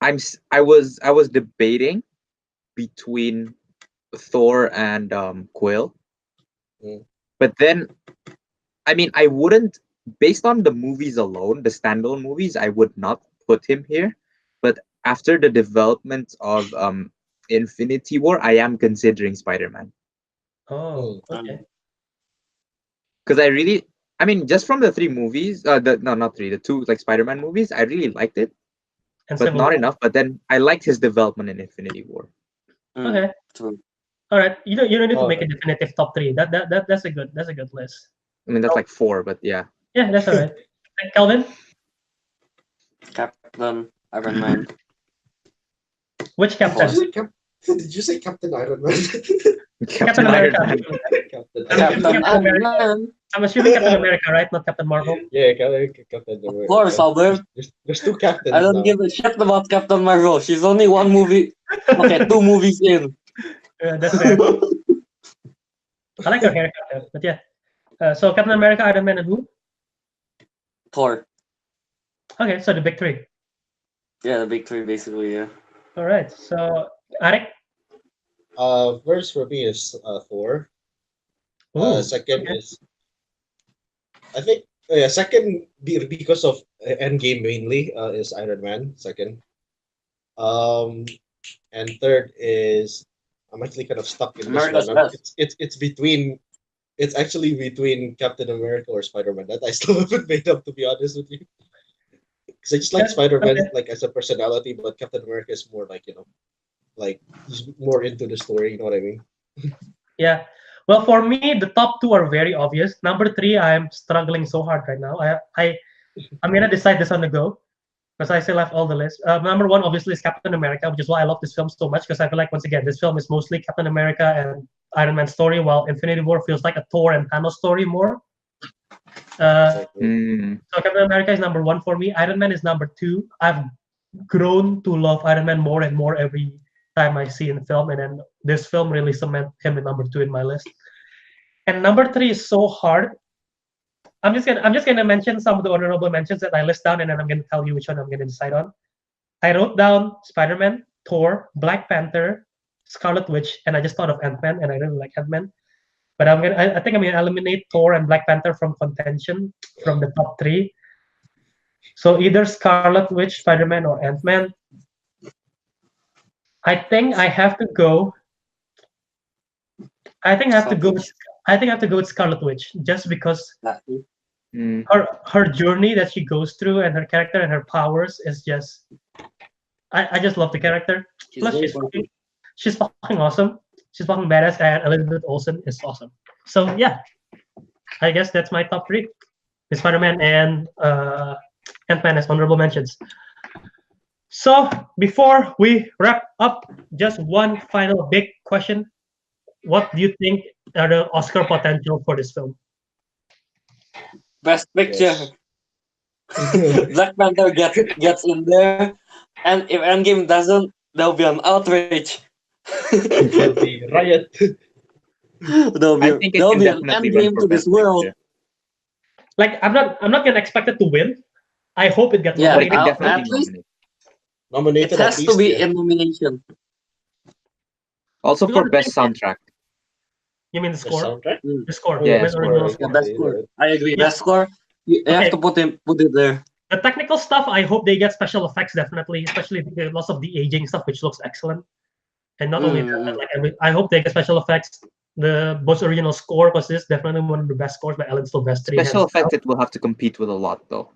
I was debating between Thor and Quill. Mm. But then, I mean, I wouldn't, based on the movies alone, the standalone movies, I would not put him here. But after the development of Infinity War, I am considering Spider-Man. Oh, okay. Because I mean, just from the 3 movies, not 3, the 2 like Spider-Man movies, I really liked it, And but Civil not War. enough. But then I liked his development in Infinity War. Okay. True. All right. You don't need to Oh, make a definitive top 3. That's a good list. I mean, that's like 4, but yeah. Yeah, that's all right. And Kelvin, Captain, Iron Man. which captain? Did you say Captain Iron Man? Captain America. Captain Iron Man. I'm assuming Captain America, right? Not Captain Marvel. Yeah, Captain America. Of course, Albert. There's 2 captains I don't now. give a shit about Captain Marvel. She's only one movie. Okay, 2 movies in. Yeah, that's fair. I like her haircut, but yeah. So Captain America, Iron Man, and who? Thor. Okay, so the big 3. Yeah, the big 3 basically. Yeah. All right. So Ariq. First for me is Thor. Ooh, Second okay. is, I think, second because of Endgame mainly is Iron Man. Second, and third is, I'm actually kind of stuck in America's this one. best. It's actually between Captain America or Spider-Man that I still haven't made up, to be honest with you. Because I just like Spider-Man like as a personality, but Captain America is more like, like he's more into the story. You know what I mean? Yeah. Well, for me, the top 2 are very obvious. Number 3, I'm struggling so hard right now. I'm gonna decide this on the go because I still have all the list. Number 1, obviously, is Captain America, which is why I love this film so much, because I feel like, once again, this film is mostly Captain America and Iron Man story, while Infinity War feels like a Thor and Thanos story more. So Captain America is number 1 for me. Iron Man is number 2. I've grown to love Iron Man more and more every time I see in the film, and then this film really cement him in number 2 in my list. And number 3 is so hard. I'm just gonna mention some of the honorable mentions that I list down, and then I'm gonna tell you which one I'm gonna decide on. I wrote down Spider-Man, Thor, Black Panther, Scarlet Witch, and I just thought of Ant-Man, and I really like Ant-Man. But I think I'm gonna eliminate Thor and Black Panther from contention from the top 3. So either Scarlet Witch, Spider-Man, or Ant-Man. I think I have to go. I think I have to go. I think I have to go with Scarlet Witch just because her journey that she goes through and her character and her powers is just. I just love the character. Plus, she's fucking awesome. She's fucking badass, and Elizabeth Olsen is awesome. So yeah, I guess that's my top 3: Spider-Man and Ant-Man as honorable mentions. So before we wrap up, just one final big question: what do you think are the Oscar potential for this film? Best Picture. Black Panther gets in there, and if Endgame doesn't, there'll be an outrage. There'll be riot. There'll be an Endgame to this world. Like I'm not gonna expect it to win. I hope it gets nominated. At least nominated. It has to be in nomination. Also for best soundtrack. You mean the score? Soundtrack? The score. Yeah, best original score. Best score. I agree. Best score. You have to put it there. The technical stuff, I hope they get special effects definitely, especially lots of the aging stuff, which looks excellent. And not only that, but like I hope they get special effects. The most original score, because this is definitely one of the best scores by Alan Silvestri. Special effects, it will have to compete with a lot though.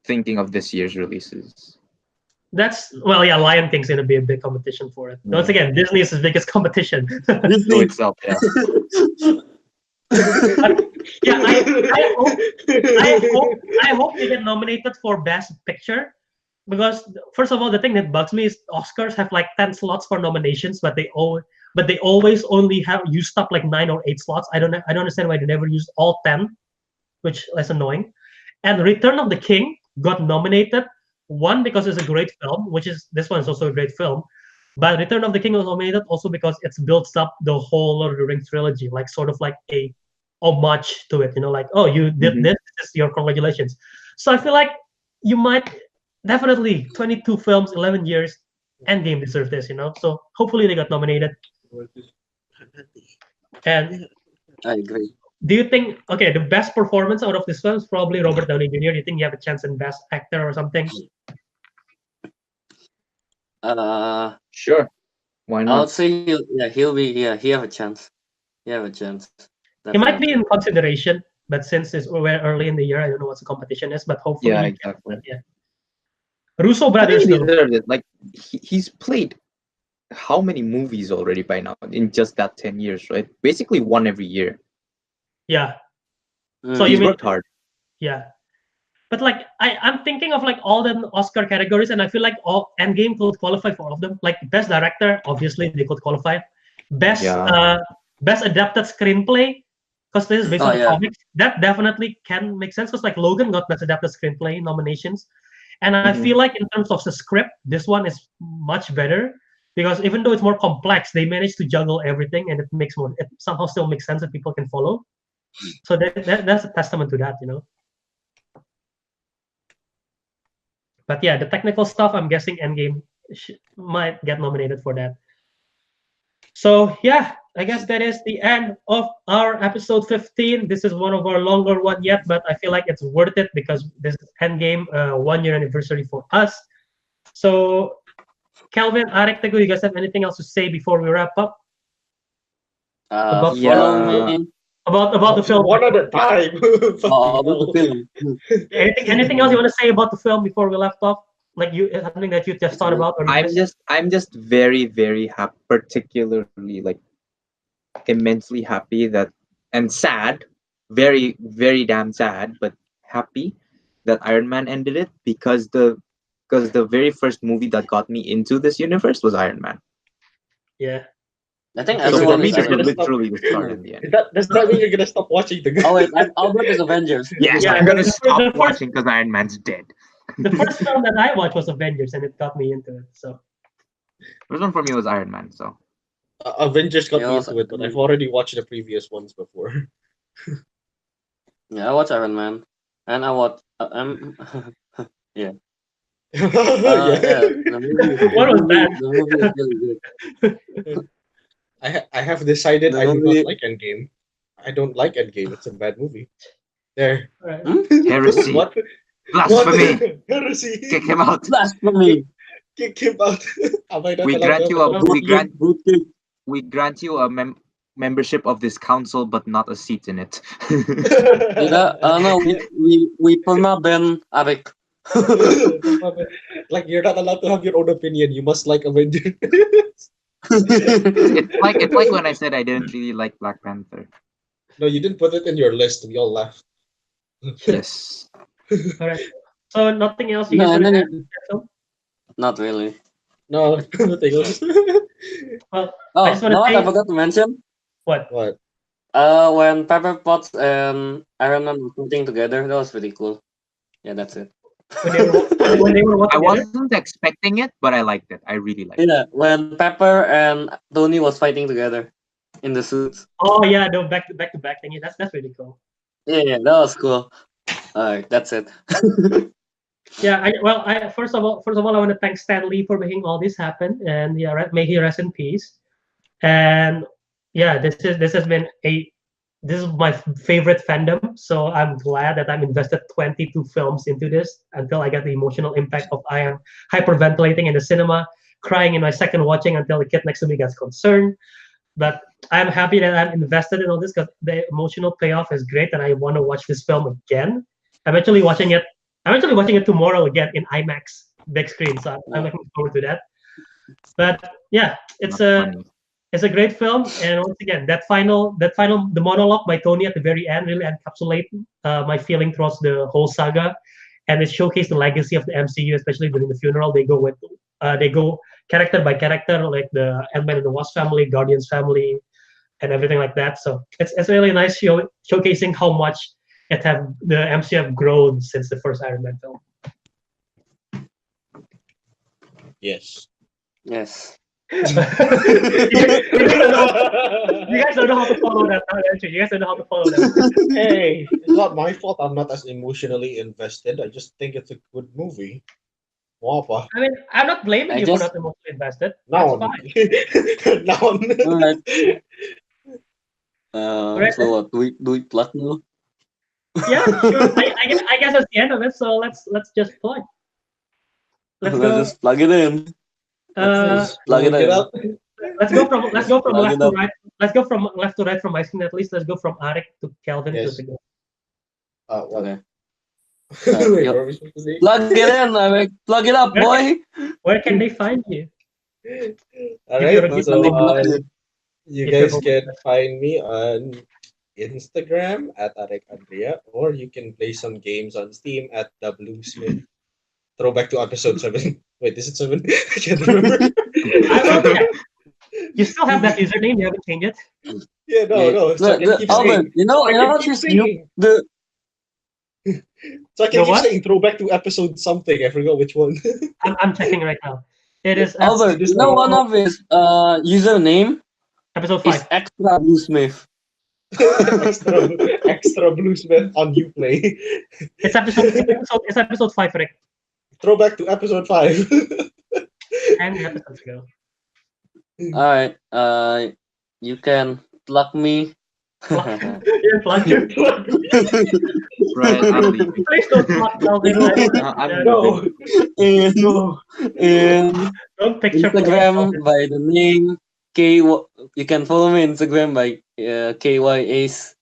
Thinking of this year's releases. Lion King's gonna be a big competition for it. Once again, Disney is his biggest competition. Disney itself, yeah. Yeah, I hope they get nominated for Best Picture, because first of all, the thing that bugs me is Oscars have like 10 slots for nominations, but they always only have used up like 9 or 8 slots. I don't understand why they never used all 10, which is annoying. And Return of the King got nominated, one because it's a great film, this one is also a great film, but Return of the King was nominated also because it builds up the whole Lord of the Rings trilogy, like sort of like a homage to it, like, oh, you did this is your congratulations. So I feel like you might definitely 22 films, 11 years, Endgame deserves this, so hopefully they got nominated. And I agree. do you think, the best performance out of this film is probably Robert Downey Jr.? Do you think you have a chance in Best Actor or something? Sure. Why not? I would say he have a chance. He have a chance. He might be in consideration, but since we're early in the year, I don't know what the competition is, but hopefully. Yeah, exactly. Russo brothers. He deserved it. Like he's played how many movies already by now in just that 10 years, right? Basically one every year. Yeah. So he's worked hard. Yeah. But like I'm thinking of like all the Oscar categories, and I feel like all Endgame could qualify for all of them. Like Best Director, obviously they could qualify. Best Adapted Screenplay, because this is based on the comics. That definitely can make sense, because like Logan got Best Adapted Screenplay nominations. And I feel like in terms of the script, this one is much better, because even though it's more complex, they managed to juggle everything, and it somehow still makes sense that people can follow. So that's a testament to that, But yeah, the technical stuff, I'm guessing Endgame might get nominated for that. So yeah, I guess that is the end of our episode 15. This is one of our longer one yet, but I feel like it's worth it because this is Endgame 1-year anniversary for us. So Kelvin, Ariq, Teguh, you guys have anything else to say before we wrap up? About the film. One at a time. About the film. Anything else you want to say about the film before we left off? Like something that you just thought about? Or I'm just very, very happy, particularly like immensely happy and sad, very, very damn sad, but happy that Iron Man ended it, because the very first movie that got me into this universe was Iron Man. Yeah. I think so for me, is this was literally the start in the end. Does that mean you're gonna stop watching the? Oh wait, Albert is Avengers. Yes, I'm gonna stop watching because Iron Man's dead. The first film that I watched was Avengers, and it got me into it. So First one for me was Iron Man. So Avengers got Yeah, me also- into it, but I've already watched the previous ones before. yeah, I watch Iron Man, and I watch. Yeah. Yeah. The movie, What was that? the movie is really good. I have decided The I do not movie. like Endgame. I don't like Endgame. It's a bad movie. There. Right. Hmm? heresy, What? blasphemy. Heresy. Kick him out. Blasphemy. Kick him out. Am I not We allowed to grant have you a an we opinion? grant Good kick. we grant you a membership of this council, but not a seat in it. Yeah, no, we perma ban Ariq. Like you're not allowed to have your own opinion. You must like Avengers. It's like when I said I didn't really like Black Panther. No, you didn't put it in your list. We all laughed. Yes. All right. So nothing else you No, guys and want to then add to that film? not really. No, nothing else. Well, Oh, I just want no, to what say I forgot to mention. what? What? When Pepper Potts and Iron Man were shooting together, that was pretty cool. Yeah, that's it. When they were what I together? wasn't expecting it, but I liked it. I really liked it. Yeah, when Pepper and Tony was fighting together in the suits. Oh yeah, no, back to back thingy. That's really cool. Yeah, that was cool. Alright, that's it. Yeah, first of all, I want to thank Stan Lee for making all this happen, and yeah, may he rest in peace. And yeah, this has been this is my favorite fandom, so I'm glad that I'm invested 22 films into this until I get the emotional impact of I am hyperventilating in the cinema, crying in my second watching until the kid next to me gets concerned. But I'm happy that I'm invested in all this because the emotional payoff is great, and I want to watch this film again. I'm actually watching it. I'm actually watching it tomorrow again in IMAX big screen, so I'm looking forward to that. But yeah, Not funny. it's a great film, and once again, the monologue by Tony at the very end really encapsulates my feeling throughout the whole saga, and it showcased the legacy of the MCU, especially during the funeral. They go character by character, like the Ant-Man and the Wasp family, Guardians family, and everything like that. So it's really nice showcasing how much the MCU have grown since the first Iron Man film. Yes. Yes. You guys don't know how to follow that, don't you? You guys don't know how to follow that. Hey, it's not my fault. I'm not as emotionally invested. I just think it's a good movie. Wapa. I mean, I'm not blaming I you for just- not emotionally invested. Now. That's fine. Now. Alright. Right. So what? Do we plug now? Yeah, sure. I guess that's the end of it. So let's just plug. Let's Let's go. just plug it in. Let's plug it in. Up. Let's go from Plug left it to up. right. Let's go from left to right from my screen at least. Let's go from Ariq to Kelvin Yes. to Teguh. What? Okay. Wait, yo- what are we supposed to say? Plug it in, Ariq. Plug it up, boy. Where can they find you? All Give your right. review. So Something you If guys you're can find me on Instagram at Ariq Andria, or you can play some games on Steam at the Bluesmith. Throwback to episode 7. Wait, is it 7? I can't remember. I will check. You still have that username. You haven't changed it. Yeah, no. So I can keep Albert, saying. you know keep what's saying. the So I can The keep what? saying throwback to episode something. I forgot which one. I'm checking right now. It is Albert, you know one of his username episode is 5. extra bluesmith. extra Bluesmith on Uplay. It's episode 5, Rick. Throwback to episode 5. 10 episodes ago. Alright, you can plug me. Yeah, plug you. Right, I'm leaving. Please don't plug Kelvin. I'm No. in No. in Don't picture Instagram by the name you can follow me on Instagram by KYAce27,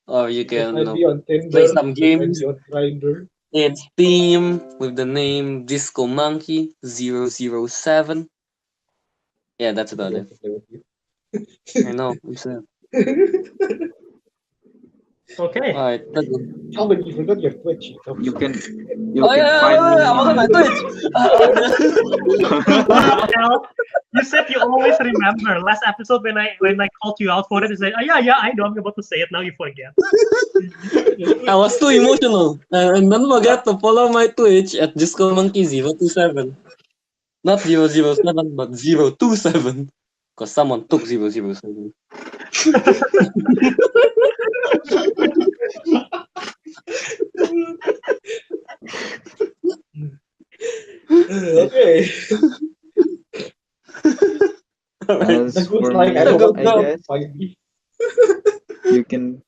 or you Can can find me on Tinder. play some You can find games me on Grindr. in Steam with the name Disco Monkey 007. Yeah, that's about it. To play with you. I know, I'm sad. Okay. Alright. Kelvin, you forgot your Twitch. You can Oh yeah, find me I'm on my Twitch. Wow, Kel, you said you always remember. Last episode when I called you out for it, you said, oh, yeah, I know I'm about to say it. Now you forget. I was too emotional. And don't forget to follow my Twitch at JuscoMonkey027. Not 007, but 027. Because someone took 007. Okay. As The good for line, me, everyone I go. guess find me. you can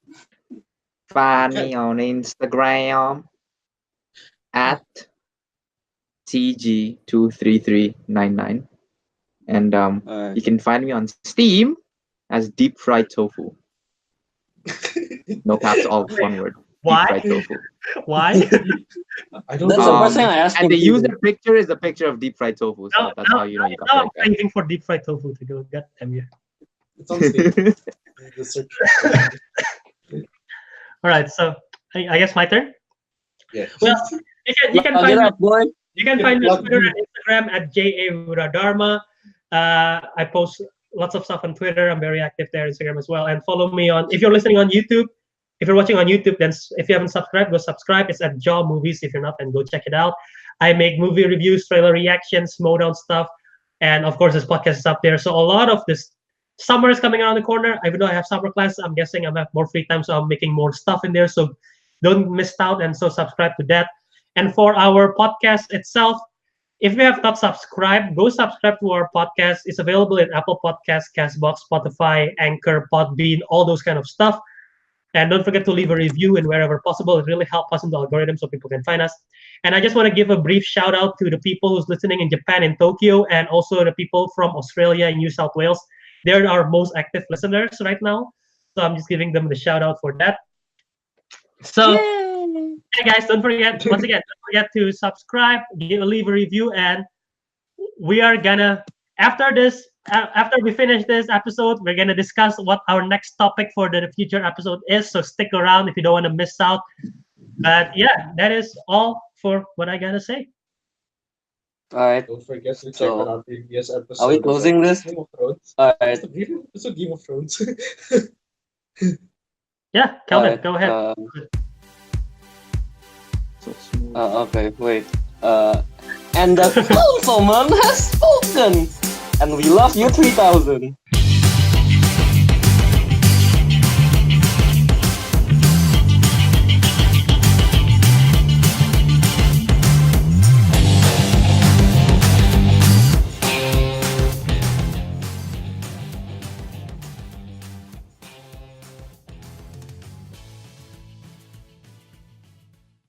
find me on Instagram at TG23399. And Alright. you can find me on Steam as Deep Fried Tofu. No caps, all one word. Why? Deep Fried Tofu. Why? I don't That's know. the first thing I asked And the him. user picture is a picture of deep fried tofu, so that's how you know you got now the I'm right guy. craving for deep fried tofu to go. God damn you. It's on Steam. The search. All right, so I guess my turn. Yeah. Well, you can Get find me, up, boy. you can Yeah, find me on plug Twitter me. and Instagram at Wiradharma. I post lots of stuff on Twitter. I'm very active there, Instagram as well. And follow me on, if you're listening on YouTube, if you're watching on YouTube, then if you haven't subscribed, go subscribe. It's at Jaw Movies. If you're not, then go check it out. I make movie reviews, trailer reactions, Modown stuff, and of course this podcast is up there. So a lot of this summer is coming around the corner. Even though I have summer class, I'm guessing I'm have more free time, so I'm making more stuff in there. So don't miss out, and so subscribe to that. And for our podcast itself, if you have not subscribed, go subscribe to our podcast. It's available in Apple Podcasts, Castbox, Spotify, Anchor, Podbean, all those kind of stuff. And don't forget to leave a review and wherever possible. It really helps us in the algorithm so people can find us. And I just want to give a brief shout out to the people who's listening in Japan, in Tokyo, and also the people from Australia and New South Wales. They're our most active listeners right now. So I'm just giving them the shout out for that. So, hey guys, don't forget, once again, don't forget to subscribe, leave a review, and we are gonna, after we finish this episode, we're gonna discuss what our next topic for the future episode is. So stick around if you don't want to miss out. But yeah, that is all for what I gotta say. Alright. Don't forget to check So, out our previous episode. Are we closing this? Game of Thrones. Alright. It's a Game of Thrones. Yeah, Kelvin, Alright, go ahead. So smooth. Okay, wait. And the Councilman has spoken! And we love you 3000.